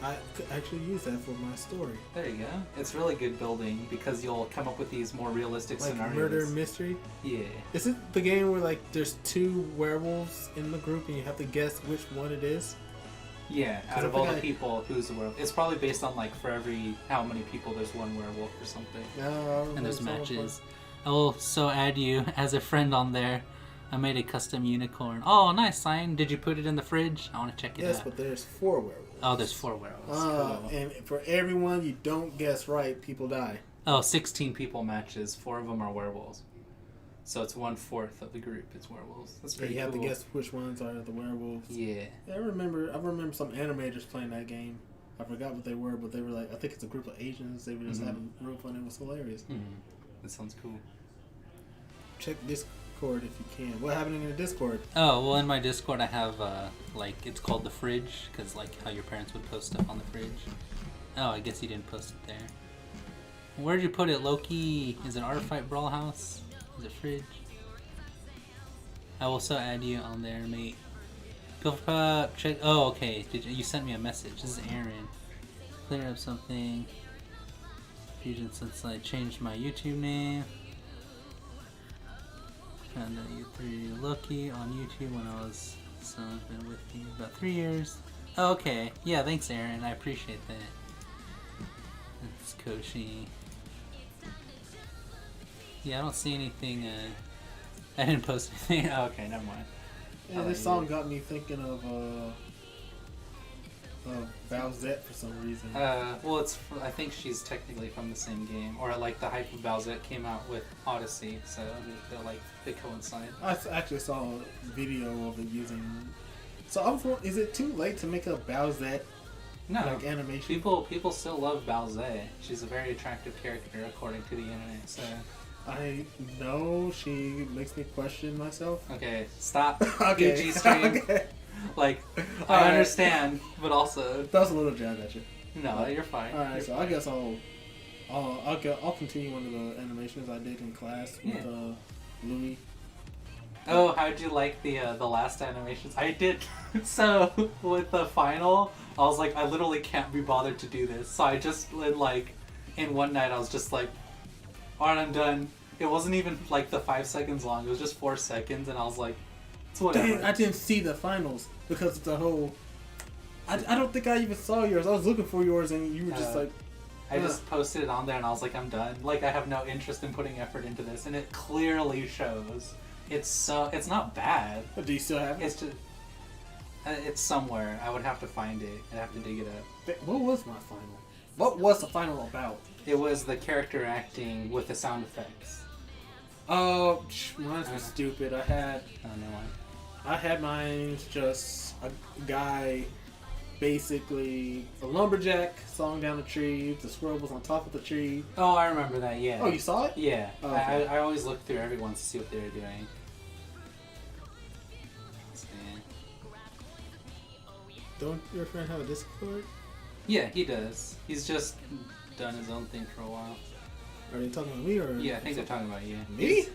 I could actually use that for my story. There you go. It's really good building because you'll come up with these more realistic like scenarios. Murder mystery. Yeah. Is it the game where like there's two werewolves in the group and you have to guess which one it is? Yeah, out of all the people, who's the werewolf? It's probably based on like for every how many people there's one werewolf or something. And there's matches. I will so add you as a friend on there. I made a custom unicorn. Oh, nice, Sign. Did you put it in the fridge? I want to check it out. Yes, but there's 4 werewolves. Oh, there's 4 werewolves. Cool. And for everyone you don't guess right, people die. Oh, 16 people matches. 4 of them are werewolves. So it's 1/4 of the group is werewolves. That's pretty You have cool. to guess which ones are the werewolves. Yeah. I remember some animators playing that game. I forgot what they were, but they were like, I think it's a group of Asians. They were just having real fun. It was hilarious. That sounds cool. Check Discord if you can. What happened in your Discord? Oh, well, in my Discord I have, like, it's called the fridge, because, like, how your parents would post stuff on the fridge. Oh, I guess you didn't post it there. Where'd you put it, Loki? Is it Artfight Brawl House? Is it fridge? I will also add you on there, mate. Pilferpup, check. Oh, okay. You sent me a message. This is Aaron. Clear up something. Fusion since I changed my YouTube name. Found out you 3 Loki on YouTube when I was. So I've been with you about 3 years. Oh, okay. Yeah, thanks, Aaron. I appreciate that. It's Koshi. Yeah, I don't see anything. I didn't post anything. Oh, okay, never mind. Yeah, this song got me thinking of Bowsette for some reason. Well, I think she's technically from the same game, or like the hype of Bowsette came out with Odyssey, so they coincide. I actually saw a video of it using. So is it too late to make a Bowsette like animation? People still love Bowsette. She's a very attractive character according to the internet. So I know she makes me question myself. Okay, stop. Okay. PG stream. Okay. Like, I understand, but also that was a little jab at you. No, you're fine. All right, so I guess I'll continue one of the animations I did in class with Louis. Oh, how'd you like the last animations? I did. So with the final, I was like, I literally can't be bothered to do this. So I just in one night I was just like, alright, I'm done. It wasn't even like the 5 seconds long. It was just 4 seconds, and I was like, it's whatever. Dang, I didn't see the finals because of the whole. I don't think I even saw yours. I was looking for yours, and you were just like. I just posted it on there, and I was like, I'm done. Like, I have no interest in putting effort into this, and it clearly shows. It's not bad. But do you still have it? It's just. It's somewhere. I would have to find it. I'd have to dig it up. What was my final? What was the final about? It was the character acting with the sound effects. Oh, mine was stupid. I had mine just a guy, basically a lumberjack sawing down a tree. The squirrel was on top of the tree. Oh, I remember that. Yeah. Oh, you saw it? Yeah. Oh, okay. I always look through everyone to see what they were doing. Don't your friend have a Discord? Yeah, he does. He's just done his own thing for a while. Are they talking about me or? Yeah, I think they're talking about you. Me?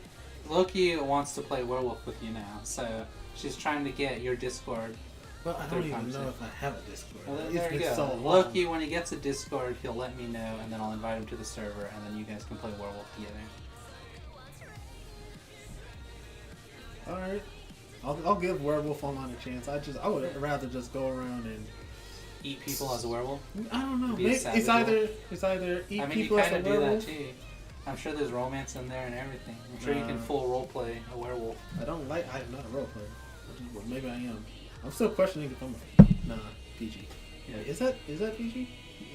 Loki wants to play werewolf with you now, so she's trying to get your Discord. Well, I don't even know if I have a Discord. Well, it's there you been go. so long. Loki, when he gets a Discord, he'll let me know, and then I'll invite him to the server, and then you guys can play werewolf together. All right. I'll give Werewolf Online a chance. I would rather just go around and eat people as a werewolf. I don't know. It's either eat people as a werewolf. do that too. I'm sure there's romance in there and everything. I'm sure you can full roleplay a werewolf. I'm not a role player. Well, maybe I am. I'm still questioning if I'm PG. Yeah. Is that PG?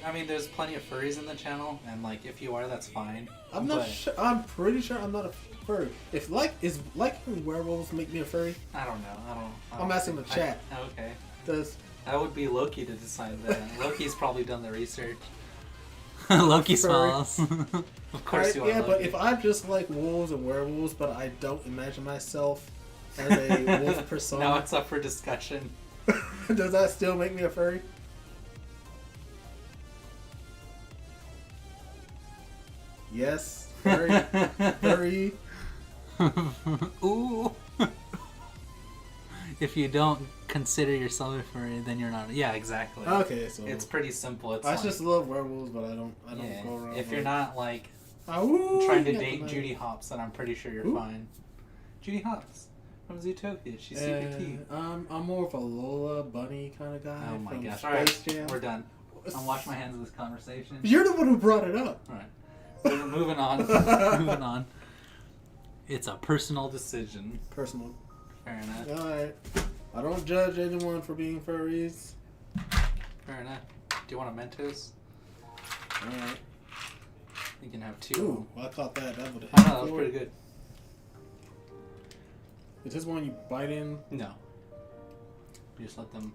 I mean, there's plenty of furries in the channel, and if you are, that's fine. I'm not sure. I'm pretty sure I'm not a furry. If werewolves make me a furry? I don't know. I'm asking the chat. Okay. Does that would be Loki to decide that. Loki's probably done the research. Loki smiles. Of course you are. Yeah, Loki. but if I just like wolves and werewolves, but I don't imagine myself as a wolf persona. Now it's up for discussion. Does that still make me a furry? Yes. Furry. Ooh. If you don't consider yourself a furry, then you're not. Yeah, exactly. Okay, so it's pretty simple. I just love werewolves, but I don't go around. If you're not trying to date Judy Hopps, then I'm pretty sure you're fine. Judy Hopps from Zootopia. She's super cute. I'm more of a Lola Bunny kind of guy. Oh my gosh! Space All right, Jam. we're done. I'll wash my hands of this conversation. You're the one who brought it up. All right. Moving on. Moving on. It's a personal decision. Personal. Fair enough. Alright. I don't judge anyone for being furries. Fair enough. Do you want a Mentos? Alright. You can have 2. Ooh, well, I caught that. That would have that was pretty good. Is this one you bite in? No. You just let them.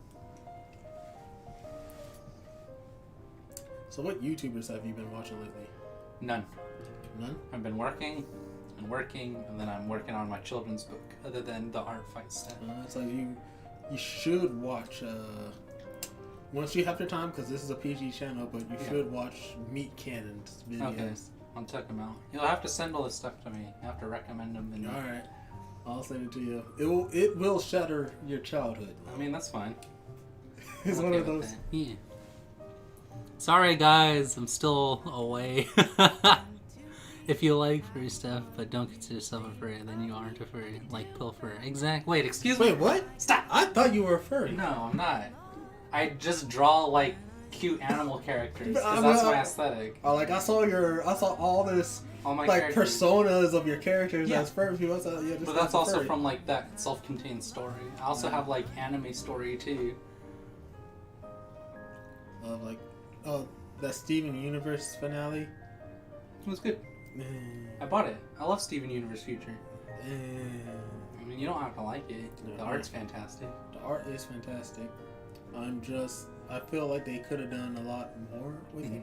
So what YouTubers have you been watching lately? None. None? I've been working, and then I'm working on my children's book, other than the Artfight stuff. So you should watch, once you have the time, because this is a PG channel, but you should watch Meat Cannon's videos. Okay, I'll check them out. You'll have to send all this stuff to me. You have to recommend them. And Alright. I'll send it to you. It will shatter your childhood. I mean, that's fine. It's one of those. Yeah. Sorry, guys. I'm still away. If you like furry stuff, but don't consider yourself a furry, then you aren't a furry. Like Pilfer. Wait, excuse me? Wait, what? Stop! I thought you were a furry. No, I'm not. I just draw, like, cute animal characters, because that's my aesthetic. Like, I saw all this, All my like, characters. personas of your characters Yeah. as furry people. So, yeah, But that's also from, like, that self-contained story. I also have, like, anime story, too. That Steven Universe finale. It was good. I bought it. I love Steven Universe Future. I mean, you don't have to like it. The art's fantastic. The art is fantastic. I feel like they could have done a lot more with it.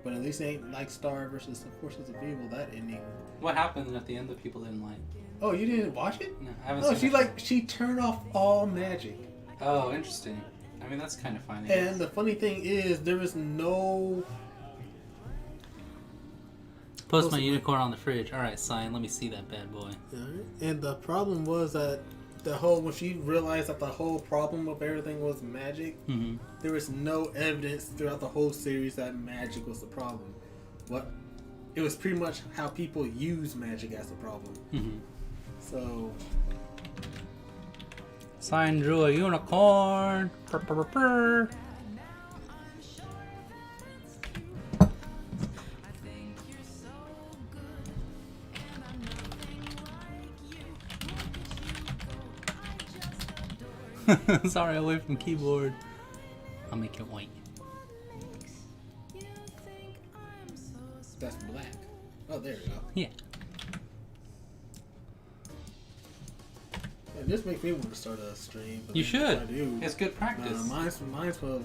But at least they ain't like Star versus the Forces of Evil, that ending. What happened at the end that people didn't like? Oh, you didn't watch it? No, I haven't No, seen it. she turned off all magic. Oh, interesting. I mean, that's kind of funny. And the funny thing is, there is no... Post my unicorn on the fridge. Alright, sign. Let me see that bad boy. And the problem was that when she realized that the whole problem of everything was magic, there was no evidence throughout the whole series that magic was the problem. It was pretty much how people use magic as the problem. So... Sign drew a unicorn. Purr, purr, purr, purr. Sorry, away from keyboard. I'll make it white. That's black. Oh, there we go. Yeah. And this makes me want to start a stream. You should. I do. It's good practice. Mine's for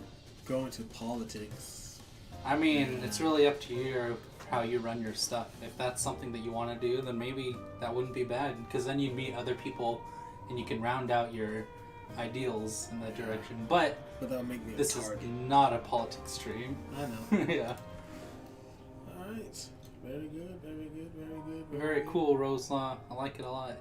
going to politics. I mean, it's really up to you how you run your stuff. If that's something that you want to do, then maybe that wouldn't be bad. Because then you meet other people and you can round out your ideals in that direction. But that'll make me this is not a politics stream. I know. Yeah. Alright. Very good, very good, very good. Very cool, Roselaw. I like it a lot.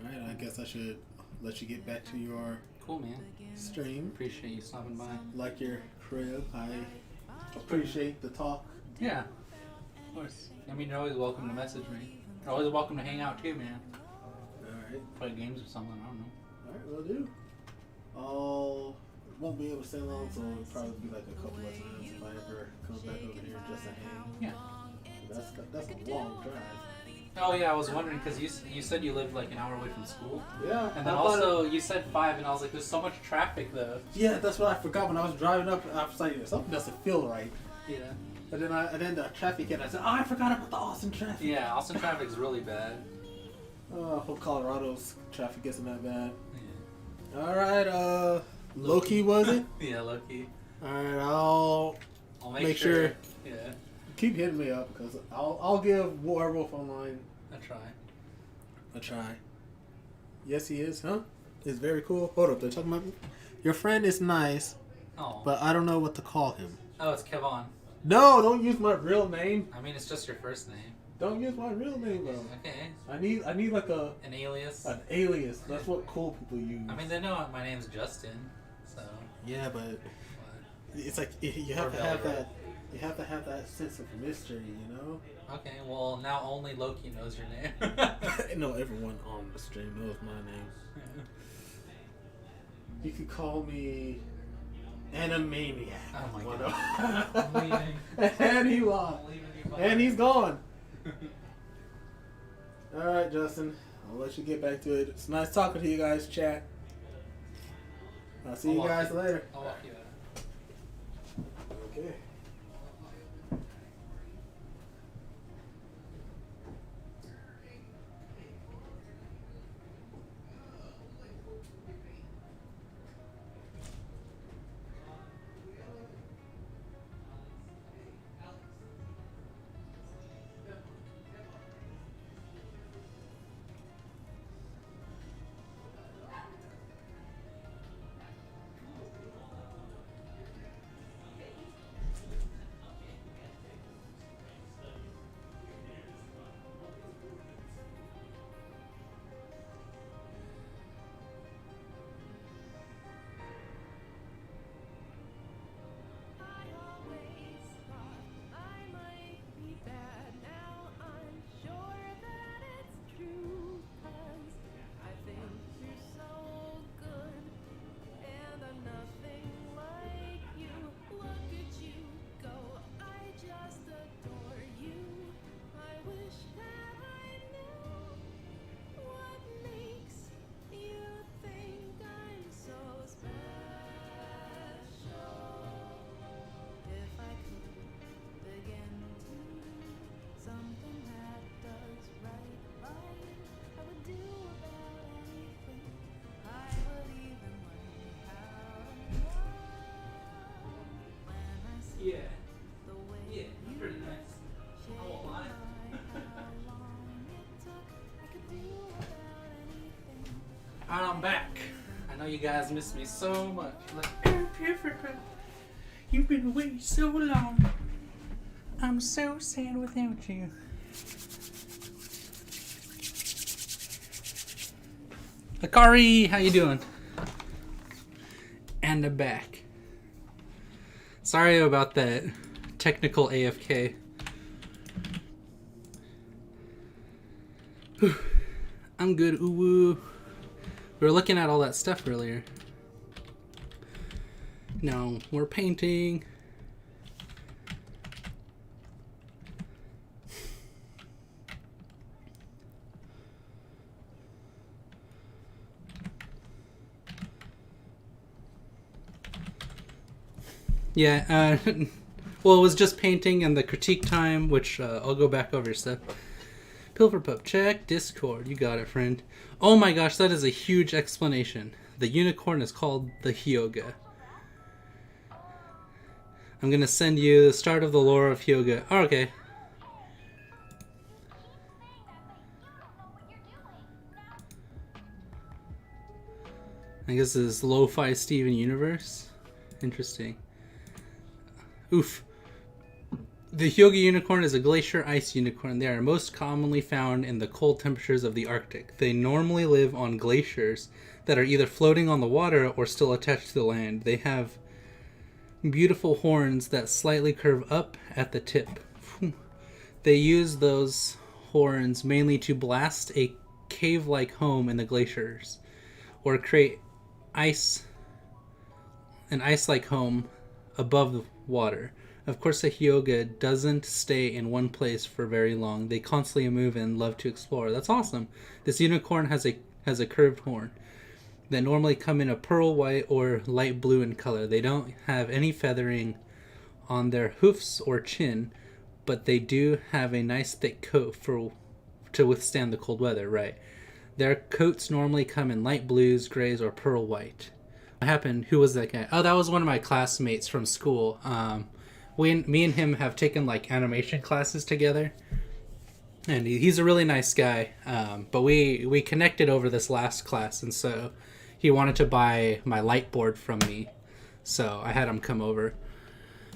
Alright, I guess I should let you get back to your Cool, man. stream. Appreciate you stopping by. Like your crib. I appreciate the talk. Yeah. Of course. I mean, you're always welcome to message me. You're always welcome to hang out too, man. Alright. Play games or something, I don't know. Alright, will do. Won't be able to stay long, so it'll probably be like a couple of times if I ever come back over here just to hang. Yeah. That's a long drive. Oh yeah, I was wondering because you said you lived like an hour away from school. Yeah. And then also you said 5, and I was like, there's so much traffic though. Yeah, that's what I forgot when I was driving up. I was like, something doesn't feel right. Yeah. And then the traffic hit. I said, oh, I forgot about the Austin traffic. Yeah, Austin traffic's really bad. I hope Colorado's traffic isn't that bad. Yeah. All right, Loki was it? Yeah, Loki. All right, I'll make sure. Yeah. Keep hitting me up because I'll give Werewolf Online a try. Yes, he is, huh? It's very cool. Hold up, they're talking about me. Your friend is nice, but I don't know what to call him. Oh, it's Kevon. No, don't use my real name. I mean, it's just your first name. Don't use my real name though. Okay. I need like an alias. An alias. That's what cool people use. I mean, they know my name's Justin, so. Yeah, but it's like you have to have that. You have to have that sense of mystery, you know. Okay, well now only Loki knows your name. No, everyone on the stream knows my name. Yeah. You could call me Animaniac. Oh my god. I'm leaving. And he lost. And he's gone. Alright, Justin. I'll let you get back to it. It's nice talking to you guys, chat. I'll see you guys later. I'll walk you out. Okay. guys miss me so much. Like, Pilferpup, you've been away so long. I'm so sad without you. Akari, how you doing? And I'm back. Sorry about that technical AFK. I'm good, ooh. We were looking at all that stuff earlier. No, we're painting. Yeah, well, it was just painting and the critique time, which I'll go back over stuff. Pilferpup, check Discord. You got it, friend. Oh my gosh, that is a huge explanation. The unicorn is called the Hyuga. I'm gonna send you the start of the lore of Hyuga. Oh, okay. I guess this is Lo-Fi Steven universe. Interesting. Oof. The Hyuga unicorn is a glacier ice unicorn. They are most commonly found in the cold temperatures of the Arctic. They normally live on glaciers that are either floating on the water or still attached to the land. They have beautiful horns that slightly curve up at the tip. They use those horns mainly to blast a cave-like home in the glaciers or create an ice-like home above the water. Of course, the Hyuga doesn't stay in one place for very long. They constantly move and love to explore. That's awesome. This unicorn has a curved horn that normally come in a pearl white or light blue in color. They don't have any feathering on their hoofs or chin, but they do have a nice thick coat to withstand the cold weather, right? Their coats normally come in light blues, grays, or pearl white. What happened? Who was that guy? Oh, that was one of my classmates from school. Me and him have taken like animation classes together, and he's a really nice guy. But we connected over this last class, and so he wanted to buy my light board from me, so I had him come over.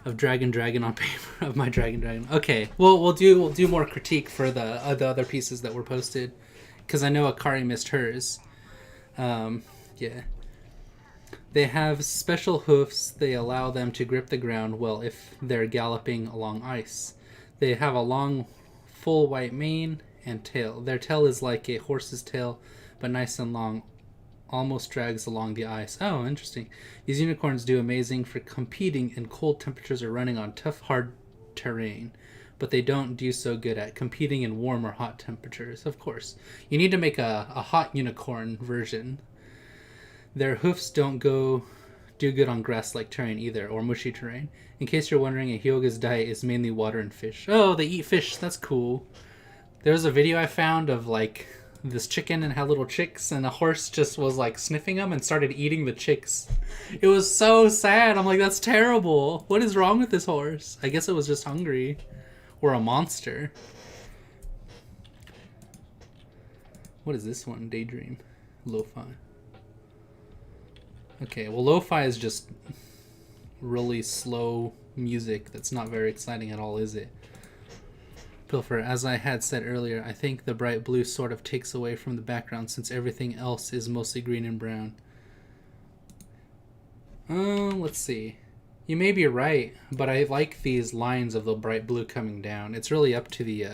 Of Dragon on paper of my Dragon. Okay, well we'll do more critique for the other pieces that were posted, because I know Akari missed hers. Yeah. They have special hoofs. They allow them to grip the ground well if they're galloping along ice. They have a long, full white mane and tail. Their tail is like a horse's tail, but nice and long, almost drags along the ice. Oh, interesting. These unicorns do amazing for competing in cold temperatures or running on tough, hard terrain, but they don't do so good at competing in warm or hot temperatures. Of course, you need to make a hot unicorn version. Their hoofs don't do good on grass-like terrain either, or mushy terrain. In case you're wondering, a Hyuga's diet is mainly water and fish. Oh, they eat fish. That's cool. There was a video I found of like this chicken and had little chicks, and a horse just was like sniffing them and started eating the chicks. It was so sad. I'm like, that's terrible. What is wrong with this horse? I guess it was just hungry. Or a monster. What is this one? Daydream. Lo-fi. Okay, well, lo-fi is just really slow music that's not very exciting at all, is it? Pilfer, as I had said earlier, I think the bright blue sort of takes away from the background since everything else is mostly green and brown. Let's see. You may be right, but I like these lines of the bright blue coming down. It's really up to the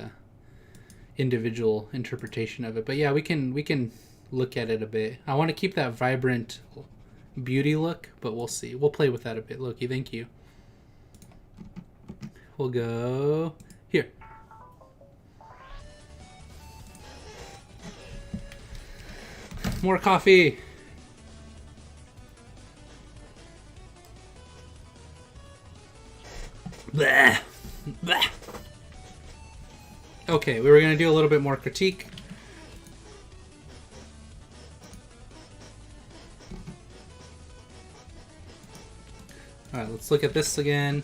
individual interpretation of it. But yeah, we can look at it a bit. I want to keep that vibrant beauty look, but we'll see. We'll play with that a bit. Loki, thank you. We'll go here. More coffee. Blah. Blah. Okay, we were going to do a little bit more critique. Alright, let's look at this again.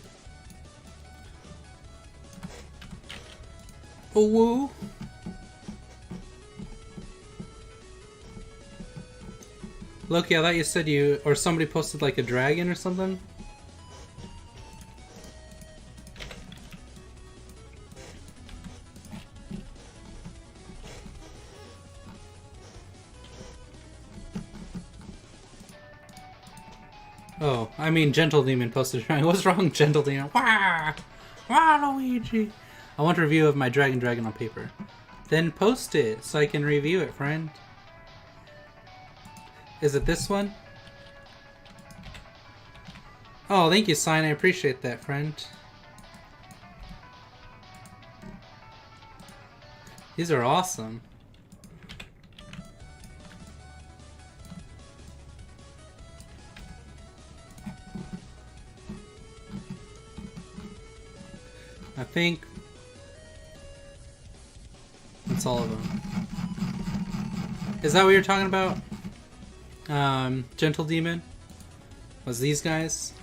Oh, woo. Loki, I thought you said you or somebody posted like a dragon or something. Oh, I mean, Gentle Demon posted. What's wrong, Gentle Demon? Wah! Wah, Luigi! I want a review of my Dragon on paper. Then post it so I can review it, friend. Is it this one? Oh, thank you, Sign. I appreciate that, friend. These are awesome. I think that's all of them. Is that what you're talking about? Gentle Demon? Was these guys?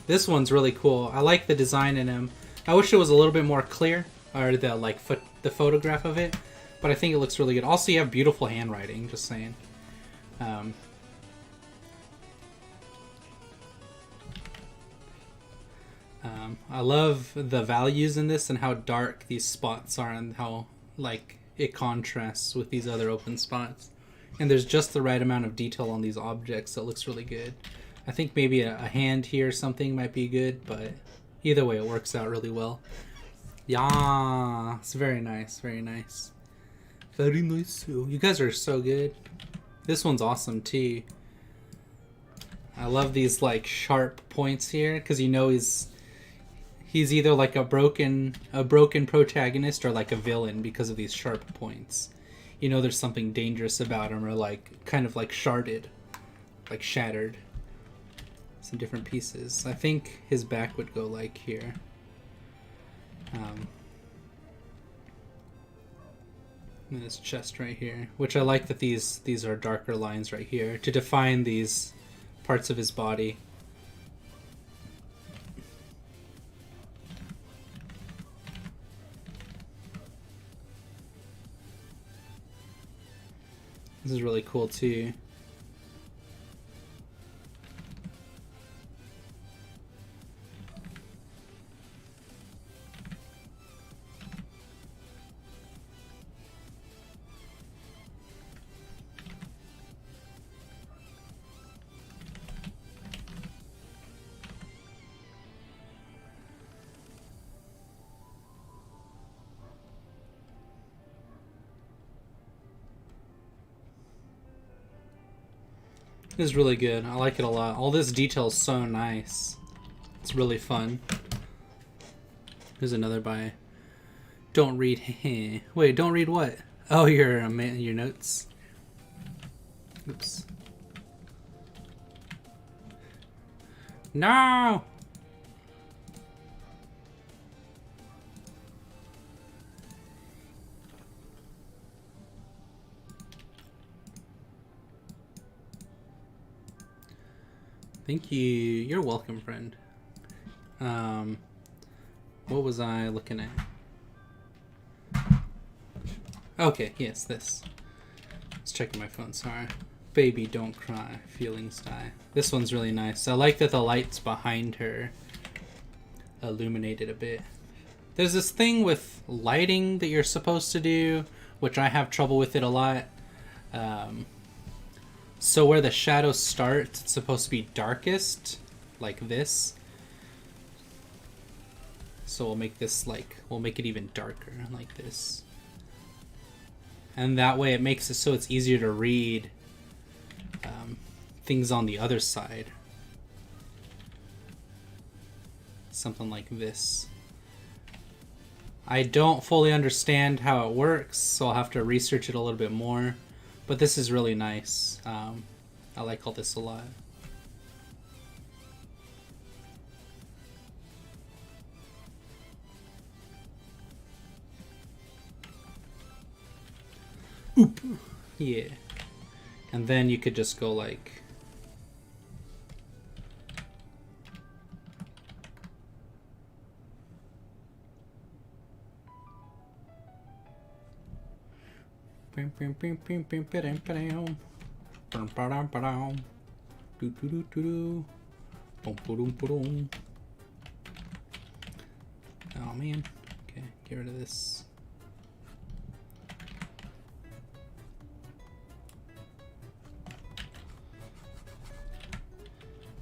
This one's really cool. I like the design in him. I wish it was a little bit more clear, or the photograph of it, but I think it looks really good. Also, you have beautiful handwriting, just saying. I love the values in this and how dark these spots are and how like it contrasts with these other open spots. And there's just the right amount of detail on these objects that looks really good. I think maybe a hand here or something might be good, but either way it works out really well. Yeah, it's very nice, very nice. Very nice. You guys are so good. This one's awesome too. I love these like sharp points here because you know he's either like a broken protagonist or like a villain because of these sharp points. You know there's something dangerous about him or like kind of like sharded, like shattered. Some different pieces. I think his back would go like here. And his chest right here, which I like that these are darker lines right here to define these parts of his body. This is really cool too. This is really good. I like it a lot. All this detail is so nice. It's really fun. Here's another by Don't Read. Wait, don't read what? Oh, your notes. Oops. No! Thank you. You're welcome, friend. What was I looking at? Okay, yes, this. Let's check my phone, sorry. Baby, don't cry. Feelings die. This one's really nice. I like that the lights behind her illuminated a bit. There's this thing with lighting that you're supposed to do, which I have trouble with it a lot. So where the shadow starts, it's supposed to be darkest, like this. So we'll make this we'll make it even darker, like this. And that way it makes it so it's easier to read things on the other side. Something like this. I don't fully understand how it works, so I'll have to research it a little bit more. But this is really nice. I like all this a lot. Oop! Yeah. And then you could just go like... Oh man. Okay, get rid of this.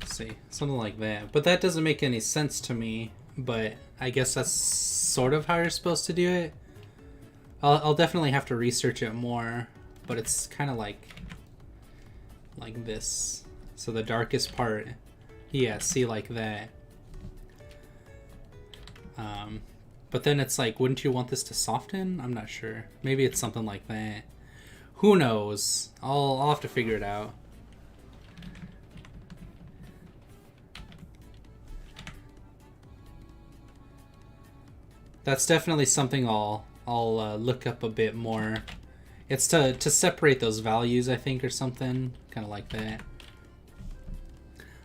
See, something like that. But that doesn't make any sense to me, but I guess that's sort of how you're supposed to do it. I'll definitely have to research it more, but it's kind of like this. So the darkest part, yeah, see, like that. But then it's like, wouldn't you want this to soften? I'm not sure. Maybe it's something like that. Who knows? I'll have to figure it out. That's definitely something I'll look up a bit more. It's to separate those values, I think, or something, kind of like that.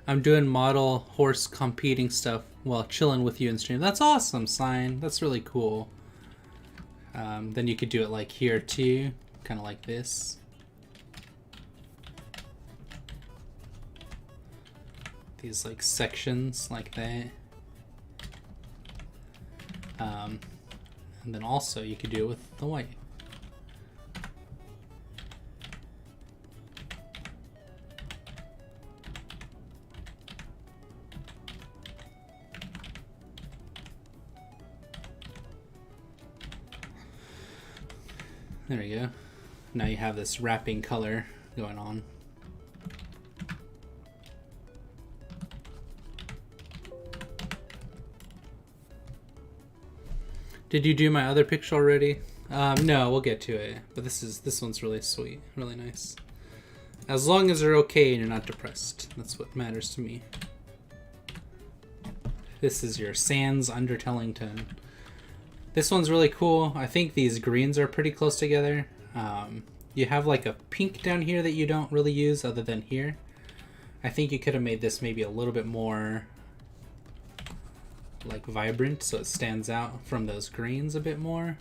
I'm doing model horse competing stuff while chilling with you in stream. That's awesome, Sign. That's really cool. Then you could do it like here too, kind of like this. These like sections like that. And then also you could do it with the white. There we go. Now you have this wrapping color going on. Did you do my other picture already? No, we'll get to it. But this one's really sweet, really nice. As long as they're okay and you're not depressed, that's what matters to me. This is your Sans Undertellington. This one's really cool. I think these greens are pretty close together. You have like a pink down here that you don't really use other than here. I think you could have made this maybe a little bit more like vibrant so it stands out from those greens a bit more.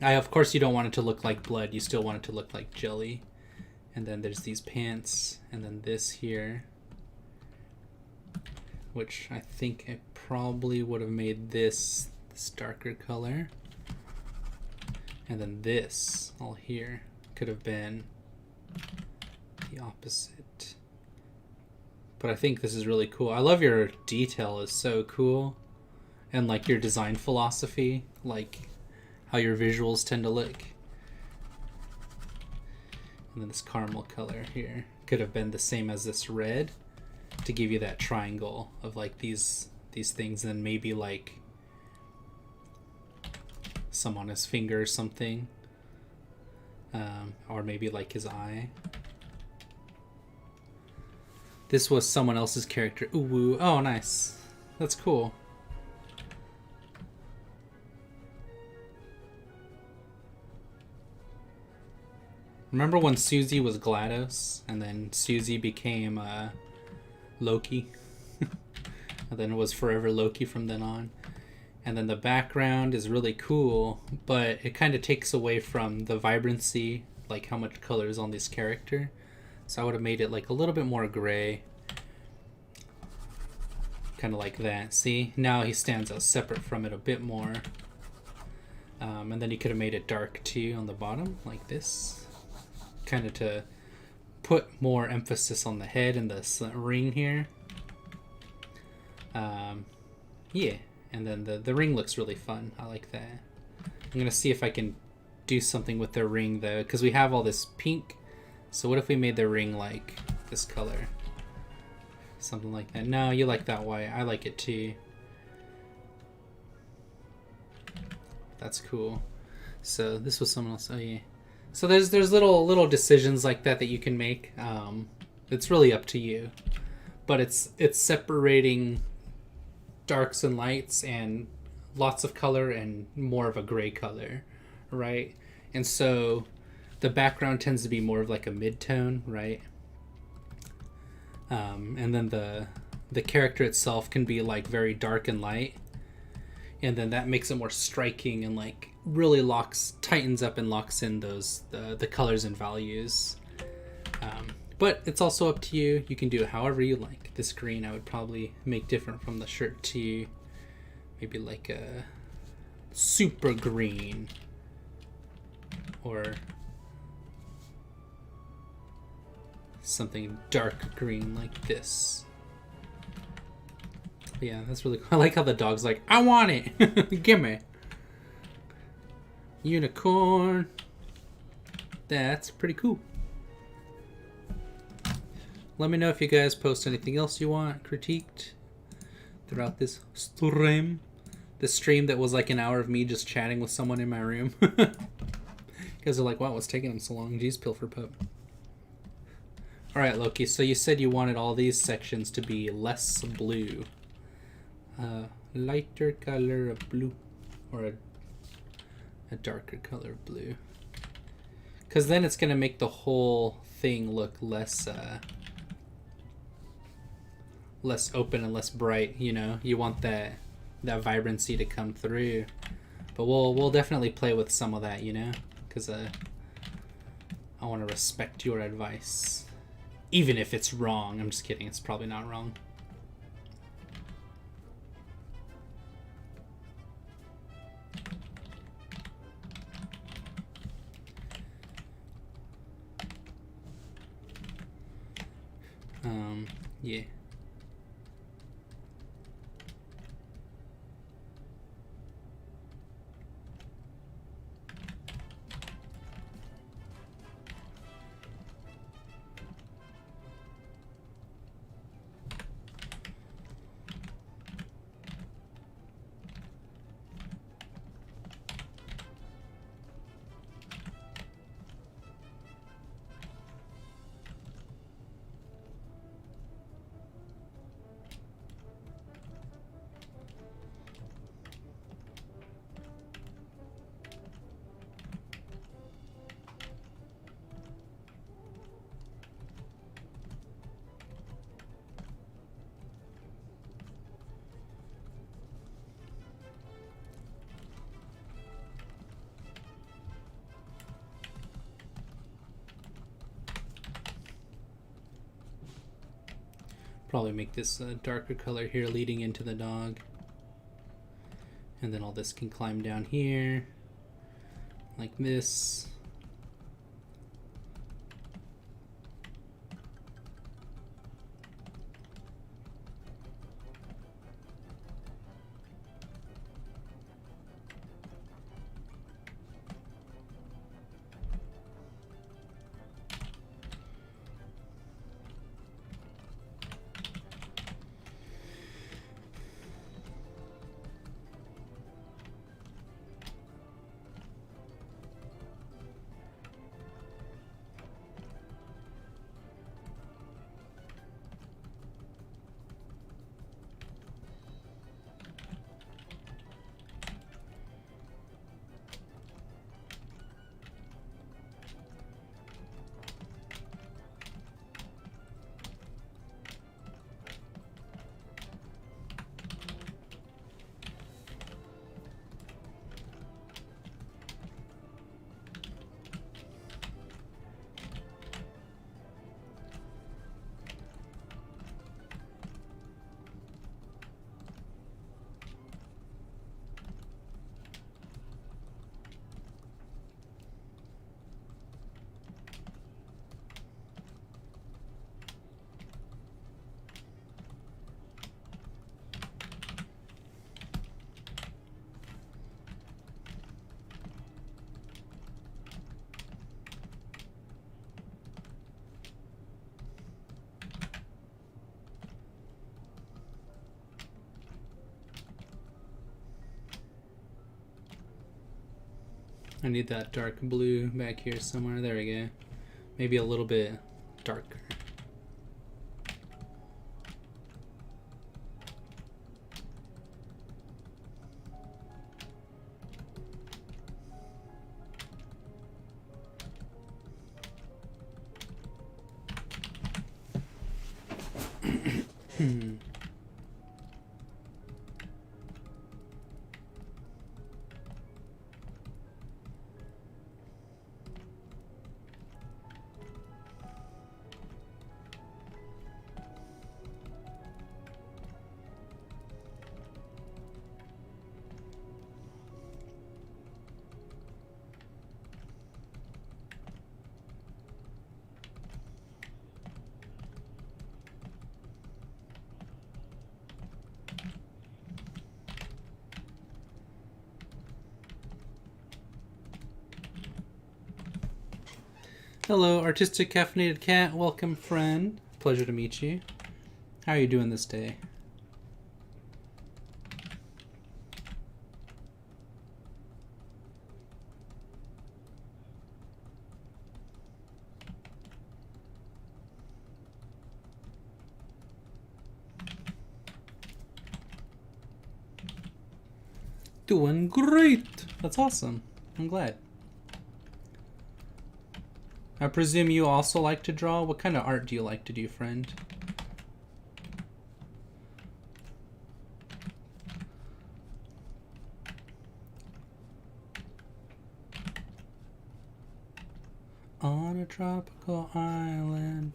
Of course you don't want it to look like blood, you still want it to look like jelly. And then there's these pants, and then this here, which I think I probably would have made this darker color. And then this all here could have been the opposite. But I think this is really cool. I love your detail, is so cool. And like your design philosophy, like how your visuals tend to look. And then this caramel color here could have been the same as this red to give you that triangle of like these things, and maybe like some on his finger or something. Or maybe like his eye. This was someone else's character. Ooh, woo. Oh, nice. That's cool. Remember when Susie was GLaDOS, and then Susie became Loki? And then it was forever Loki from then on. And then the background is really cool, but it kind of takes away from the vibrancy, like how much color is on this character. So I would have made it like a little bit more gray. Kind of like that. See? Now he stands out separate from it a bit more. And then you could have made it dark too on the bottom, like this. Kind of to put more emphasis on the head and the ring here. Yeah. And then the ring looks really fun. I like that. I'm going to see if I can do something with the ring though, because we have all this pink. So what if we made the ring like this color? Something like that. No, you like that white. I like it too. That's cool. So this was someone else. Oh yeah. So there's little decisions like that you can make. It's really up to you. But it's separating darks and lights and lots of color and more of a gray color, right? And so the background tends to be more of like a mid-tone, right? And then the character itself can be like very dark and light, and then that makes it more striking and like really tightens up and locks in those the colors and values. But it's also up to you. You can do it however you like. This green I would probably make different from the shirt tee. Maybe like a super green, or something dark green like this. But yeah, that's really cool. I like how the dog's like, I want it. Gimme. Unicorn. That's pretty cool. Let me know if you guys post anything else you want critiqued throughout this stream. The stream that was like an hour of me just chatting with someone in my room. You guys are like, wow, what's taking him so long? Jeez, Pilferpup. Alright, Loki, so you said you wanted all these sections to be less blue. Lighter color of blue. Or a darker color of blue. Because then it's going to make the whole thing look less less open and less bright, you know? You want that vibrancy to come through. But we'll definitely play with some of that, you know? Because I want to respect your advice. Even if it's wrong. I'm just kidding. It's probably not wrong. Yeah. Probably make this a darker color here leading into the dog. And then all this can climb down here. Like this. I need that dark blue back here somewhere. There we go. Maybe a little bit darker. Hello, Artistic Caffeinated Cat. Welcome, friend. Pleasure to meet you. How are you doing this day? Doing great. That's awesome. I'm glad. I presume you also like to draw? What kind of art do you like to do, friend? On a tropical island,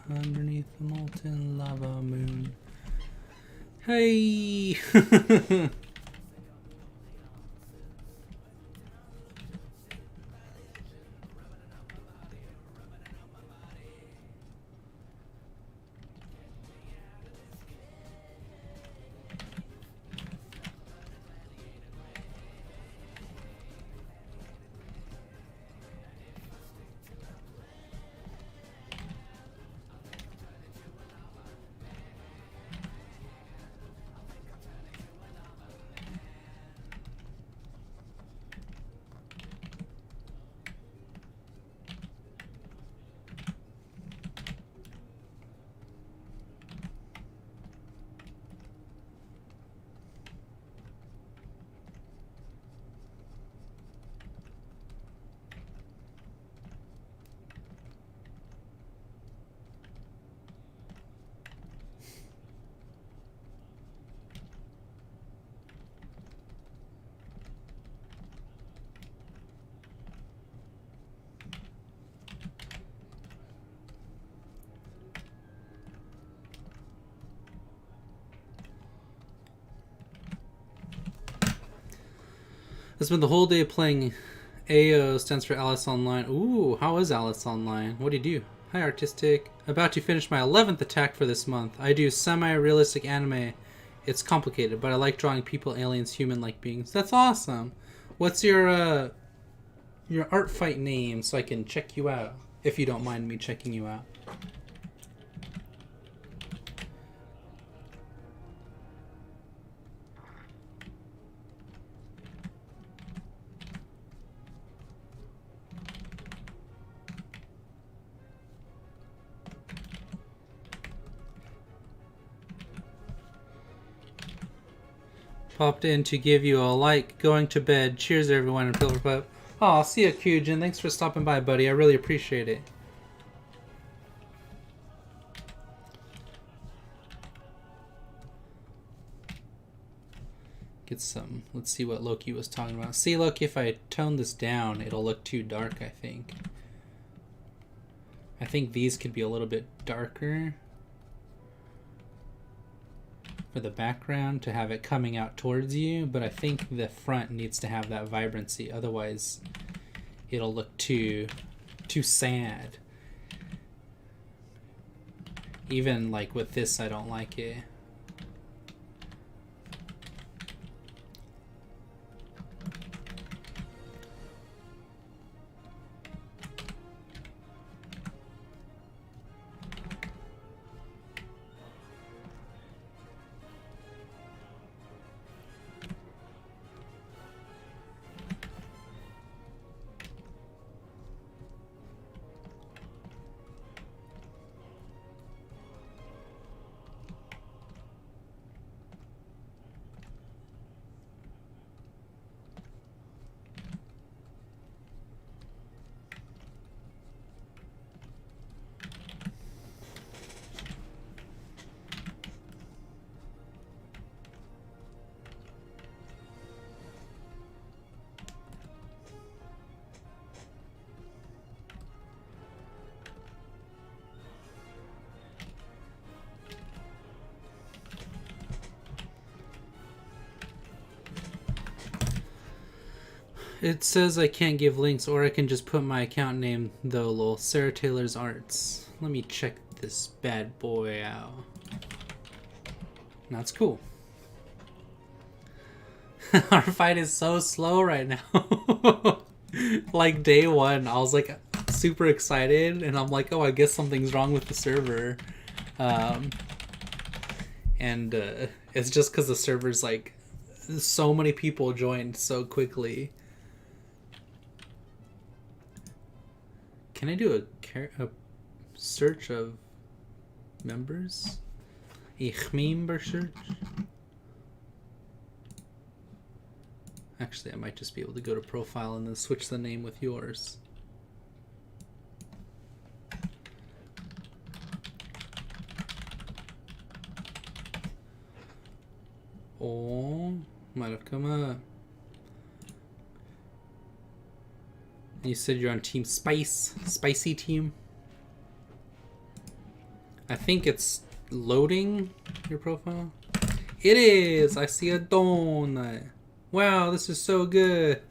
underneath the molten lava moon. Hey! I spent the whole day playing AO, stands for Alice Online. Ooh, how is Alice Online? What do you do? Hi, Artistic. About to finish my 11th attack for this month. I do semi-realistic anime. It's complicated, but I like drawing people, aliens, human-like beings. That's awesome. What's your Artfight name so I can check you out, if you don't mind me checking you out? Popped in to give you a like, going to bed. Cheers, everyone, and Pilferpup. Aw, see ya, Kyujin. Thanks for stopping by, buddy. I really appreciate it. Get some. Let's see what Loki was talking about. See, Loki, if I tone this down, it'll look too dark, I think. I think these could be a little bit darker for the background to have it coming out towards you, but I think the front needs to have that vibrancy, otherwise it'll look too sad. Even like with this, I don't like it. It says I can't give links, or I can just put my account name, though, lol. Sarah Taylor's Arts. Let me check this bad boy out. That's cool. Our fight is so slow right now. Like day one, I was like super excited, and I'm like, oh, I guess something's wrong with the server. And it's just because the server's like, so many people joined so quickly. Can I do a search of members? Ich member search? Actually, I might just be able to go to profile and then switch the name with yours. Oh, might have come up. You said you're on Team Spicy team. I think it's loading your profile. It is! I see a donut. Wow, this is so good.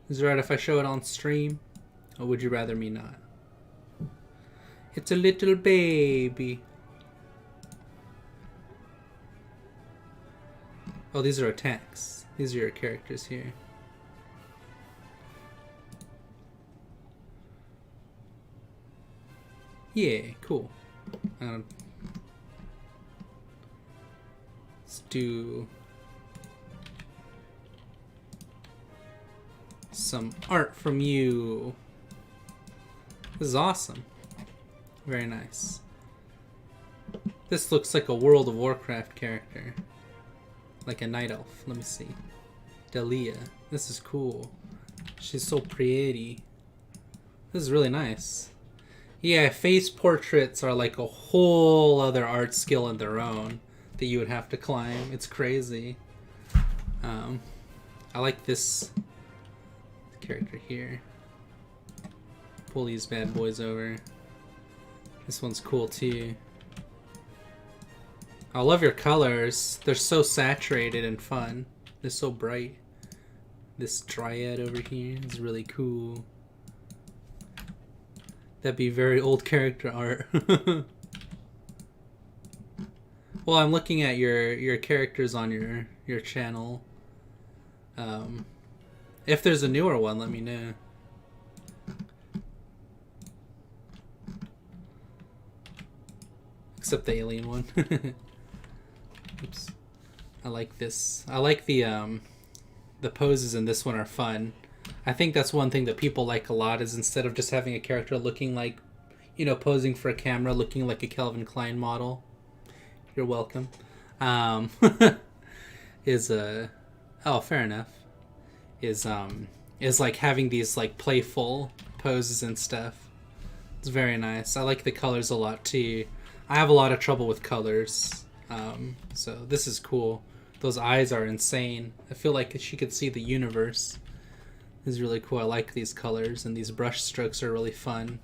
Is it right if I show it on stream? Or would you rather me not? It's a little baby. Oh, these are attacks. These are your characters here. Yeah, cool. Let's do some art from you. This is awesome. Very nice. This looks like a World of Warcraft character. Like a night elf. Let me see. Dalia. This is cool. She's so pretty. This is really nice. Yeah, face portraits are like a whole other art skill in their own that you would have to climb. It's crazy. I like this character here. Pull these bad boys over. This one's cool too. I love your colors. They're so saturated and fun. They're so bright. This dryad over here is really cool. That'd be very old character art. Well, I'm looking at your characters on your channel. If there's a newer one, let me know. Except the alien one. Oops. I like this. I like the poses in this one are fun. I think that's one thing that people like a lot is instead of just having a character looking like, you know, posing for a camera, looking like a Calvin Klein model. You're welcome. Oh, fair enough. Is like having these like playful poses and stuff. It's very nice. I like the colors a lot too. I have a lot of trouble with colors. So this is cool. Those eyes are insane. I feel like she could see the universe. This is really cool. I like these colors, and these brush strokes are really fun.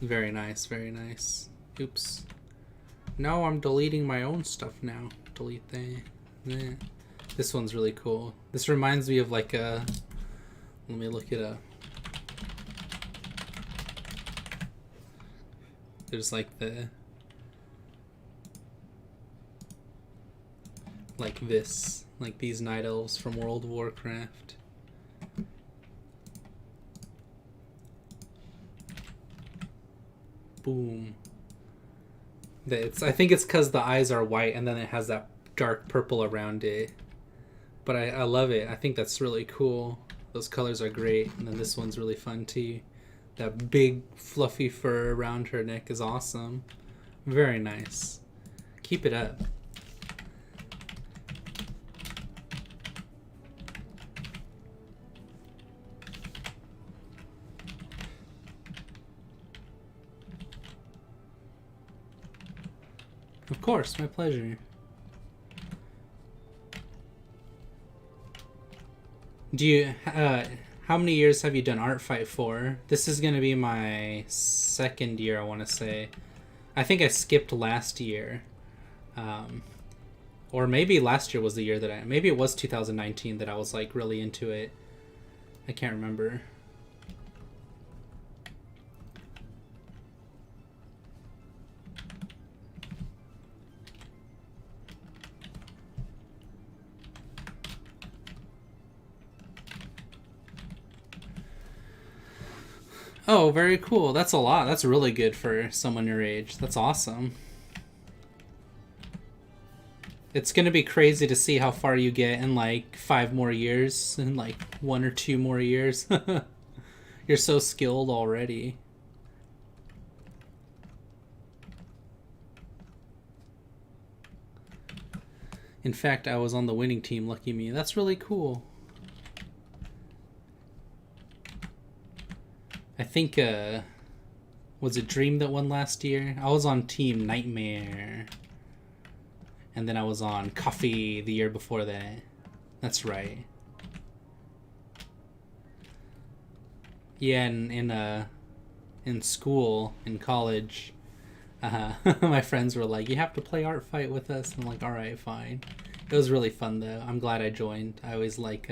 Very nice, very nice. Oops. No, I'm deleting my own stuff now. Delete that. This one's really cool. This reminds me of like a... Let me look it up. There's like the... Like this. Like these night elves from World of Warcraft. Boom. I think it's because the eyes are white and then it has that dark purple around it. But I love it. I think that's really cool. Those colors are great. And then this one's really fun too. That big fluffy fur around her neck is awesome. Very nice. Keep it up. Of course, my pleasure. Do you, how many years have you done Artfight for? This is going to be my second year, I want to say. I think I skipped last year. Or maybe last year was the year that maybe it was 2019 that I was like really into it. I can't remember. Oh, very cool. That's a lot. That's really good for someone your age. That's awesome. It's gonna be crazy to see how far you get in like 5 more years, in like 1 or 2 more years. You're so skilled already. In fact, I was on the winning team, lucky me. That's really cool. I think, was it Dream that won last year? I was on Team Nightmare. And then I was on Coffee the year before that. That's right. Yeah, in school, in college, my friends were like, you have to play Artfight with us. I'm like, alright, fine. It was really fun, though. I'm glad I joined. I always like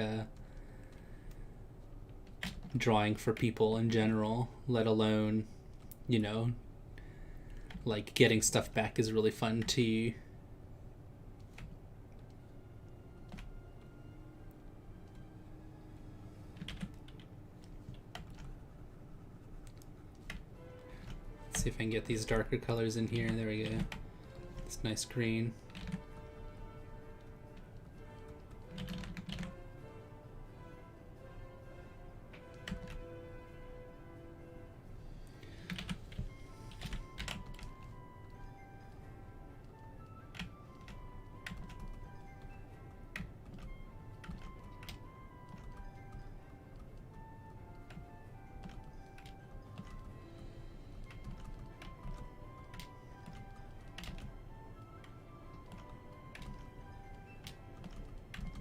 drawing for people in general, let alone, you know, like getting stuff back is really fun, too. See if I can get these darker colors in here. There we go. It's nice green.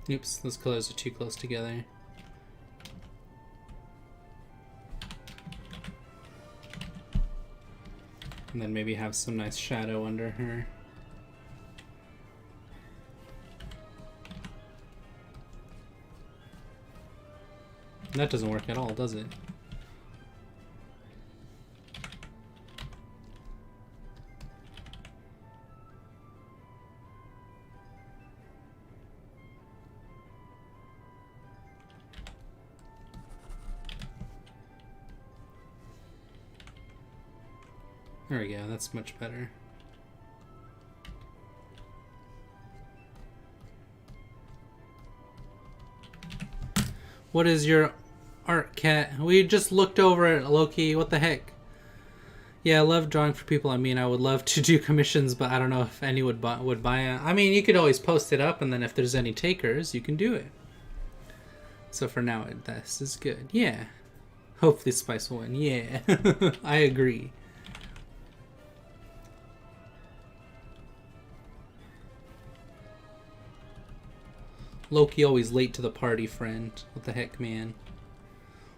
Oops, those colors are too close together. And then maybe have some nice shadow under her. That doesn't work at all, does it? There we go, that's much better. What is your art, cat? We just looked over at Loki. What the heck? Yeah, I love drawing for people. I mean, I would love to do commissions, but I don't know if anyone would buy it. I mean, you could always post it up, and then if there's any takers, you can do it. So for now, this is good. Yeah. Hopefully Spice will win. Yeah. I agree. Loki always late to the party, friend. What the heck, man?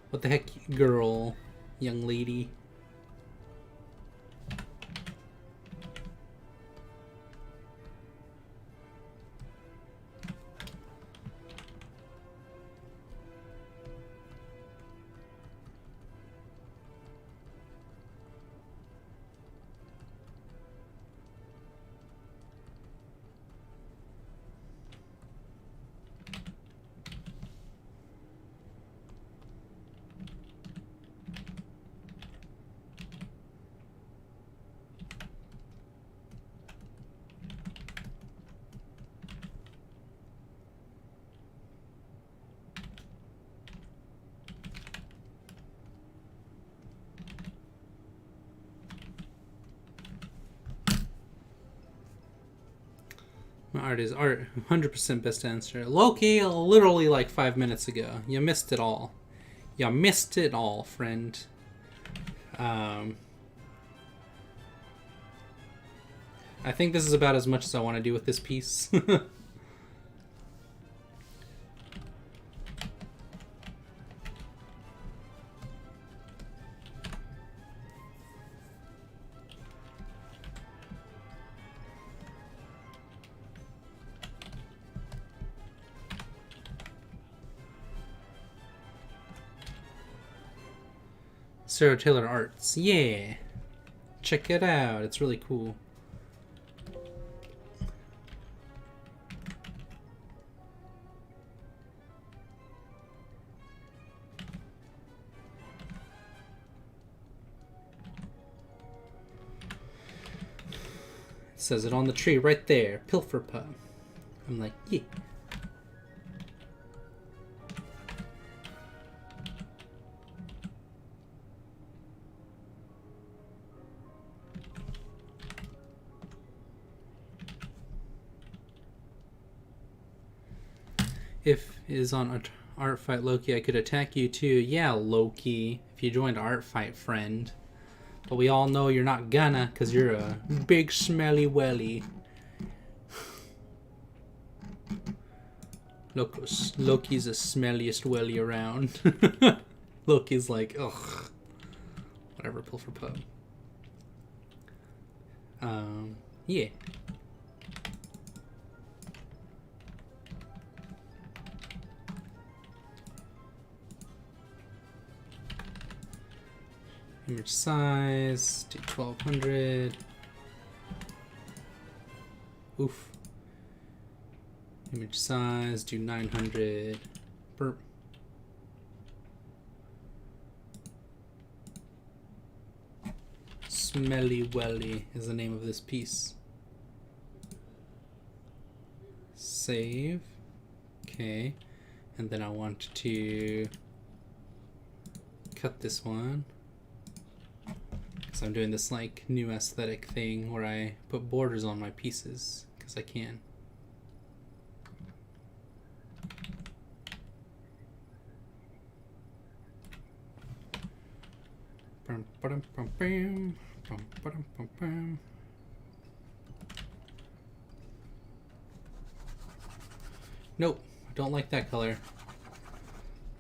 What the heck, girl? Young lady? My art is art. 100% best answer. Loki, literally like 5 minutes ago. You missed it all. You missed it all, friend. I think this is about as much as I want to do with this piece. Sarah Taylor Arts. Yeah. Check it out. It's really cool. says it on the tree right there. Pilferpup. I'm like, yeah. If it is on Artfight Loki, I could attack you too. Yeah, Loki, if you joined Artfight, friend. But we all know you're not gonna, because you're a big smelly welly. Loki's the smelliest welly around. Loki's like, ugh. Whatever, Pilferpup. Yeah. Image size, do 1200. Oof. Image size, do 900. Burp. Smelly Welly is the name of this piece. Save. Okay. And then I want to cut this one. So I'm doing this like new aesthetic thing where I put borders on my pieces because I can. Nope, I don't like that color.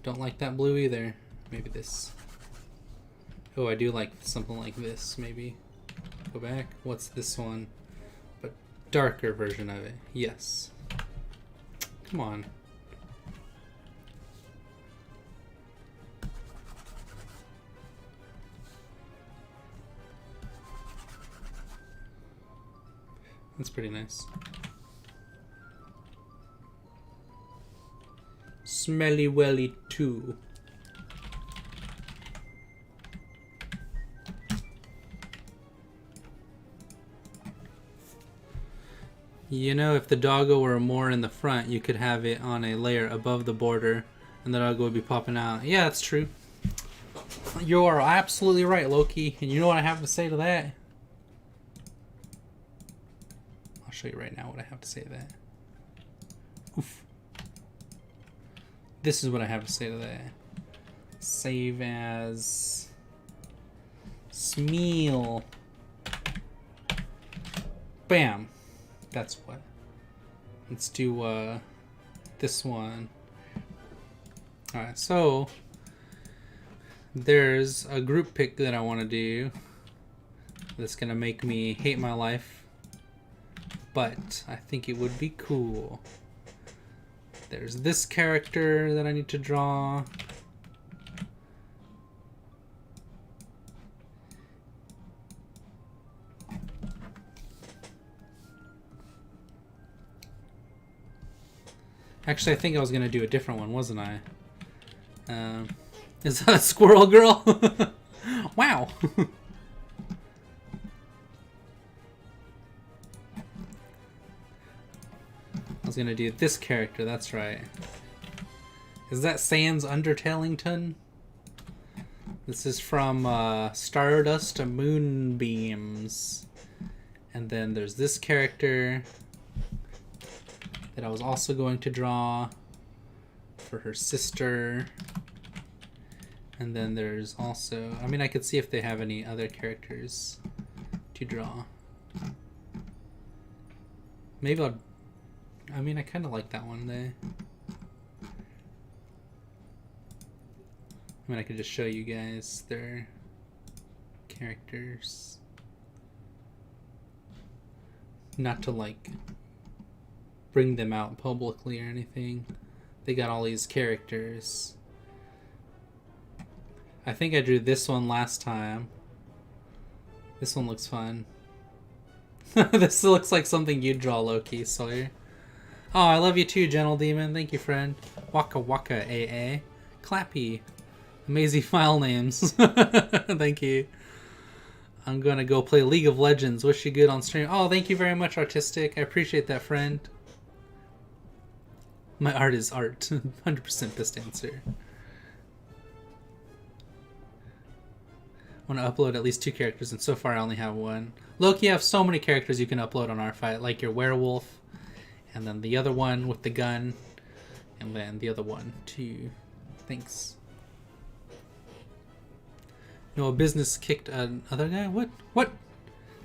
Don't like that blue either. Maybe this. Oh, I do like something like this, maybe. Go back. What's this one? But darker version of it. Yes. Come on. That's pretty nice. Smelly Welly 2. You know, if the doggo were more in the front, you could have it on a layer above the border, and the doggo would be popping out. Yeah, that's true. You are absolutely right, Loki. And you know what I have to say to that? I'll show you right now what I have to say to that. Oof. This is what I have to say to that. Save as Smeal. Bam. That's what. Let's do this one. Alright, so there's a group pick that I want to do that's gonna make me hate my life, but I think it would be cool. There's this character that I need to draw. Actually, I think I was going to do a different one, wasn't I? Is that a squirrel girl? Wow! I was going to do this character, that's right. Is that Sans Undertellington? This is from Stardust to Moonbeams. And then there's this character that I was also going to draw for her sister. And then there's also, I mean, I could see if they have any other characters to draw. Maybe I'll, I mean, I kind of like that one there. I mean, I could just show you guys their characters. Not to like bring them out publicly or anything. They got all these characters. I think I drew this one last time. This one looks fun. This looks like something you'd draw, Loki, Sawyer. Oh, I love you too, Gentle Demon. Thank you, friend. Waka Waka AA. Clappy. Amazing file names. Thank you. I'm gonna go play League of Legends. Wish you good on stream. Oh, thank you very much, Artistic. I appreciate that, friend. My art is art. 100% best answer. I want to upload at least 2 characters, and so far I only have 1. Loki, you have so many characters you can upload on Artfight, like your werewolf, and then the other one with the gun, and then the other one too. Thanks. No, a business kicked another guy? What? What?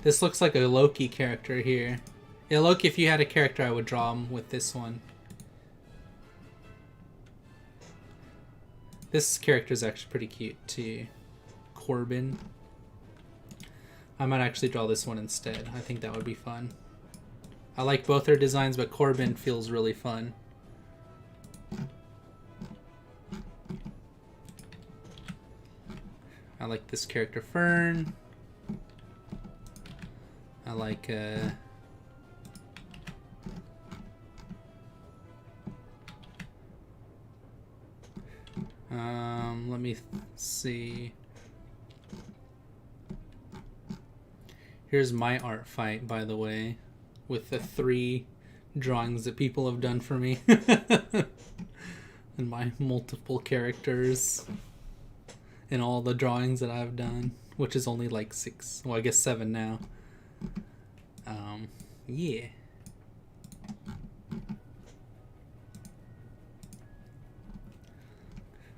This looks like a Loki character here. Yeah, Loki, if you had a character, I would draw him with this one. This character is actually pretty cute too. Corbin. I might actually draw this one instead. I think that would be fun. I like both their designs, but Corbin feels really fun. I like this character Fern. I like let me see. Here's my art fight, by the way, with the 3 drawings that people have done for me. And my multiple characters. And all the drawings that I've done, which is only like 6. Well, I guess 7 now. Yeah.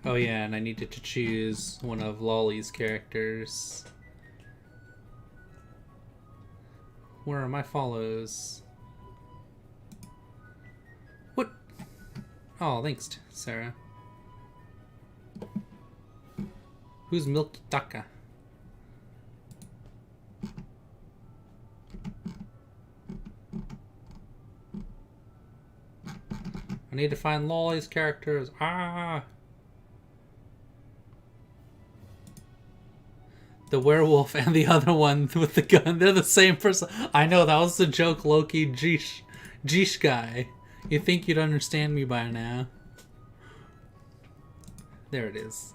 Oh yeah, and I needed to choose one of Lolly's characters. Where are my follows? What? Oh, thanks, Sarah. Who's Milky Taka? I need to find Lolly's characters. Ah! The werewolf and the other one with the gun. They're the same person. I know, that was the joke, Loki. Jeesh guy. You think you'd understand me by now. There it is.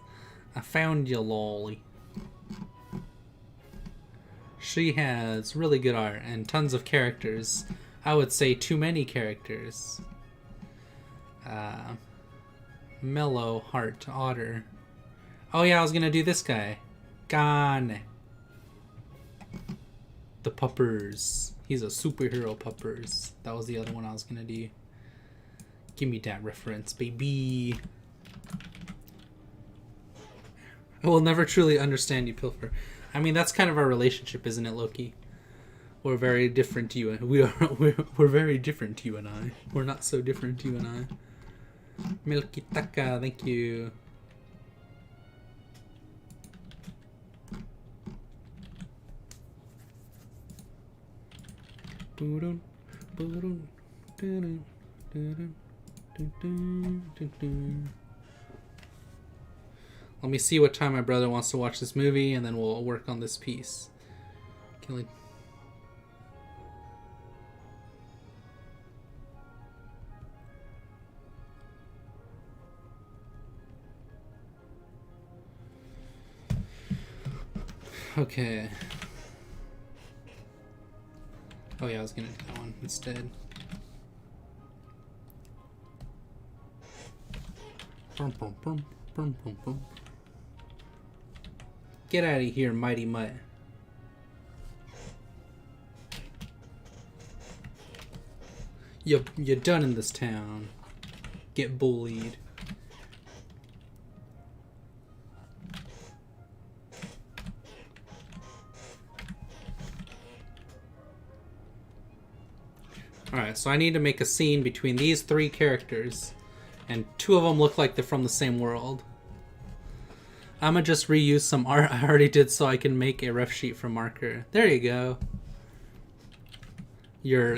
I found you, Lolly. She has really good art and tons of characters. I would say too many characters. Mellow Heart Otter. Oh yeah, I was gonna do this guy. Gone. The Puppers. He's a superhero Puppers. That was the other one I was gonna do. Give me that reference, baby. I will never truly understand you, Pilfer. I mean, that's kind of our relationship, isn't it, Loki? We're very different, you and we're very different, you and I. We're not so different, you and I. Milky Taka, thank you. Let me see what time my brother wants to watch this movie, and then we'll work on this piece. Can we... Okay. Oh yeah, I was gonna do that one instead. Get out of here, Mighty Mutt. You're done in this town. Get bullied. Alright, so I need to make a scene between these 3 characters, and 2 of them look like they're from the same world. I'm gonna just reuse some art I already did so I can make a ref sheet for marker. There you go. Your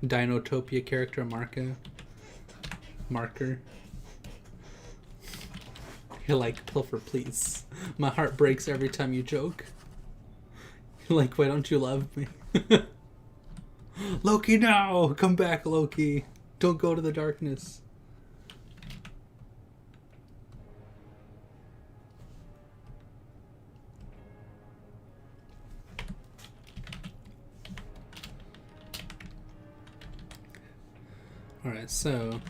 Dinotopia character, Marker. You're like, Pilfer, please. My heart breaks every time you joke. You're like, why don't you love me? Loki, no! Come back, Loki. Don't go to the darkness. Alright, so...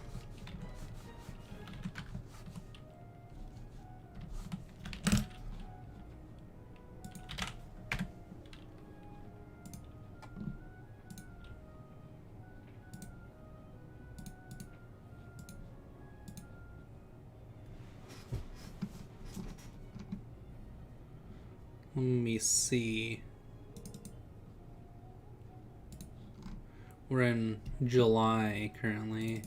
Let me see. We're in July currently.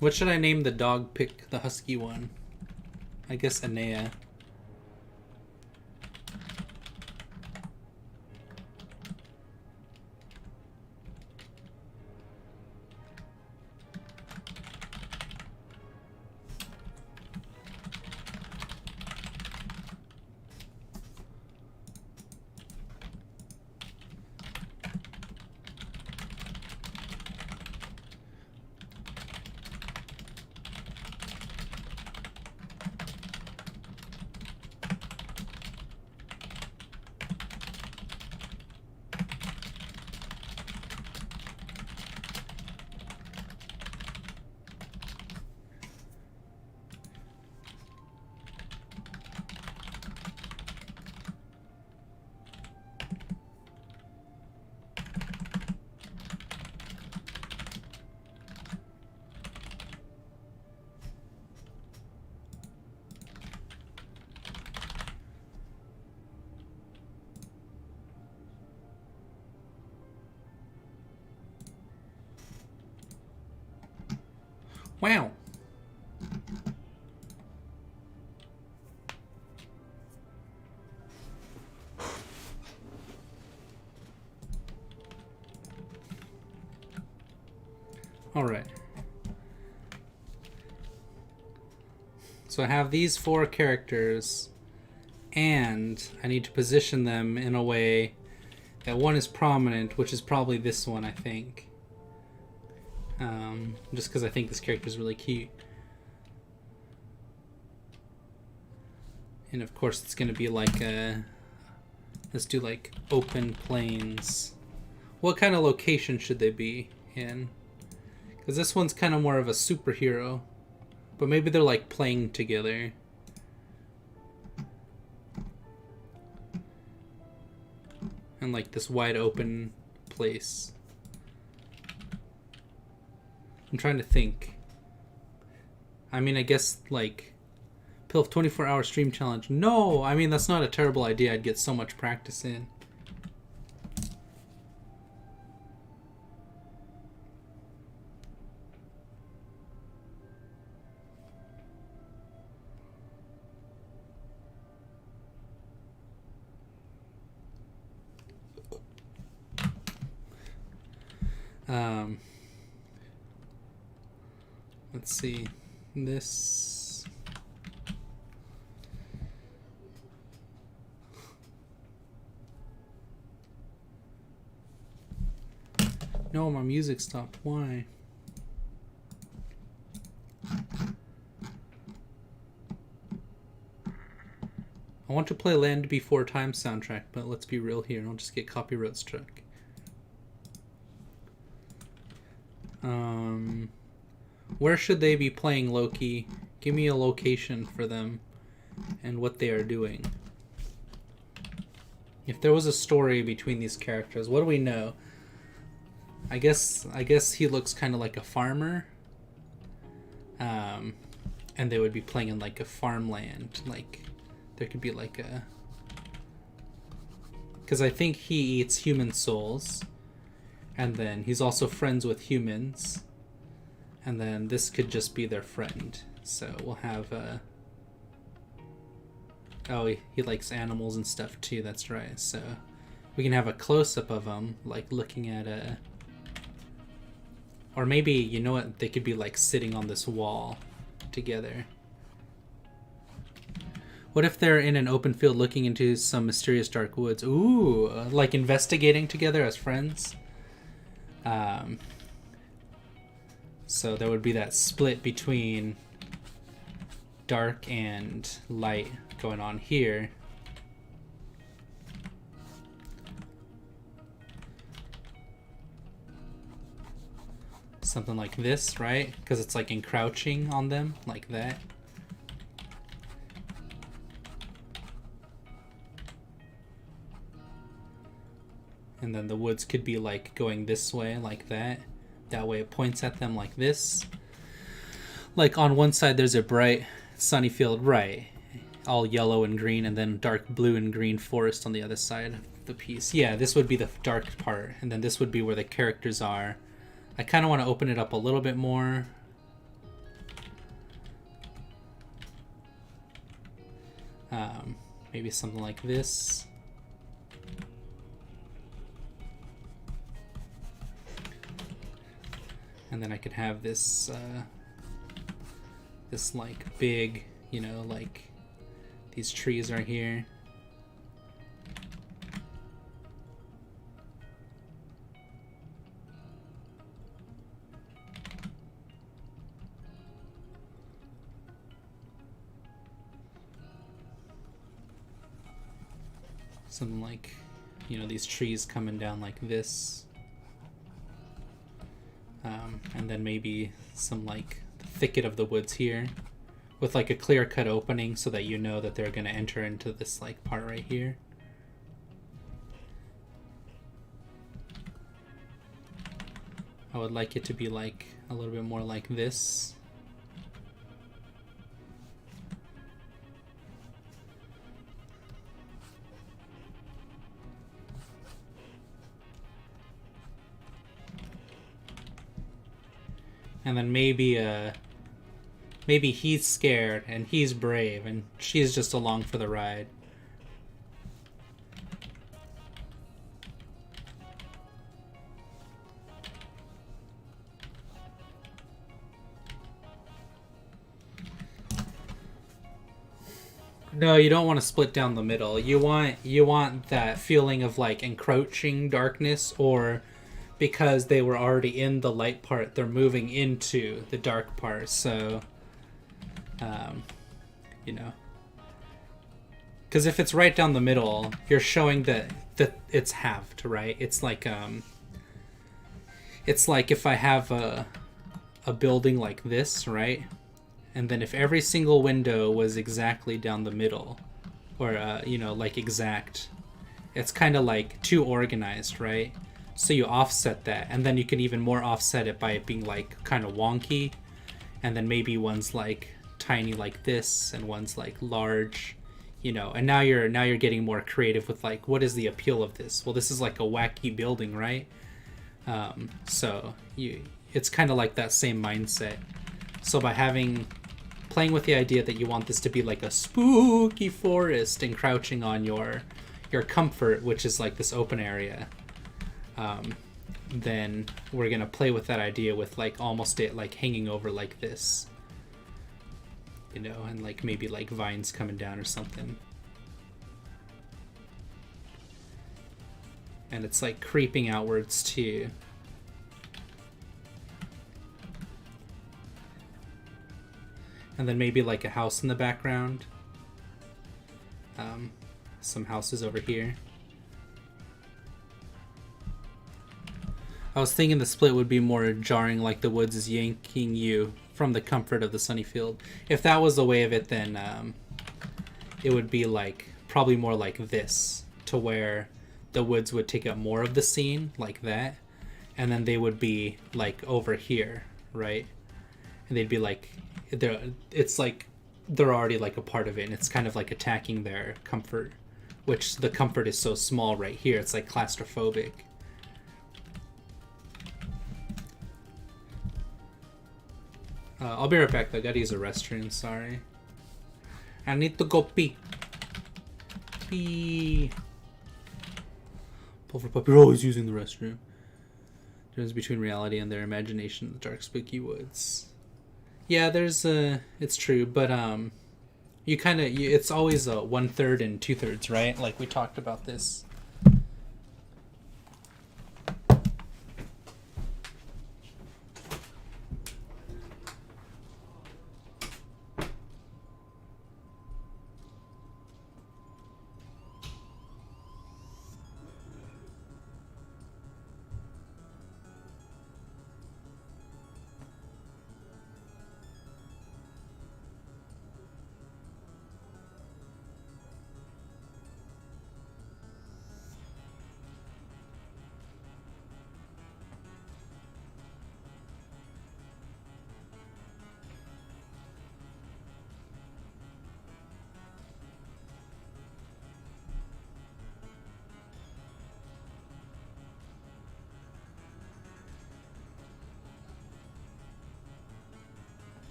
What should I name the dog pick, the husky one? I guess Anea. Wow. All right. So I have these 4 characters, and I need to position them in a way that one is prominent, which is probably this one, I think. Just because I think this character is really cute. And of course it's going to be like a... Let's do like open plains. What kind of location should they be in? Because this one's kind of more of a superhero. But maybe they're like playing together. And like this wide open place. I'm trying to think. I mean, I guess like Pilf 24-hour stream challenge. No, I mean that's not a terrible idea. I'd get so much practice in. Let's see. This... No, my music stopped. Why? I want to play Land Before Time soundtrack, but let's be real here. I'll just get copyright struck. Where should they be playing Loki? Give me a location for them and what they are doing. If there was a story between these characters, what do we know? I guess he looks kind of like a farmer. And they would be playing in like a farmland. Like there could be like a... Because I think he eats human souls. And then he's also friends with humans. And then this could just be their friend. So we'll have oh, he likes animals and stuff too, that's right. So we can have a close-up of him, like looking at Or maybe, you know what, they could be like sitting on this wall together. What if they're in an open field looking into some mysterious dark woods? Ooh, like investigating together as friends. So there would be that split between dark and light going on here. Something like this, right? Because it's like encroaching on them, like that. And then the woods could be like going this way, like that. That way it points at them like this. Like on one side there's a bright sunny field, right? All yellow and green, and then dark blue and green forest on the other side of the piece. Yeah, this would be the dark part, and then this would be where the characters are. I kind of want to open it up a little bit more. Maybe something like this. And then I could have this, this like big, you know, like these trees are here. Something like, you know, these trees coming down like this. And then maybe some like thicket of the woods here with like a clear cut opening so that you know that they're going to enter into this like part right here. I would like it to be like a little bit more like this. And then maybe he's scared and he's brave and she's just along for the ride. No, you don't want to split down the middle. You want that feeling of like encroaching darkness, or because they were already in the light part, they're moving into the dark part. So, you know, because if it's right down the middle, you're showing that it's halved, right? It's like if I have a building like this, right? And then if every single window was exactly down the middle, or you know, like exact, it's kind of like too organized, right? So you offset that, and then you can even more offset it by it being like kind of wonky, and then maybe one's like tiny like this, and one's like large, you know. And now you're getting more creative with like, what is the appeal of this? Well, this is like a wacky building, right? So it's kind of like that same mindset. So by playing with the idea that you want this to be like a spooky forest encroaching on your comfort, which is like this open area. Then we're gonna play with that idea with like almost it like hanging over like this, you know, and like maybe like vines coming down or something. And it's like creeping outwards too. And then maybe like a house in the background. Some houses over here. I was thinking the split would be more jarring, like the woods is yanking you from the comfort of the sunny field. If that was the way of it, then it would be like probably more like this, to where the woods would take up more of the scene, like that, and then they would be like over here, right? And they'd be like, it's like they're already like a part of it, and it's kind of like attacking their comfort, which the comfort is so small right here. It's like claustrophobic. I'll be right back though. I gotta use a restroom, sorry. I need to go pee. Pee. Pilferpup, you're always using the restroom. Difference between reality and their imagination in the dark, spooky woods. Yeah, there's it's true, but you kind of it's always a 1/3 and 2/3, right? Like we talked about this.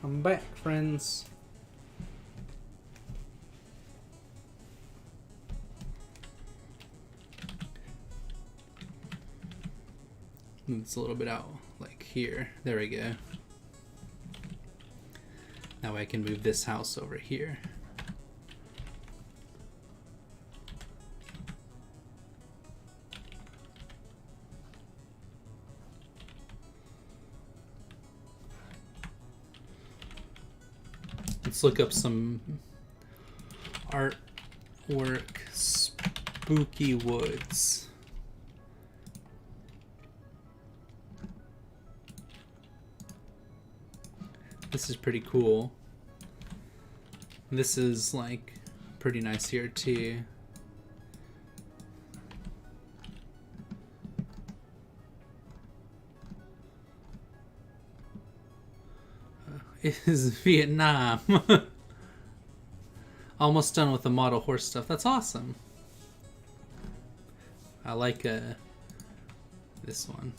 I'm back, friends. It's a little bit out, like here. There we go. Now I can move this house over here. Let's look up some artwork. Spooky woods. This is pretty cool. This is like pretty nice here too. Is Vietnam. Almost done with the model horse stuff. That's awesome. I like this one.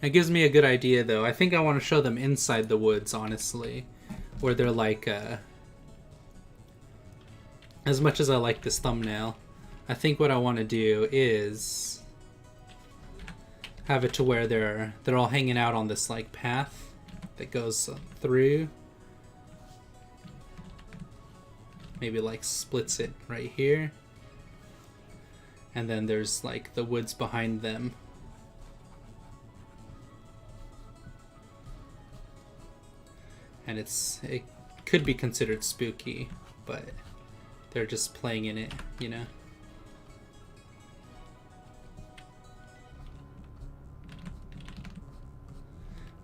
It gives me a good idea though. I think I want to show them inside the woods, honestly, where they're like as much as I like this thumbnail, I think what I want to do is have it to where they're all hanging out on this like path that goes through. Maybe like splits it right here. And then there's like the woods behind them. And it could be considered spooky, but they're just playing in it, you know.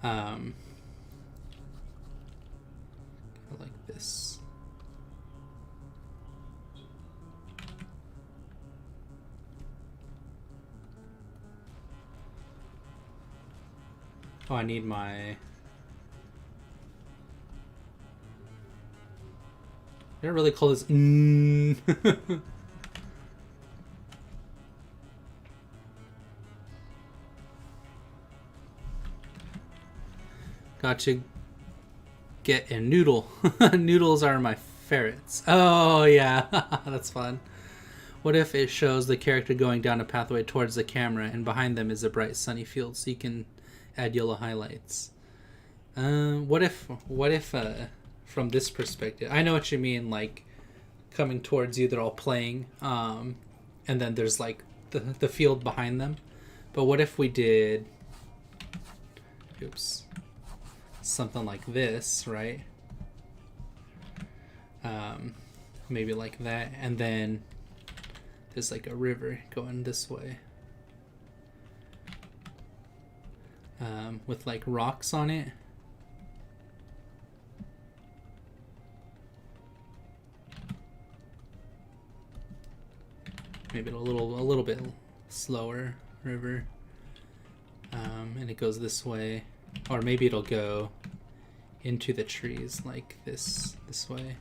I like this. Oh, I need my... Did I really call this? Got to get a noodle. Noodles are my ferrets. Oh yeah, that's fun. What if it shows the character going down a pathway towards the camera and behind them is a bright sunny field, so you can add yellow highlights? What if from this perspective, I know what you mean, like coming towards you, they're all playing, and then there's like the field behind them. But what if we did, oops, something like this, right? Maybe like that, and then there's like a river going this way, with like rocks on it. Maybe a little bit slower river, and it goes this way. Or maybe it'll go into the trees like this way.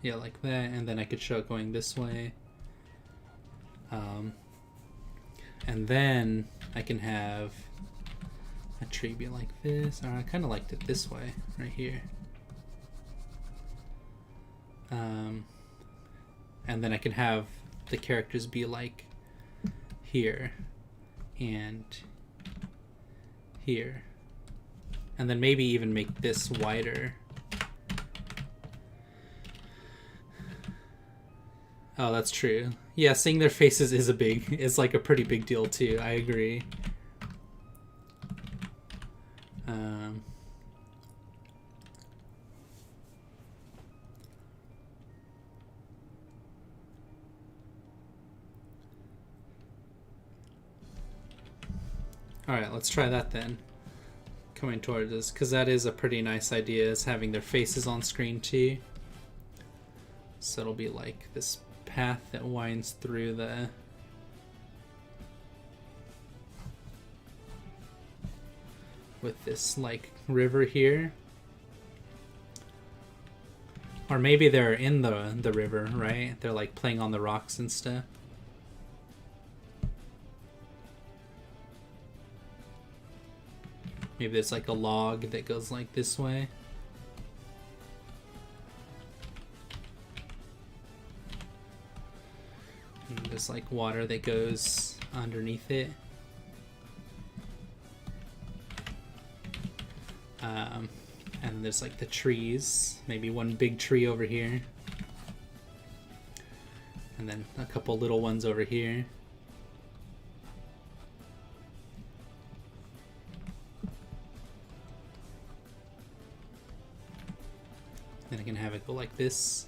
Yeah, like that, and then I could show it going this way. And then I can have a tree be like this, or I kind of liked it this way, right here. And then I can have the characters be like here and here. And then maybe even make this wider. Oh, that's true. Yeah, seeing their faces is like a pretty big deal too. I agree. All right, let's try that then. Coming towards us, because that is a pretty nice idea, is having their faces on screen too. So it'll be like this path that winds through the with this like river here. Or maybe they're in the river, right? They're like playing on the rocks and stuff. Maybe there's like a log that goes like this way. And there's like water that goes underneath it. And there's like the trees. Maybe one big tree over here. And then a couple little ones over here. Then I can have it go like this.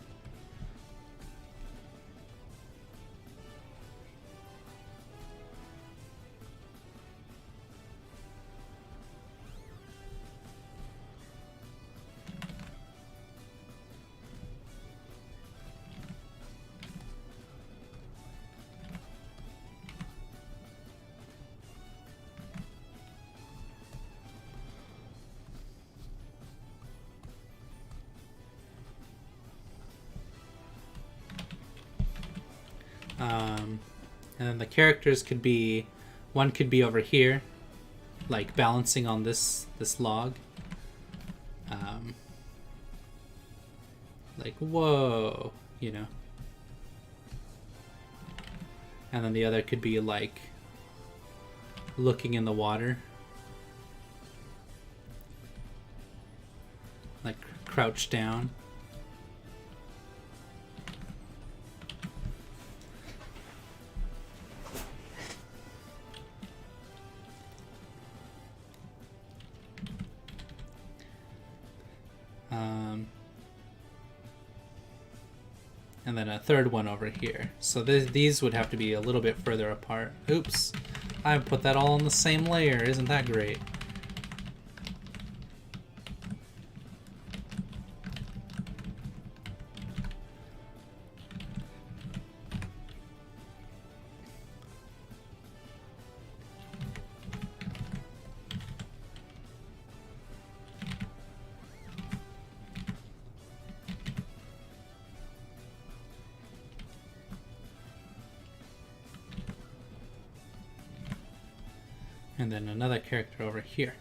And then the characters could be, one could be over here, like balancing on this log. Like, whoa, you know. And then the other could be like looking in the water. Like crouched down. And then a third one over here. So these would have to be a little bit further apart. Oops. I put that all on the same layer. Isn't that great? And then another character over here.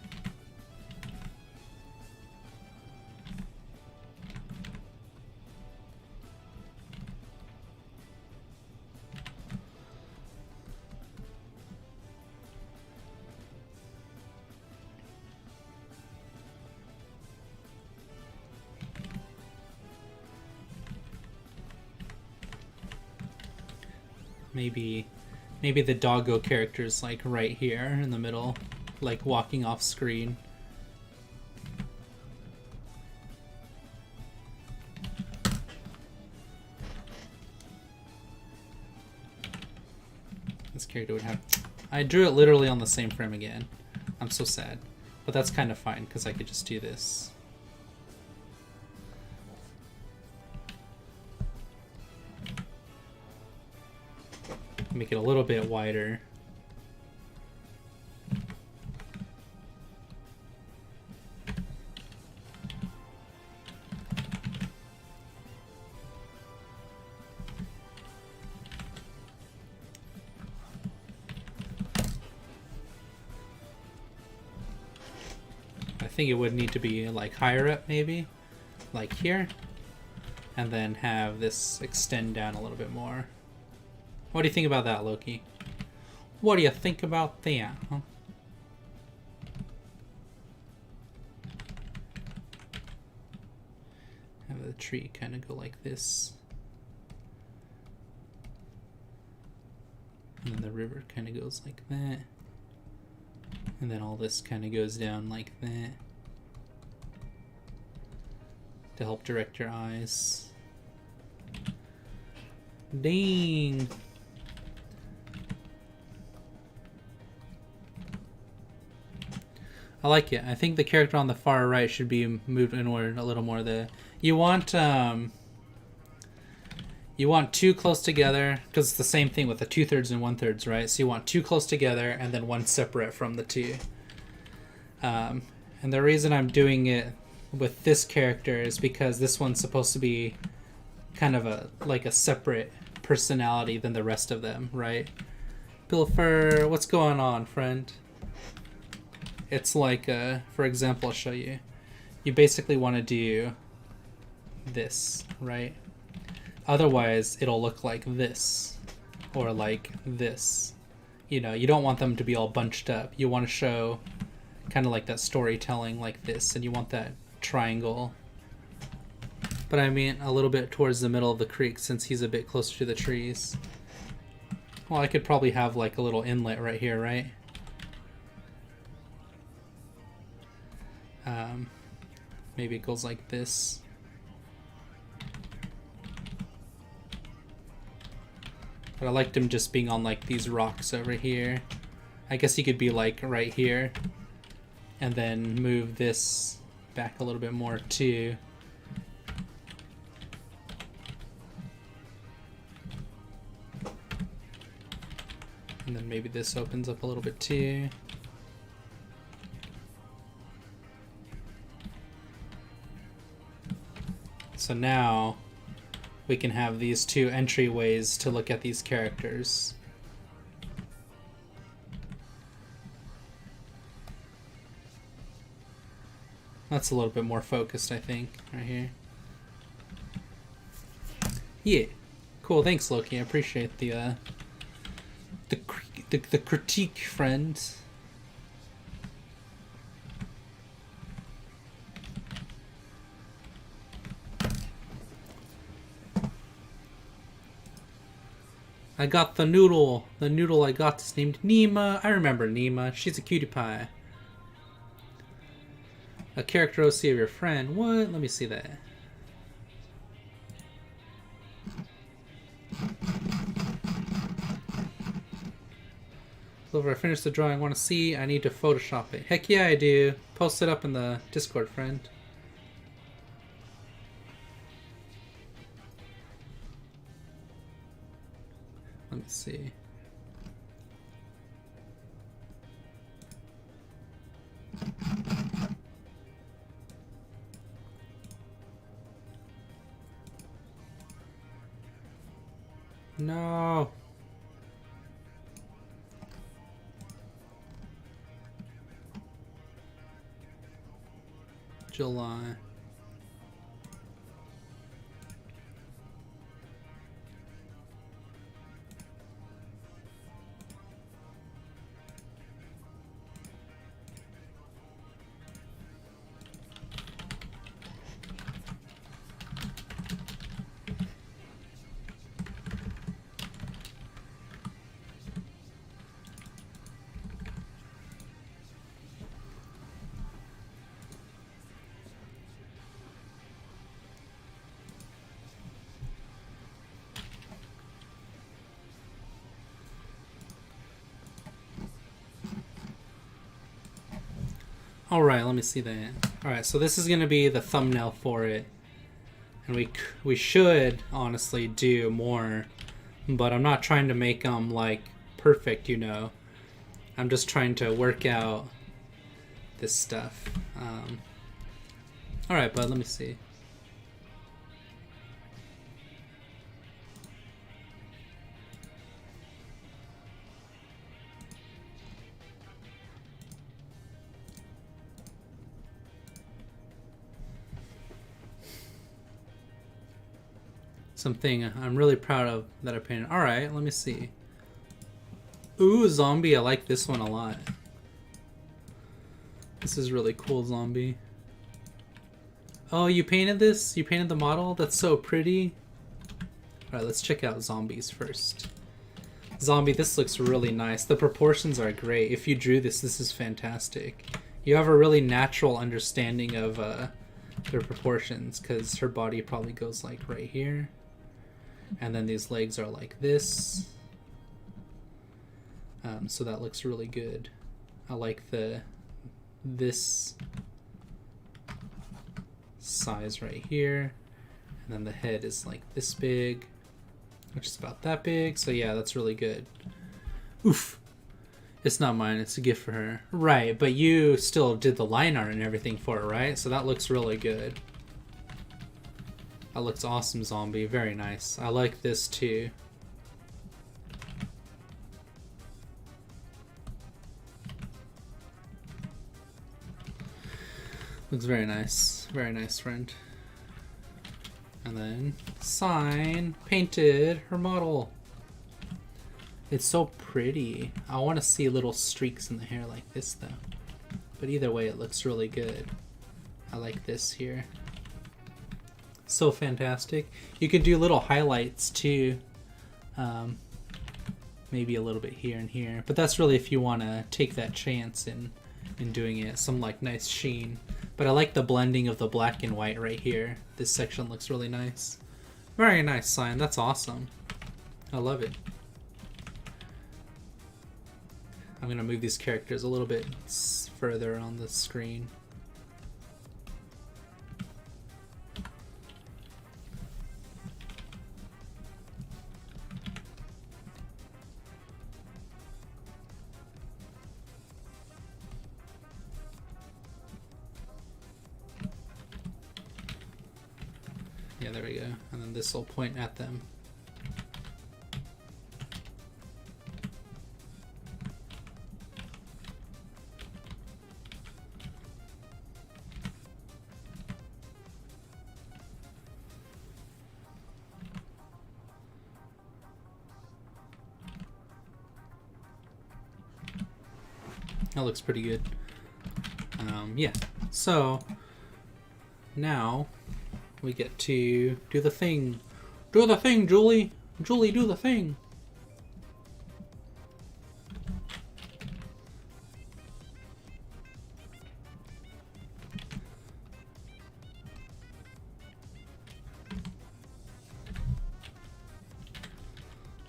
Maybe the doggo character's like right here in the middle, like walking off screen. This character would have... I drew it literally on the same frame again. I'm so sad. But that's kind of fine, because I could just do this. Make it a little bit wider. I think it would need to be like higher up, maybe like here, and then have this extend down a little bit more. What do you think about that, Loki? What do you think about that, huh? Have the tree kind of go like this. And then the river kind of goes like that. And then all this kind of goes down like that. To help direct your eyes. Dang! I like it. I think the character on the far right should be moved inward a little more. You want two close together, because it's the same thing with the 2/3 and 1/3, right? So you want two close together and then one separate from the two. And the reason I'm doing it with this character is because this one's supposed to be kind of like a separate personality than the rest of them, right? Pilfer, what's going on, friend? It's like, for example, I'll show you. You basically want to do this, right? Otherwise, it'll look like this, or like this. You know, you don't want them to be all bunched up. You want to show kind of like that storytelling like this, and you want that triangle. But I mean a little bit towards the middle of the creek, since he's a bit closer to the trees. Well, I could probably have like a little inlet right here, right? Maybe it goes like this. But I liked him just being on like these rocks over here. I guess he could be like right here. And then move this back a little bit more too. And then maybe this opens up a little bit too. So now we can have these two entryways to look at these characters. That's a little bit more focused, I think, right here. Yeah, cool. Thanks, Loki. I appreciate the critique, friend. I got the noodle. The noodle I got is named Nima. I remember Nima. She's a cutie pie. A character OC of your friend. What? Let me see that. Silver, I finished the drawing. Want to see? I need to Photoshop it. Heck yeah, I do. Post it up in the Discord, friend. Let me see. No. July. Alright, let me see that. Alright, so this is going to be the thumbnail for it. And we should, honestly, do more but I'm not trying to make them like perfect, you know. I'm just trying to work out this stuff. All right, bud, let me see. Something I'm really proud of that I painted. All right, let me see. Ooh, zombie. I like this one a lot. This is really cool, zombie. Oh, you painted this? You painted the model? That's so pretty. All right, let's check out zombies first. Zombie, this looks really nice. The proportions are great. If you drew this, this is fantastic. You have a really natural understanding of their proportions, because her body probably goes like right here. And then these legs are like this. So that looks really good. I like this size right here. And then the head is like this big, which is about that big. So yeah, that's really good. Oof. It's not mine, it's a gift for her. Right, but you still did the line art and everything for it, right? So that looks really good. That looks awesome, zombie. Very nice. I like this too. Looks very nice. Very nice, friend. And then sign, painted her model. It's so pretty. I want to see little streaks in the hair like this though. But either way, it looks really good. I like this here. So fantastic. You could do little highlights too. Maybe a little bit here and here. But that's really if you want to take that chance in doing it. Some like nice sheen. But I like the blending of the black and white right here. This section looks really nice. Very nice sign. That's awesome. I love it. I'm going to move these characters a little bit further on the screen. Yeah, there we go. And then this will point at them. That looks pretty good. Yeah, so now we get to do the thing. Do the thing, Julie! Julie, do the thing!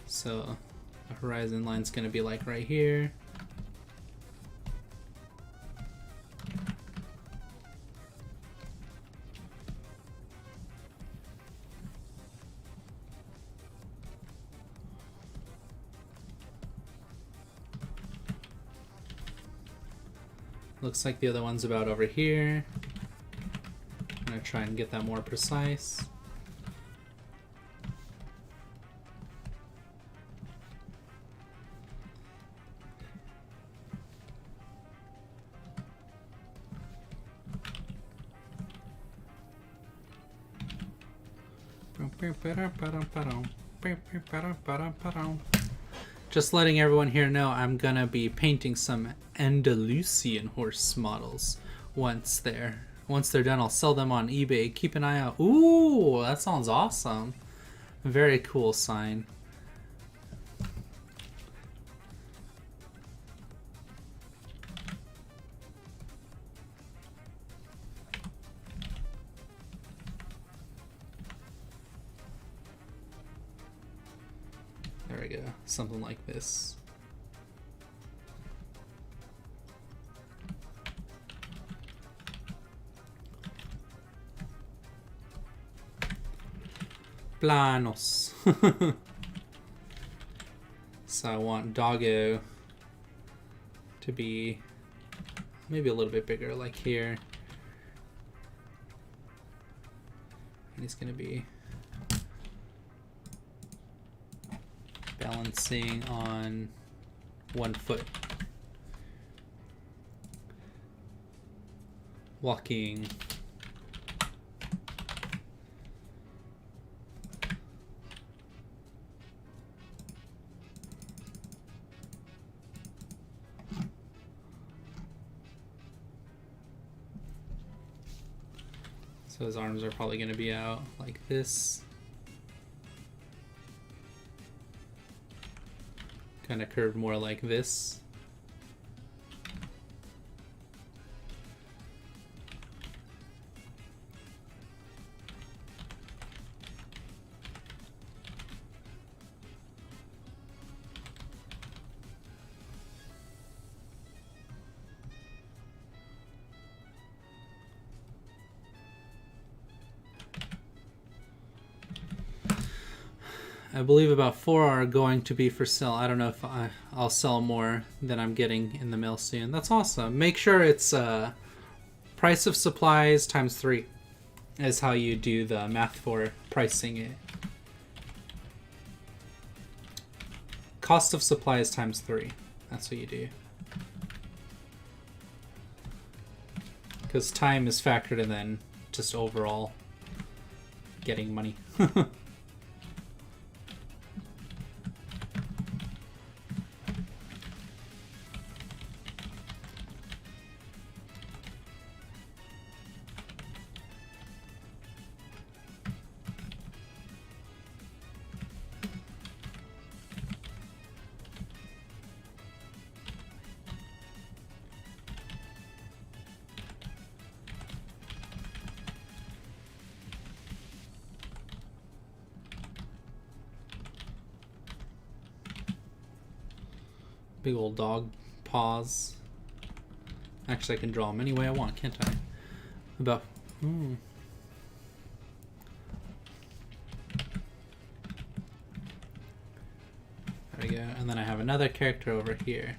So the horizon line's gonna be like right here. Looks like the other one's about over here. I'm gonna try and get that more precise. Just letting everyone here know I'm gonna be painting some Andalusian horse models once they're done. I'll sell them on eBay. Keep an eye out. Ooh, that sounds awesome. Very cool sign. There we go. Something like this. Planos. So I want Doggo to be maybe a little bit bigger, like here. And he's going to be balancing on 1 foot. Walking. So his arms are probably going to be out like this. Kind of curved more like this. I believe about 4 are going to be for sale. I don't know if I'll sell more than I'm getting in the mail soon. That's awesome. Make sure it's price of supplies times 3 is how you do the math for pricing it. Cost of supplies times 3. That's what you do. Because time is factored and then just overall getting money. Big old dog paws. Actually, I can draw them any way I want, can't I? About... There we go. And then I have another character over here.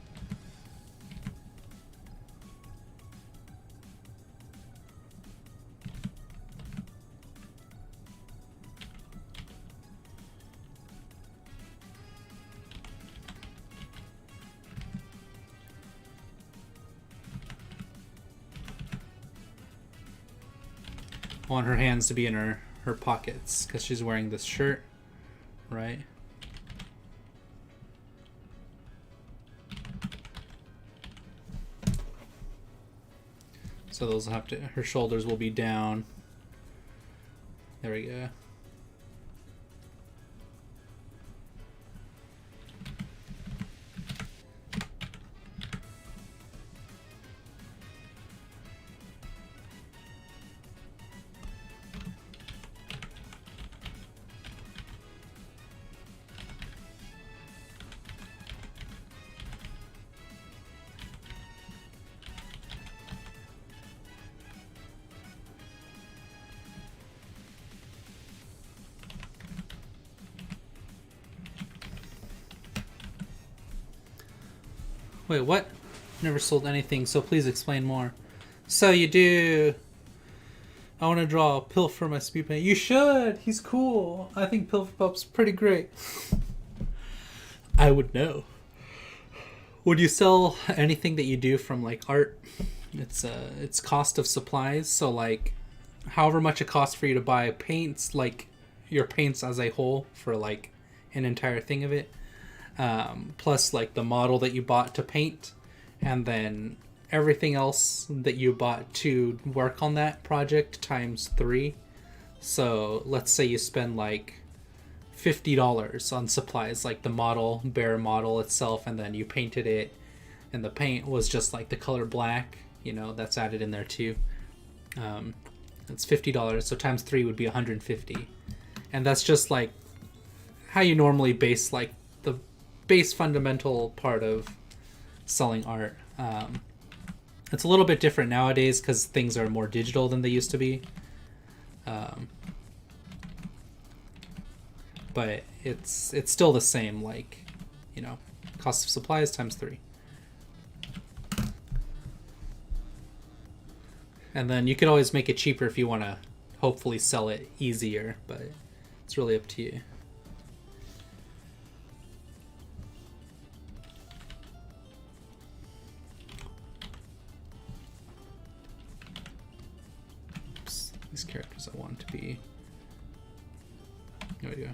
I want her hands to be in her pockets because she's wearing this shirt, right? So those will have to, her shoulders will be down. There we go. Wait, what? Never sold anything, so please explain more. So you do... I want to draw a Pilf for my speed paint. You should! He's cool. I think Pilferpup's pretty great. I would know. Would you sell anything that you do from like art? It's cost of supplies, so like however much it costs for you to buy paints, like your paints as a whole for like an entire thing of it. Plus like the model that you bought to paint, and then everything else that you bought to work on that project times 3. So let's say you spend like $50 on supplies, like the model, bare model itself, and then you painted it, and the paint was just like the color black, you know, that's added in there too. It's $50, so times 3 would be $150. And that's just like how you normally base like the base fundamental part of selling art. It's a little bit different nowadays because things are more digital than they used to be. But it's still the same, like, you know, Cost of supplies times 3. And then you could always make it cheaper if you want to hopefully sell it easier, but it's really up to you. Oops, these characters I want to be... There we go.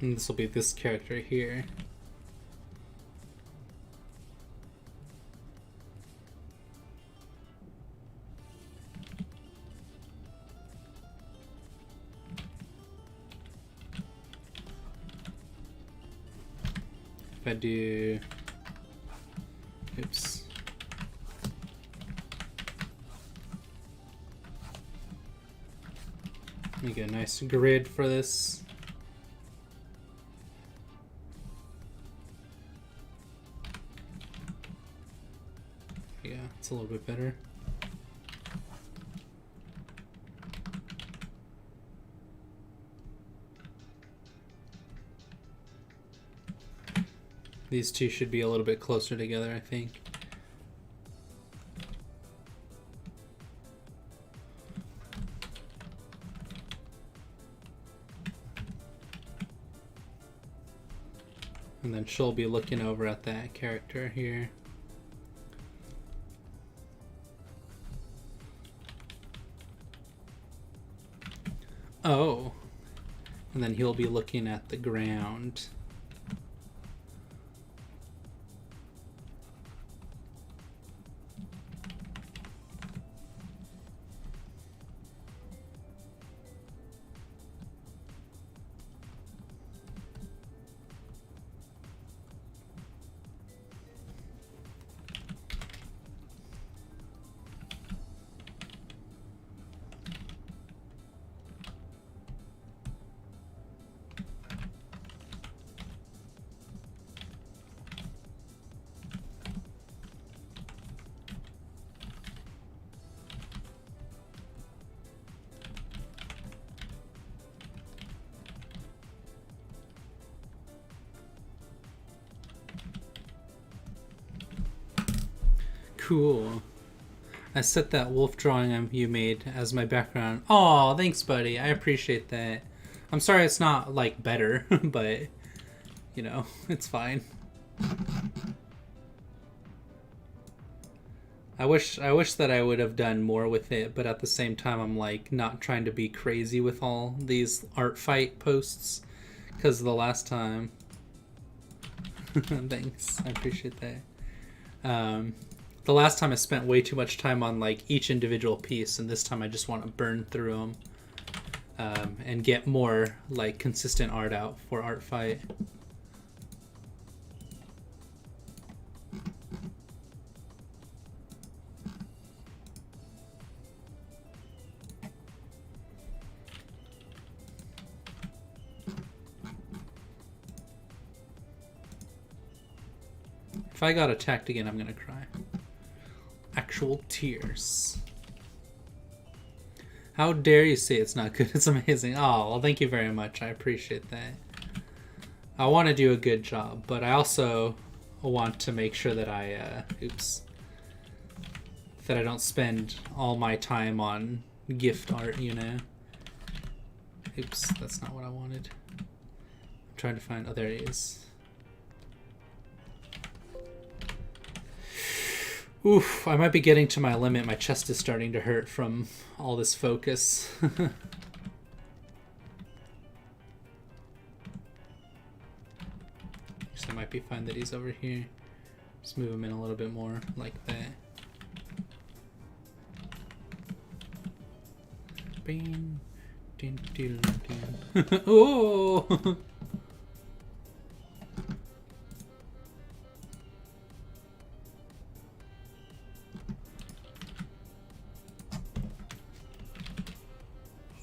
And this will be this character here. If I do... Oops. Make a nice grid for this. Yeah, it's a little bit better. These two should be a little bit closer together, I think. And then she'll be looking over at that character here. Oh, and then he'll be looking at the ground. Cool. I set that wolf drawing you made as my background. Oh, thanks, buddy. I appreciate that. I'm sorry it's not, like, better, but, you know, it's fine. I wish that I would have done more with it, but at the same time, I'm, like, not trying to be crazy with all these Artfight posts, because the last time... Thanks. I appreciate that. The last time I spent way too much time on like each individual piece, and this time I just want to burn through them and get more like consistent art out for Artfight. If I got attacked again, I'm gonna cry. Actual tears. How dare you say it's not good? It's amazing. Oh, well, thank you very much. I appreciate that. I want to do a good job, but I also want to make sure that that I don't spend all my time on gift art, you know? Oops, that's not what I wanted. I'm trying to find... Oh, there he is. Oof, I might be getting to my limit. My chest is starting to hurt from all this focus. So it might be fine that he's over here. Just move him in a little bit more, like that. Bing. Ding, ding, ding. Oh!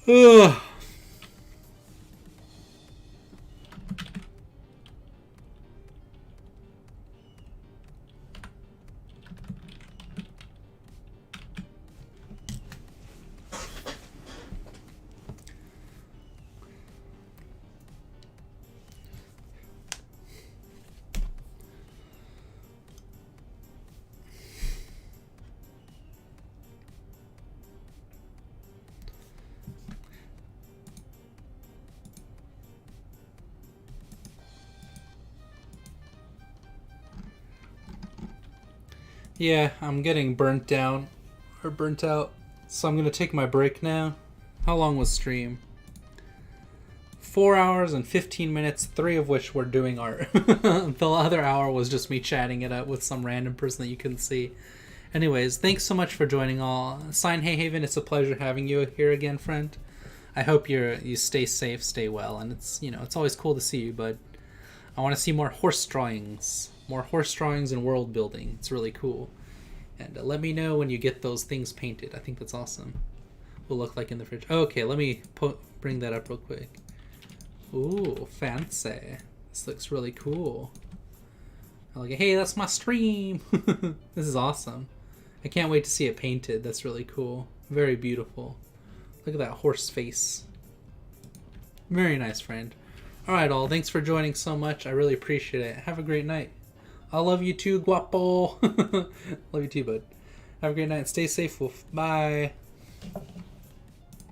Ugh. Yeah, I'm getting burnt down, or burnt out, so I'm gonna take my break now. How long was stream? 4 hours and 15 minutes, 3 of which were doing art. The other hour was just me chatting it up with some random person that you couldn't see. Anyways, thanks so much for joining all. Sign Hey Haven, it's a pleasure having you here again, friend. I hope you stay safe, stay well, and it's always cool to see you, but I want to see more horse drawings. More horse drawings and world building. It's really cool. And let me know when you get those things painted. I think that's awesome. Will look like in the fridge. Okay, let me bring that up real quick. Ooh, fancy. This looks really cool. I'm like, hey, that's my stream. This is awesome. I can't wait to see it painted. That's really cool. Very beautiful. Look at that horse face. Very nice, friend. Alright, all. Thanks for joining so much. I really appreciate it. Have a great night. I love you too, guapo. Love you too, bud. Have a great night. Stay safe, Wolf. Bye.